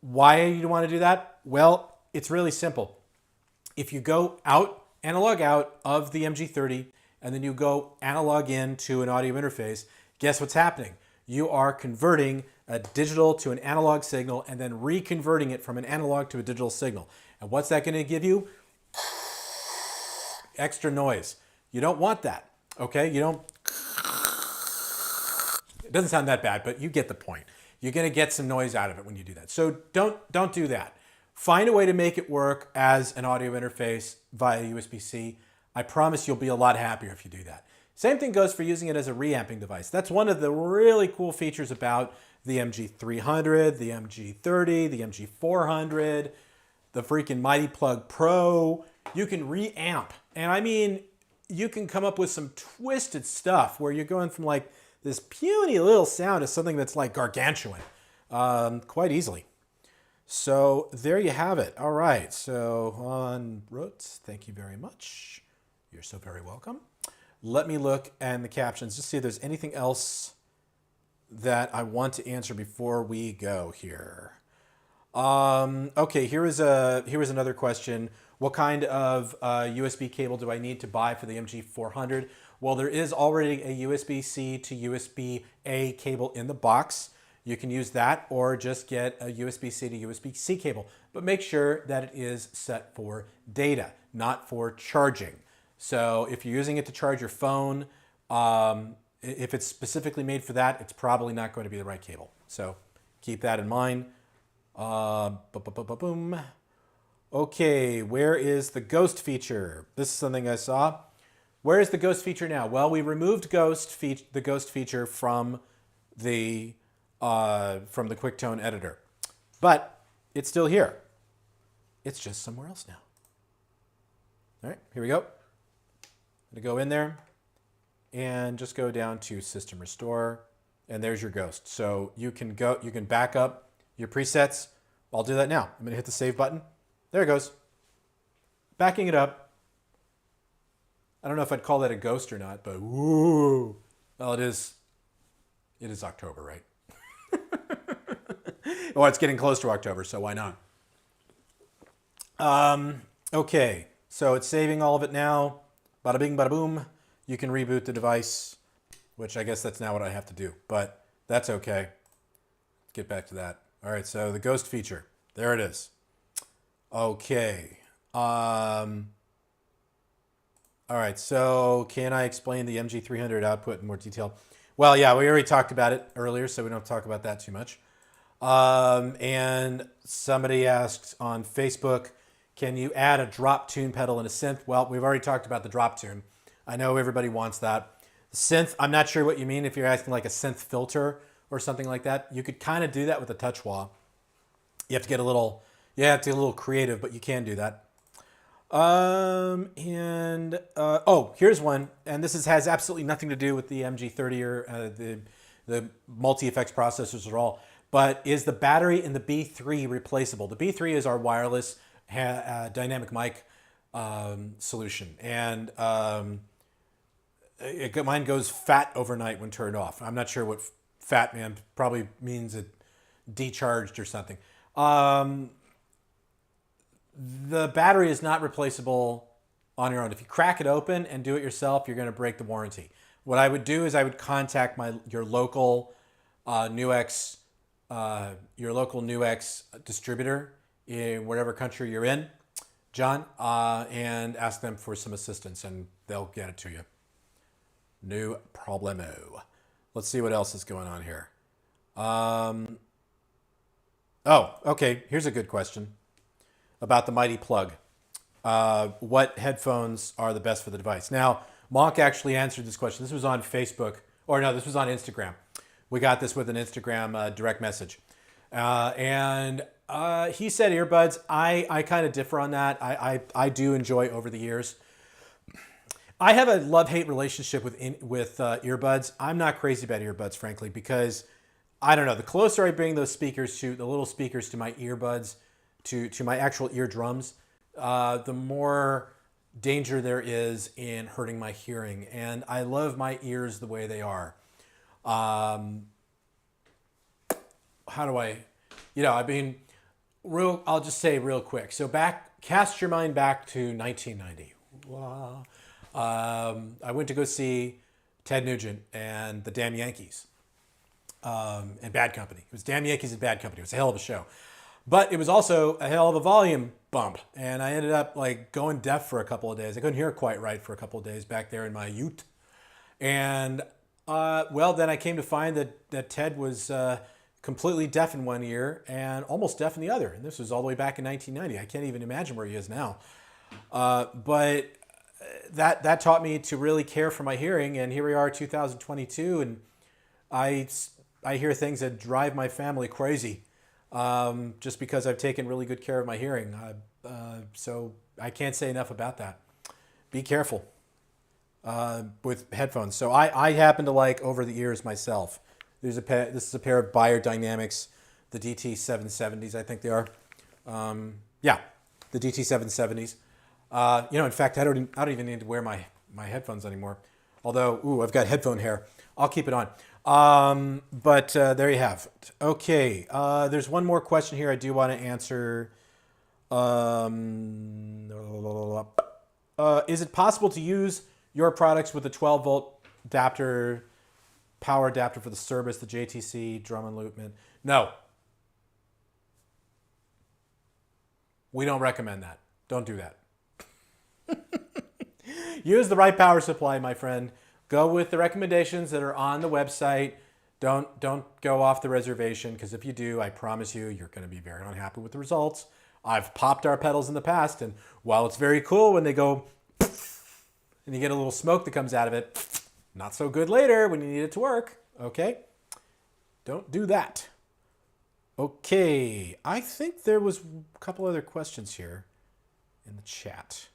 S1: Why do you want to do that? Well, it's really simple. If you go out, analog out of the MG30, and then you go analog in to an audio interface, guess what's happening? You are converting a digital to an analog signal and then reconverting it from an analog to a digital signal. And what's that going to give you? Extra noise. You don't want that, okay? You don't. It doesn't sound that bad, but you get the point. You're going to get some noise out of it when you do that. So don't do that. Find a way to make it work as an audio interface via USB-C. I promise you'll be a lot happier if you do that. Same thing goes for using it as a reamping device. That's one of the really cool features about the MG300, the MG30, the MG400, the freaking Mighty Plug Pro. You can reamp. And I mean, you can come up with some twisted stuff where you're going from like this puny little sound to something that's like gargantuan quite easily. So there you have it. All right. So on Rotes, thank you very much. You're so very welcome. Let me look at the captions, just see if there's anything else that I want to answer before we go here. Okay, here is another question. What kind of USB cable do I need to buy for the MG400? Well, there is already a USB-C to USB-A cable in the box. You can use that or just get a USB-C to USB-C cable. But make sure that it is set for data, not for charging. So if you're using it to charge your phone, if it's specifically made for that, it's probably not going to be the right cable. So keep that in mind. Boom. Okay, where is the ghost feature? This is something I saw. Where is the ghost feature now? Well, we removed the ghost feature from the QuickTone editor, but it's still here. It's just somewhere else now. All right, here we go. I'm gonna go in there and just go down to System Restore, and there's your ghost. So you can back up your presets. I'll do that now. I'm gonna hit the save button. There it goes. Backing it up. I don't know if I'd call that a ghost or not, but woo. Well, it is October, right? Well, it's getting close to October, so why not? Okay, so it's saving all of it now. Bada bing, bada boom. You can reboot the device, which I guess that's now what I have to do, but that's okay. Let's get back to that. All right, so the ghost feature, there it is. Okay. All right, so can I explain the MG300 output in more detail? Well, yeah, we already talked about it earlier, so we don't talk about that too much. And somebody asked on Facebook, can you add a drop tune pedal and a synth? Well, we've already talked about the drop tune. I know everybody wants that. The synth, I'm not sure what you mean if you're asking like a synth filter or something like that. You could kind of do that with a touch wah. You have to get a little creative, but you can do that. Oh, here's one, and this has absolutely nothing to do with the MG30 or the multi-effects processors at all, but is the battery in the B3 replaceable? The B3 is our wireless dynamic mic solution, and mine goes fat overnight when turned off. I'm not sure what fat man probably means, it decharged or something. The battery is not replaceable on your own. If you crack it open and do it yourself, you're going to break the warranty. What I would do is I would contact your local NUX distributor in whatever country you're in, John, and ask them for some assistance, and they'll get it to you. No problemo. Let's see what else is going on here. Oh, okay. Here's a good question about the Mighty Plug. What headphones are the best for the device? Now, Monk actually answered this question. This was on Facebook, or no, this was on Instagram. We got this with an Instagram direct message. And he said earbuds. I kind of differ on that. I do enjoy over the years. I have a love-hate relationship with earbuds. I'm not crazy about earbuds, frankly, because I don't know. The closer I bring those speakers the little speakers to my earbuds, to my actual eardrums, the more danger there is in hurting my hearing. And I love my ears the way they are. How do I, I'll just say real quick. So cast your mind back to 1990. Wow. I went to go see Ted Nugent and the Damn Yankees and Bad Company. It was Damn Yankees and Bad Company. It was a hell of a show. But it was also a hell of a volume bump. And I ended up going deaf for a couple of days. I couldn't hear quite right for a couple of days back there in my ute. And then I came to find that Ted was completely deaf in one ear and almost deaf in the other. And this was all the way back in 1990. I can't even imagine where he is now. But that taught me to really care for my hearing. And here we are, 2022, and I hear things that drive my family crazy just because I've taken really good care of my hearing. So I can't say enough about that. Be careful with headphones. So I happen to like over the ears myself. This is a pair of Beyerdynamics, the DT770s, I think they are. The DT770s. In fact, I don't even need to wear my headphones anymore. Although, I've got headphone hair. I'll keep it on. But there you have it. Okay, there's one more question here I do want to answer. Is it possible to use your products with a 12-volt adapter, power adapter for the service, the JTC, drum and loopman? No. We don't recommend that. Don't do that. Use the right power supply, my friend. Go with the recommendations that are on the website. Don't go off the reservation, because if you do, I promise you're going to be very unhappy with the results. I've popped our pedals in the past, and while it's very cool when they go and you get a little smoke that comes out of it, not so good later when you need it to work. Okay? Don't do that. Okay, I think there was a couple other questions here in the chat.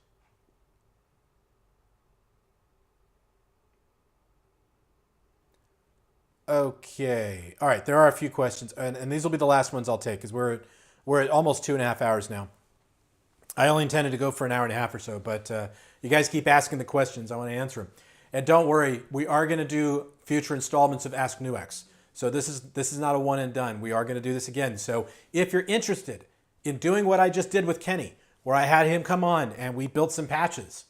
S1: Okay. All right. There are a few questions, and these will be the last ones I'll take because we're at almost 2.5 hours now. I only intended to go for an hour and a half or so, but you guys keep asking the questions. I want to answer them. And don't worry, we are going to do future installments of Ask NUX. So this is not a one and done. We are going to do this again. So if you're interested in doing what I just did with Kenny, where I had him come on and we built some patches,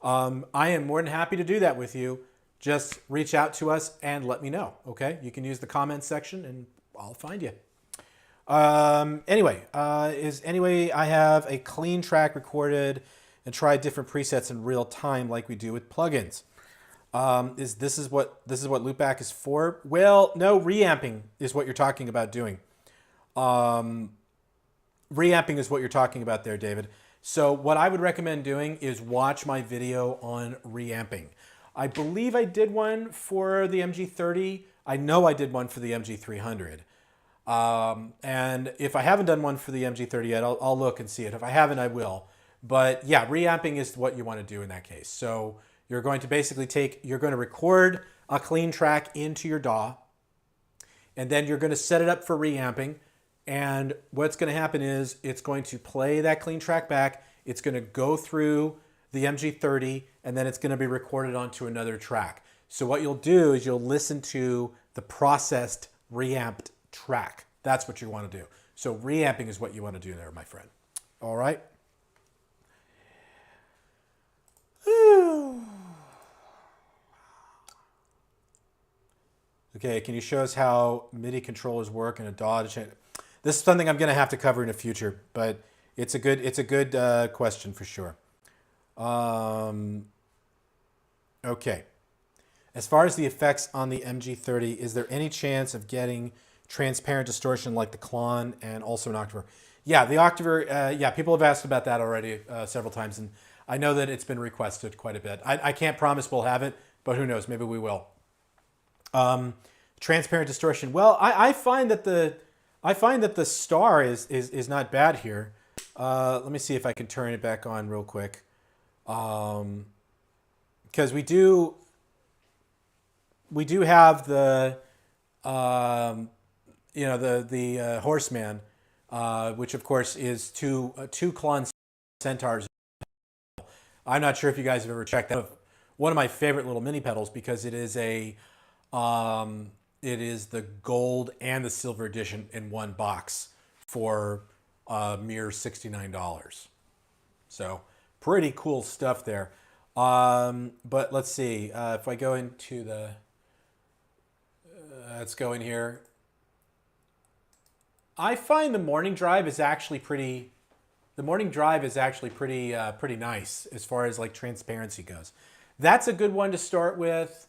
S1: I am more than happy to do that with you. Just reach out to us and let me know, okay? You can use the comments section and I'll find you. Anyway, I have a clean track recorded and tried different presets in real time like we do with plugins. This is what loopback is for? Well, no, reamping is what you're talking about doing. Reamping is what you're talking about there, David. So what I would recommend doing is watch my video on reamping. I believe I did one for the MG30. I know I did one for the MG300. And if I haven't done one for the MG30 yet, I'll look and see it. If I haven't, I will. But yeah, reamping is what you want to do in that case. So you're going to basically you're going to record a clean track into your DAW, and then you're going to set it up for reamping. And what's going to happen is it's going to play that clean track back. It's going to go through the MG30, and then it's going to be recorded onto another track. So what you'll do is you'll listen to the processed reamped track. That's what you want to do. So reamping is what you want to do there, my friend. All right. Okay, can you show us how MIDI controllers work in a DAW to change? This is something I'm going to have to cover in the future, but it's a good question for sure. Okay. As far as the effects on the MG30, is there any chance of getting transparent distortion like the Klon and also an Octaver? Yeah, the Octaver, yeah, people have asked about that already several times, and I know that it's been requested quite a bit. I can't promise we'll have it, but who knows, maybe we will. Transparent distortion. Well, I find that the star is not bad here. Let me see if I can turn it back on real quick. Because we do have the the horseman, which of course is two Klon centaurs. I'm not sure if you guys have ever checked that. One of my favorite little mini pedals because it is it is the gold and the silver edition in one box for a mere $69. So pretty cool stuff there. But let's see if I go into the let's go in here. I find the morning drive is actually pretty. The morning drive is actually pretty nice as far as like transparency goes. That's a good one to start with.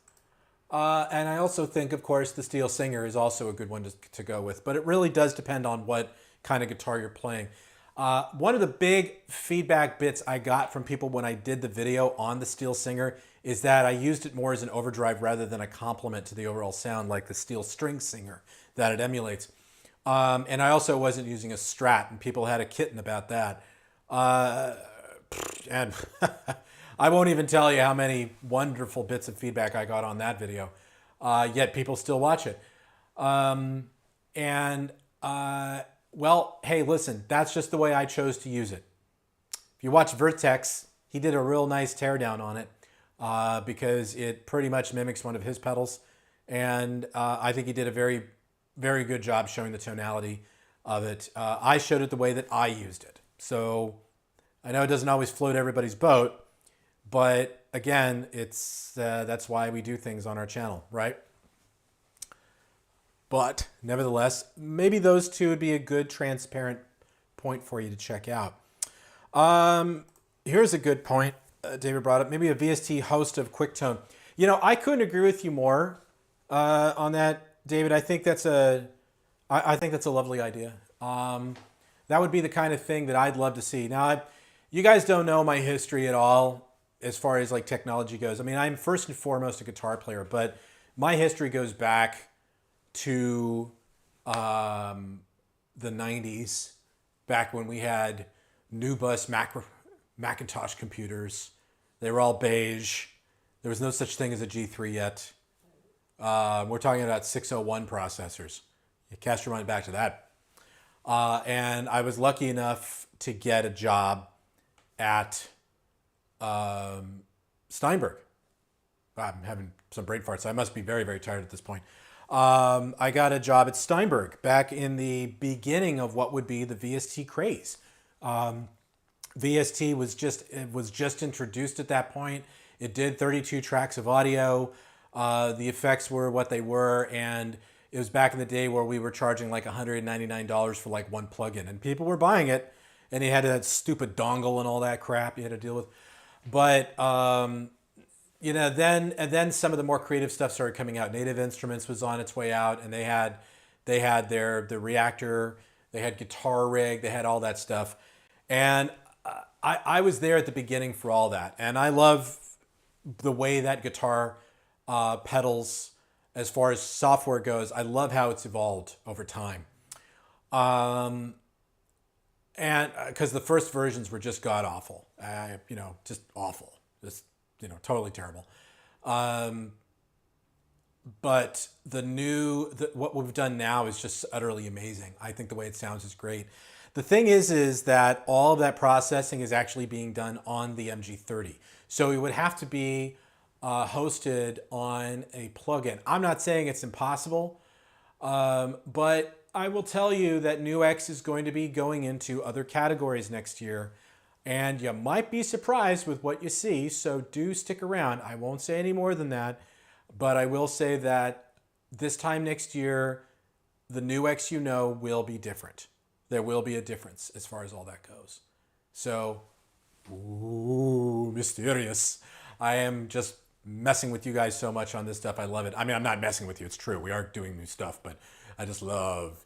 S1: And I also think, of course, the Steel Singer is also a good one to go with. But it really does depend on what kind of guitar you're playing. One of the big feedback bits I got from people when I did the video on the Steel Singer is that I used it more as an overdrive rather than a complement to the overall sound like the Steel String Singer that it emulates. And I also wasn't using a Strat, and people had a kitten about that. And I won't even tell you how many wonderful bits of feedback I got on that video. Yet people still watch it. Well, hey, listen, that's just the way I chose to use it. If you watch Vertex, he did a real nice teardown on it because it pretty much mimics one of his pedals. And I think he did a very, very good job showing the tonality of it. I showed it the way that I used it. So I know it doesn't always float everybody's boat, but again, it's that's why we do things on our channel, right? But nevertheless, maybe those two would be a good transparent point for you to check out. Here's a good point David brought up. Maybe a VST host of QuickTone. You know, I couldn't agree with you more on that, David. I think that's a lovely idea. That would be the kind of thing that I'd love to see. Now, you guys don't know my history at all as far as like technology goes. I mean, I'm first and foremost a guitar player, but my history goes back to the 90s, back when we had Nubus Macintosh computers. They were all beige. There was no such thing as a G3 yet. We're talking about 601 processors. You cast your mind back to that. And I was lucky enough to get a job at Steinberg. I'm having some brain farts. So I must be very, very tired at this point. I got a job at Steinberg back in the beginning of what would be the VST craze. VST was just introduced at that point. It did 32 tracks of audio. The effects were what they were, and it was back in the day where we were charging like $199 for like one plugin, and people were buying it, and you had that stupid dongle and all that crap you had to deal with. But you know, then some of the more creative stuff started coming out. Native Instruments was on its way out, and they had their Reactor, they had Guitar Rig, they had all that stuff, and I was there at the beginning for all that, and I love the way that guitar pedals, as far as software goes. I love how it's evolved over time, and because the first versions were just god awful, you know, just awful, just, you know, totally terrible. But what we've done now is just utterly amazing. I think the way it sounds is great. The thing is that all of that processing is actually being done on the MG30. So it would have to be hosted on a plugin. I'm not saying it's impossible, but I will tell you that NUX is going to be going into other categories next year, and you might be surprised with what you see, so do stick around. I won't say any more than that, but I will say that this time next year, the new X will be different. There will be a difference as far as all that goes. So, ooh, mysterious. I am just messing with you guys so much on this stuff. I love it. I mean, I'm not messing with you. It's true. We are doing new stuff, but I just love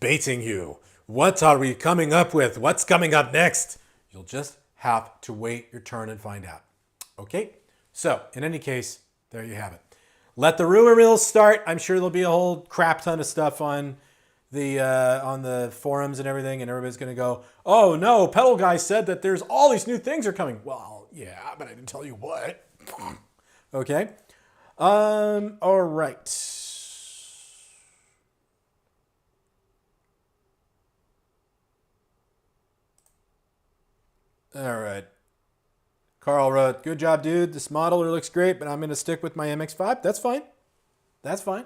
S1: baiting you. What are we coming up with? What's coming up next? You'll just have to wait your turn and find out. Okay? So, in any case, there you have it. Let the rumor mills start. I'm sure there'll be a whole crap ton of stuff on the forums and everything, and everybody's going to go, oh no, Pedal Guy said that there's all these new things are coming. Well, yeah, but I didn't tell you what. Okay? All right. All right. Carl wrote, good job, dude. This modeler looks great, but I'm going to stick with my MX5. That's fine. That's fine.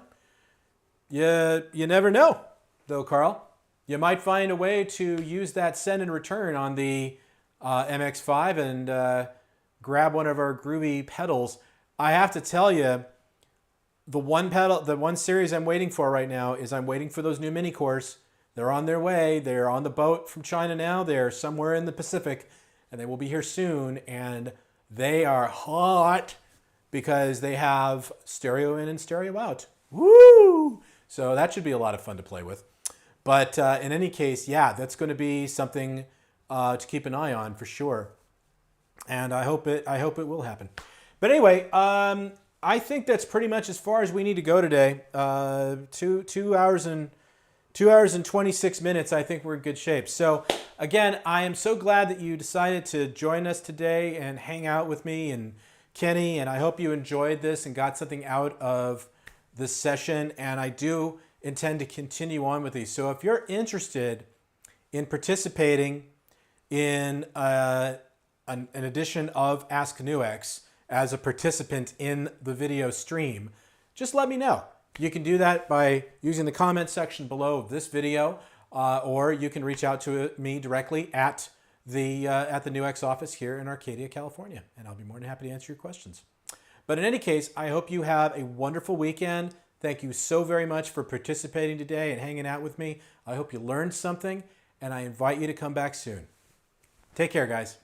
S1: You never know, though, Carl. You might find a way to use that send and return on the MX5 and grab one of our groovy pedals. I have to tell you, the one series I'm waiting for right now is I'm waiting for those new mini cores. They're on their way. They're on the boat from China now. They're somewhere in the Pacific, and they will be here soon. And they are hot because they have stereo in and stereo out. Woo! So that should be a lot of fun to play with. But in any case, yeah, that's going to be something to keep an eye on for sure. And I hope it will happen. But anyway, I think that's pretty much as far as we need to go today. 2 hours and 26 minutes. I think we're in good shape. So again, I am so glad that you decided to join us today and hang out with me and Kenny. And I hope you enjoyed this and got something out of this session. And I do intend to continue on with these. So if you're interested in participating in an edition of Ask NUX as a participant in the video stream, just let me know. You can do that by using the comment section below this video, or you can reach out to me directly at the NUX office here in Arcadia, California, and I'll be more than happy to answer your questions. But in any case, I hope you have a wonderful weekend. Thank you so very much for participating today and hanging out with me. I hope you learned something, and I invite you to come back soon. Take care, guys.